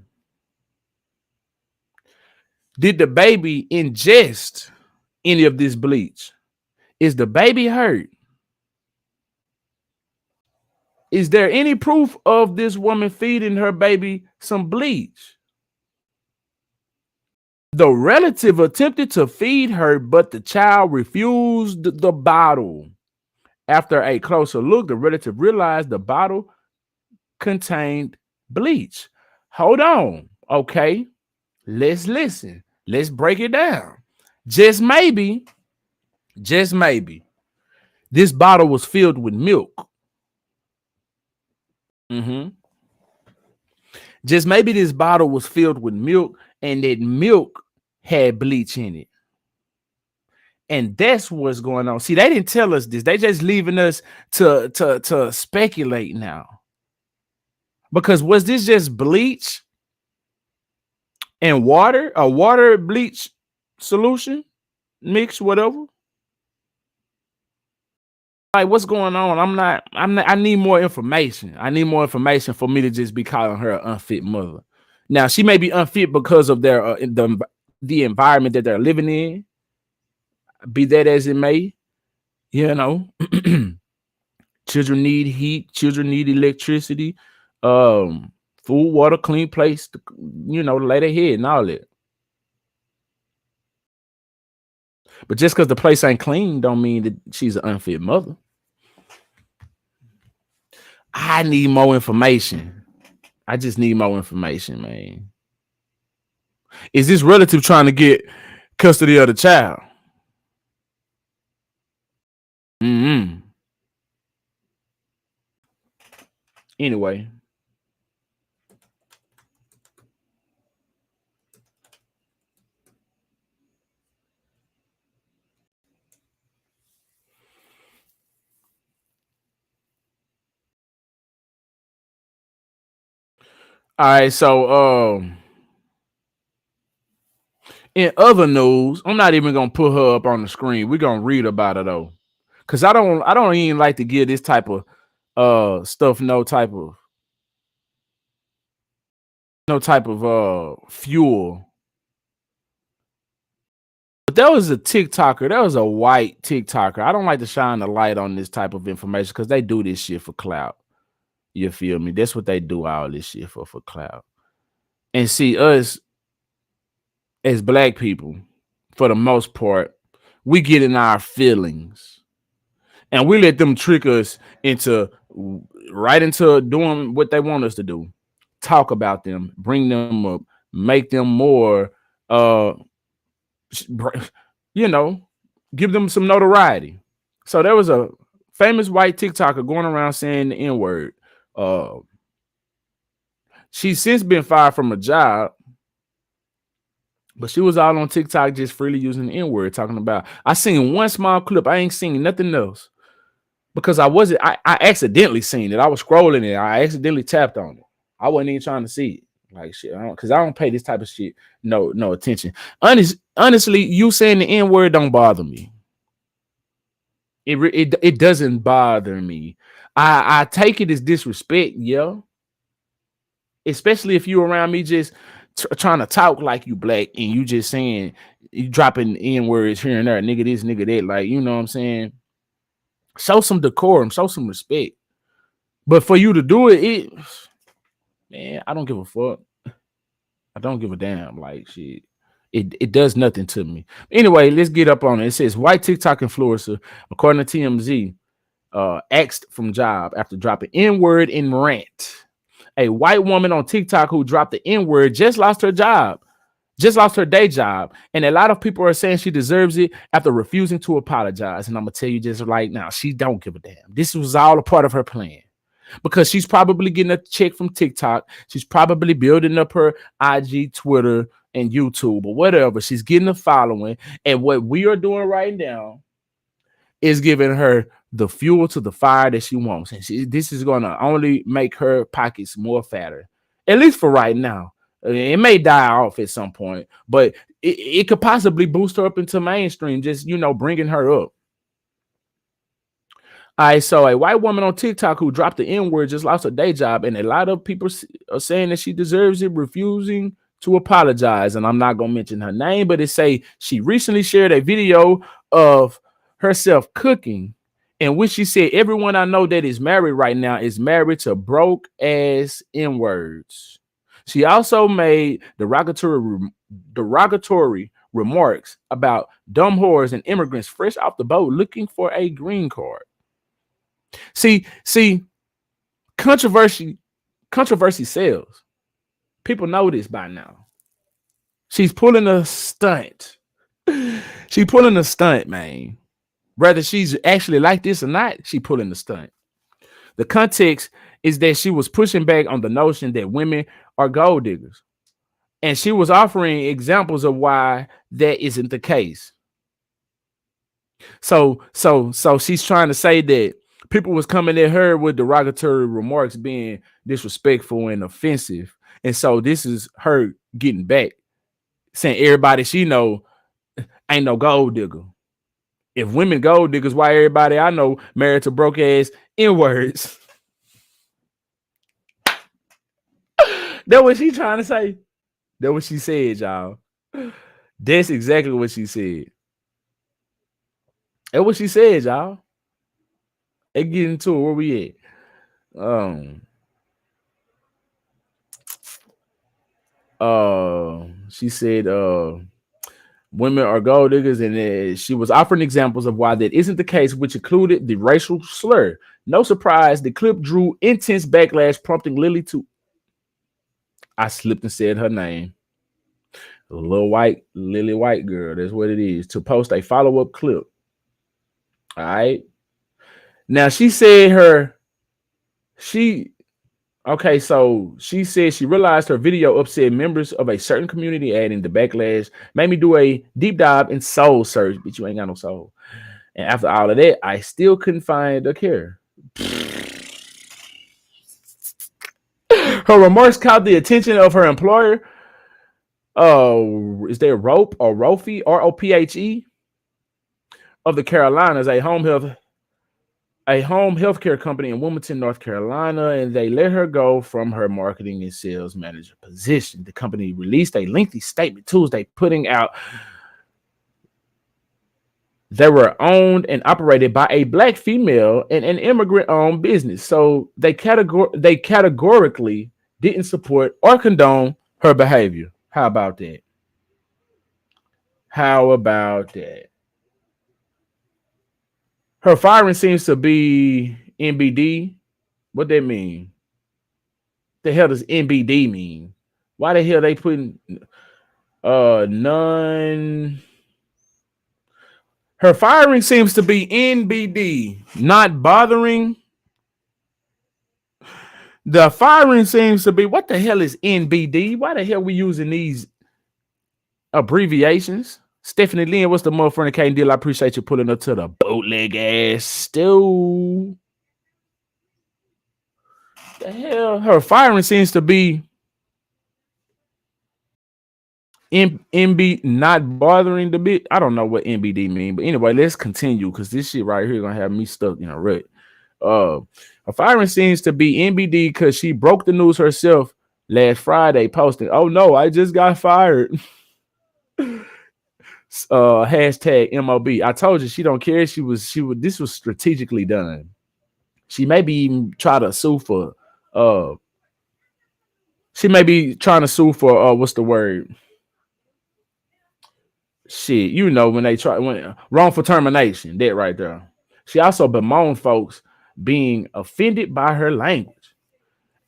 Did the baby ingest any of this bleach? Is the baby hurt? Is there any proof of this woman feeding her baby some bleach? The relative attempted to feed her, but the child refused the bottle. After a closer look, the relative realized the bottle contained bleach. Hold on. Okay. Let's listen. Let's break it down. Just maybe, this bottle was filled with milk. Just maybe this bottle was filled with milk, and that milk had bleach in it. And that's what's going on. See, they didn't tell us this. They just leaving us to speculate now. Because was this just bleach and water, a water bleach solution mix, whatever? Like, what's going on? I need more information. I need more information for me to just be calling her an unfit mother. Now, she may be unfit because of their the environment that they're living in. Be that as it may, you know, children need heat, children need electricity, food, water, clean place to, lay their head and all that. But just because the place ain't clean don't mean that she's an unfit mother. I need more information. I just need more information, man. Is this relative trying to get custody of the child? Anyway. All right, so in other news, I'm not even gonna put her up on the screen. We're gonna read about her though. Cause I don't even like to give this type of stuff no type of fuel. But there was a TikToker, there was a white TikToker. I don't like to shine the light on this type of information because they do this shit for clout. You feel me? That's what they do all this shit for clout. And see, us as black people, for the most part, we get in our feelings and we let them trick us into doing what they want us to do. Talk about them, bring them up, make them more, give them some notoriety. So there was a famous white TikToker going around saying the N-word. She's since been fired from a job, but she was all on TikTok just freely using the N-word, talking about, I seen one small clip. I ain't seen nothing else because I accidentally seen it. I was scrolling it. I accidentally tapped on it. I wasn't even trying to see it. Like shit, because I don't pay this type of shit no attention. Honestly, you saying the N-word don't bother me. It doesn't bother me. I take it as disrespect, yo. Especially if you around me just trying to talk like you black and you just saying you dropping N words here and there, nigga this, nigga that, like, you know what I'm saying? Show some decorum, show some respect. But for you to do it, man, I don't give a fuck. I don't give a damn. Like, shit. It does nothing to me. Anyway, let's get up on it. It says white TikTok influencer, according to TMZ, axed from job after dropping N-word in rant. A white woman on TikTok who dropped the N-word just lost her job, just lost her day job. And a lot of people are saying she deserves it after refusing to apologize. And I'm going to tell you just right now, she don't give a damn. This was all a part of her plan. Because she's probably getting a check from TikTok. She's probably building up her IG, Twitter, and YouTube or whatever. She's getting a following. And what we are doing right now is giving her the fuel to the fire that she wants. And this is going to only make her pockets more fatter, at least for right now. It may die off at some point, but it could possibly boost her up into mainstream, just, you know, bringing her up. All right, so a white woman on TikTok who dropped the N-word just lost her day job, and a lot of people are saying that she deserves it, refusing to apologize. And I'm not going to mention her name, but it say she recently shared a video of herself cooking, in which she said, everyone I know that is married right now is married to broke-ass N-words. She also made derogatory remarks about dumb whores and immigrants fresh off the boat looking for a green card. See, controversy sells. People know this by now. She's pulling a stunt. She's pulling a stunt, man. Whether she's actually like this or not, she pulling the stunt. The context is that she was pushing back on the notion that women are gold diggers. And she was offering examples of why that isn't the case. So she's trying to say that people was coming at her with derogatory remarks being disrespectful and offensive. And so this is her getting back, saying everybody she know ain't no gold digger. If women gold diggers, why everybody I know married to broke ass N-words? That's what she trying to say. That's what she said, y'all. That's exactly what she said. That's what she said, y'all. Let's get into it. Where we at? She said women are gold diggers, and she was offering examples of why that isn't the case, which included the racial slur. No surprise, the clip drew intense backlash, prompting Lily to, I slipped and said her name, Lily White girl, that's what it is, to post a follow-up clip. All right. Now she said she said she realized her video upset members of a certain community, adding the backlash made me do a deep dive in soul search, but you ain't got no soul. And after all of that, I still couldn't find a care. Her remarks caught the attention of her employer. Is there Rope or Rofi, ROPHE, of the Carolinas, a home healthcare company in Wilmington, North Carolina, and they let her go from her marketing and sales manager position. The company released a lengthy statement Tuesday, putting out they were owned and operated by a black female and an immigrant-owned business, so they categorically didn't support or condone her behavior. How about that? How about that? Her firing seems to be NBD. What that mean? The hell does NBD mean? Why the hell they putting none? Her firing seems to be NBD, not bothering. The firing seems to be, what the hell is NBD? Why the hell we using these abbreviations? Stephanie Lynn, what's the motherfucking K deal? I appreciate you pulling up to the bootleg ass stew. The hell? Her firing seems to be NB not bothering the bit. I don't know what NBD mean, but anyway, let's continue because this shit right here gonna have me stuck in a rut. Her firing seems to be NBD because she broke the news herself last Friday posting, "Oh no, I just got fired." Hashtag MOB. I told you she don't care. She would. This was strategically done. She maybe even try to sue for. She may be trying to sue for. What's the word? Shit, you know when they try when wrongful termination. That right there. She also bemoaned folks being offended by her language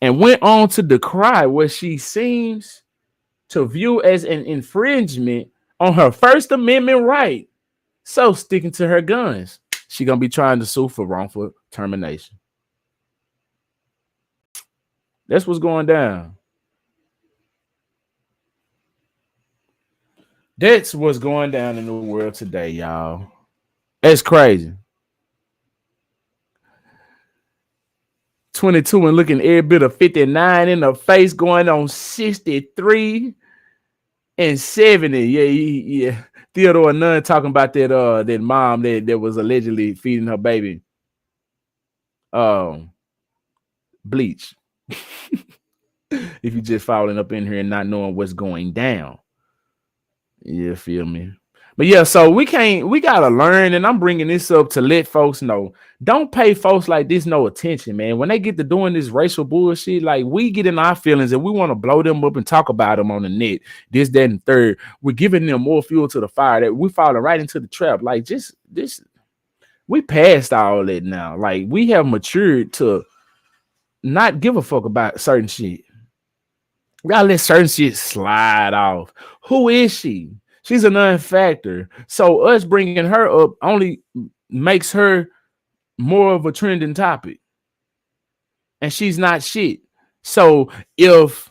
and went on to decry what she seems to view as an infringement on her First Amendment right. So sticking to her guns, she gonna be trying to sue for wrongful termination. That's what's going down. That's what's going down in the world today, y'all. That's crazy. 22 and looking every bit of 59 in the face, going on 63 and 70. Yeah. Theodore Nunn talking about that mom that was allegedly feeding her baby bleach. If you just falling up in here and not knowing what's going down. You feel me? But yeah, so we gotta learn, and I'm bringing this up to let folks know, don't pay folks like this no attention, man. When they get to doing this racial bullshit, like we get in our feelings and we want to blow them up and talk about them on the net, this, that, and third. We're giving them more fuel to the fire that we falling right into the trap. Like just this, we passed all that now. Like we have matured to not give a fuck about certain shit. We gotta let certain shit slide off. Who is she? She's a non-factor. So us bringing her up only makes her more of a trending topic. And she's not shit. So if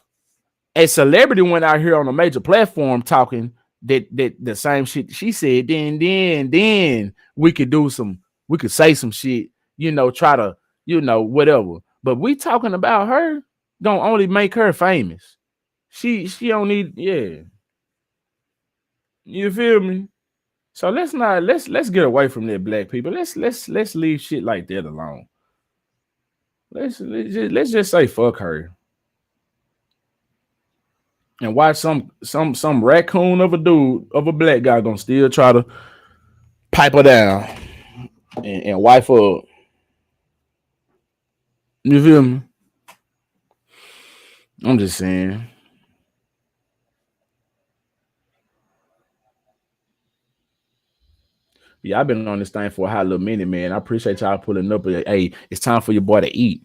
a celebrity went out here on a major platform talking that the same shit she said, then we could say some shit, try to, whatever. But we talking about her, gonna only make her famous. She don't need, yeah. You feel me? So let's get away from that, black people. Let's leave shit like that alone. Let's just say fuck her. And watch some raccoon of a dude, of a black guy, gonna still try to pipe her down and wife her up. You feel me? I'm just saying. Yeah, I've been on this thing for a hot little minute, man. I appreciate y'all pulling up. Hey, it's time for your boy to eat.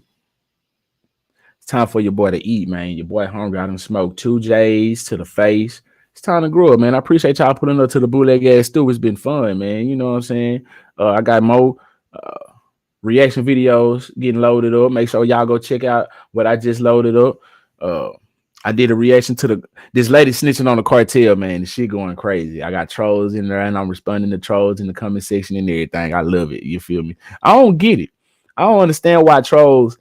It's time for your boy to eat, man. Your boy hungry. I done smoked 2 J's to the face. It's time to grow up, man. I appreciate y'all pulling up to the bootleg ass stew. It's been fun, man. You know what I'm saying? I got more reaction videos getting loaded up. Make sure y'all go check out what I just loaded up. I did a reaction to this lady snitching on the cartel, man. The shit going crazy. I got trolls in there and I'm responding to trolls in the comment section and everything. I love it. You feel me? I don't get it. I don't understand why trolls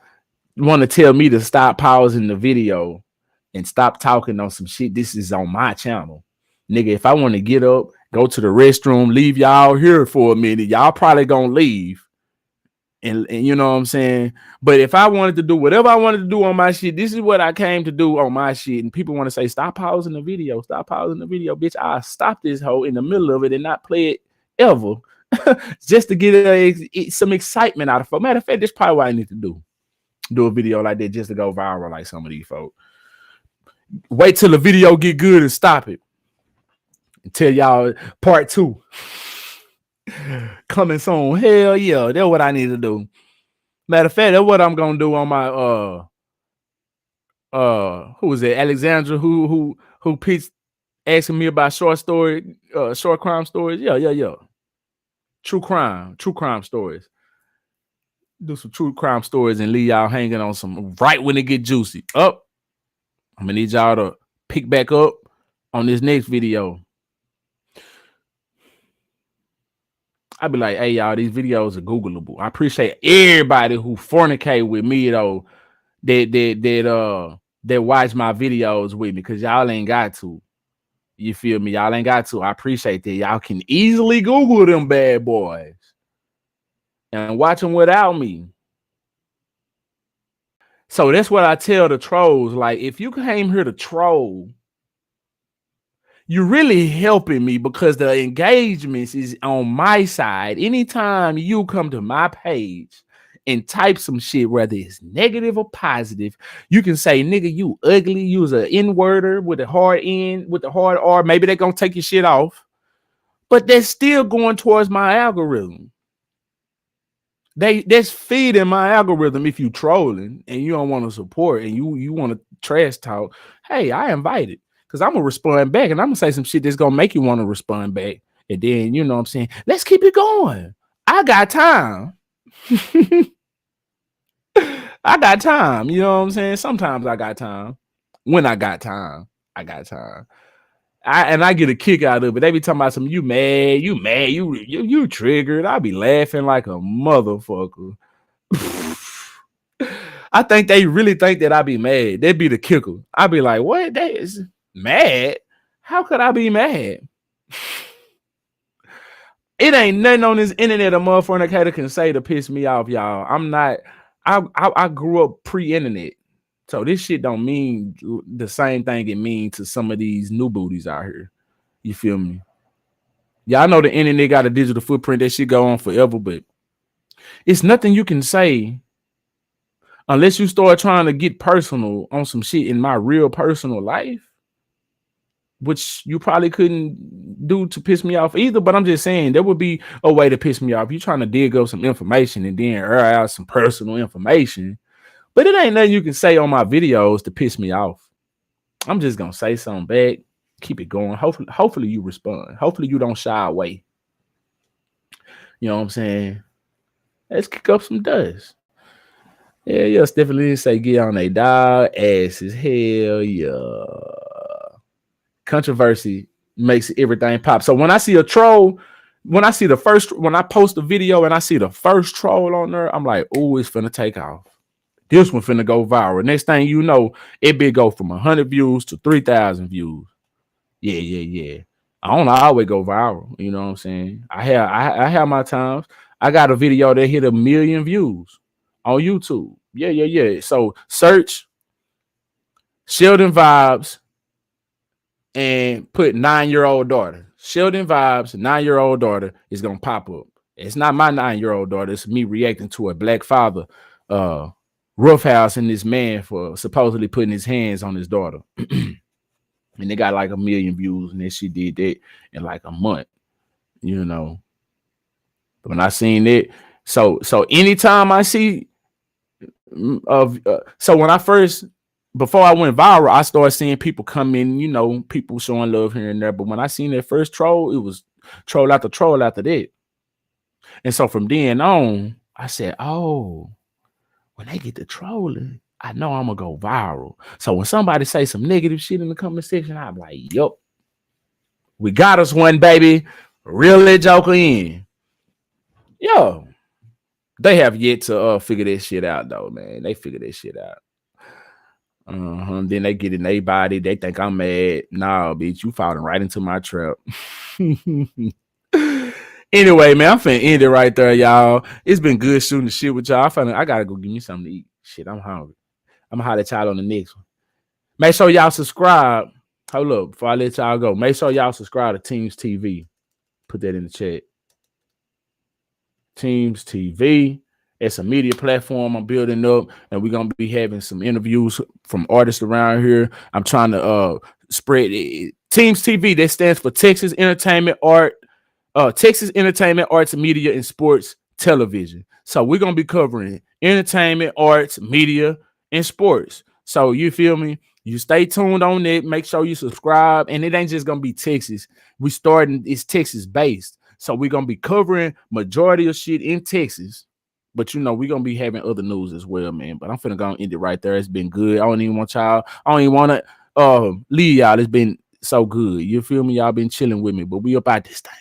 want to tell me to stop pausing the video and stop talking on some shit. This is on my channel. Nigga, if I want to get up, go to the restroom, leave y'all here for a minute, y'all probably gonna leave. And you know what I'm saying? But if I wanted to do whatever I wanted to do on my shit, this is what I came to do on my shit. And people want to say, stop pausing the video. Stop pausing the video. Bitch, I'll stop this hoe in the middle of it and not play it ever. Just to get some excitement out of it. Matter of fact, that's probably what I need to do. Do a video like that just to go viral like some of these folks. Wait till the video get good and stop it. And tell y'all part 2. Coming soon. Hell yeah, that's what I need to do. Matter of fact, that's what I'm gonna do on my who is it? Alexandra who pitched asking me about short crime stories. Yeah. True crime stories. Do some true crime stories and leave y'all hanging on some right when it get juicy. I'm gonna need y'all to pick back up on this next video. I'd be like, hey, y'all, these videos are Googleable. I appreciate everybody who fornicate with me, though, that watch my videos with me, because y'all ain't got to. You feel me? Y'all ain't got to. I appreciate that. Y'all can easily Google them bad boys and watch them without me. So that's what I tell the trolls. Like, if you came here to troll, you're really helping me because the engagements is on my side. Anytime you come to my page and type some shit, whether it's negative or positive, you can say, nigga, you ugly, use an N-worder with a hard N, with the hard R. Maybe they're gonna take your shit off, but they're still going towards my algorithm. That's feeding my algorithm. If you trolling and you don't want to support and you want to trash talk, hey, I invite it. Because I'm gonna respond back and I'm gonna say some shit that's gonna make you want to respond back. And then, you know what I'm saying? Let's keep it going. I got time. I got time. You know what I'm saying? Sometimes I got time. When I got time, I got time. I get a kick out of it. They be talking about some you mad, you triggered. I be laughing like a motherfucker. I think they really think that I be mad. They be the kicker. I be like, what? They is mad? How could I be mad? It ain't nothing on this internet a motherfucker can say to piss me off, y'all. I'm not. I grew up pre-internet, so this shit don't mean the same thing it means to some of these new booties out here. You feel me? Y'all know the internet got a digital footprint that shit go on forever, but it's nothing you can say unless you start trying to get personal on some shit in my real personal life, which you probably couldn't do to piss me off either. But I'm just saying there would be a way to piss me off. You trying to dig up some information and then air out some personal information, but it ain't nothing you can say on my videos to piss me off. I'm just gonna say something back, keep it going. Hopefully you respond. Hopefully you don't shy away. You know what I'm saying? Let's kick up some dust. Yeah, Stephanie say get on a dog ass as hell. Yeah. Controversy makes everything pop. So when I see a troll, when I post a video and I see the first troll on there, I'm like, oh, it's finna take off. This one finna go viral. Next thing you know, it be go from 100 views to 3,000 views. Yeah. I don't always go viral. You know what I'm saying? I have my times. I got a video that hit 1 million views on YouTube. Yeah. So search Sheldon Vibes and put 9-year-old daughter. Sheldon Vibes, 9-year-old daughter is gonna pop up. It's not my 9-year-old daughter. It's me reacting to a black father, roughhousing this man for supposedly putting his hands on his daughter. And they got like 1 million views, and then she did that in like a month. You know, when I seen it, so anytime I see so when I first, before I went viral, I started seeing people come in, you know, people showing love here and there. But when I seen that first troll, it was troll after that. And so from then on, I said, oh, when they get to trolling, I know I'm gonna go viral. So when somebody say some negative shit in the comment section, I'm like, yup, we got us one, baby. Reel that joker in. Yo, they have yet to figure that shit out, though, man. They figure that shit out. Then they get in their body. They think I'm mad. Nah, bitch, you falling right into my trap. Anyway, man, I'm finna end it right there, y'all. It's been good shooting the shit with y'all. I gotta go give me something to eat. Shit, I'm hungry. I'm gonna holler at y'all on the next one. Make sure y'all subscribe. Hold up, before I let y'all go. Make sure y'all subscribe to Teams TV. Put that in the chat. Teams TV. It's a media platform I'm building up, and we're gonna be having some interviews from artists around here. I'm trying to spread it. Teams TV. That stands for Texas Entertainment Arts, Media, and Sports Television. So we're gonna be covering entertainment, arts, media, and sports. So you feel me? You stay tuned on it. Make sure you subscribe, and it ain't just gonna be Texas. It's Texas based. So we're gonna be covering majority of shit in Texas. But you know, we're gonna be having other news as well, man. But I'm finna go and end it right there. It's been good. I don't even want to leave y'all. It's been so good. You feel me? Y'all been chilling with me, but we about this thing.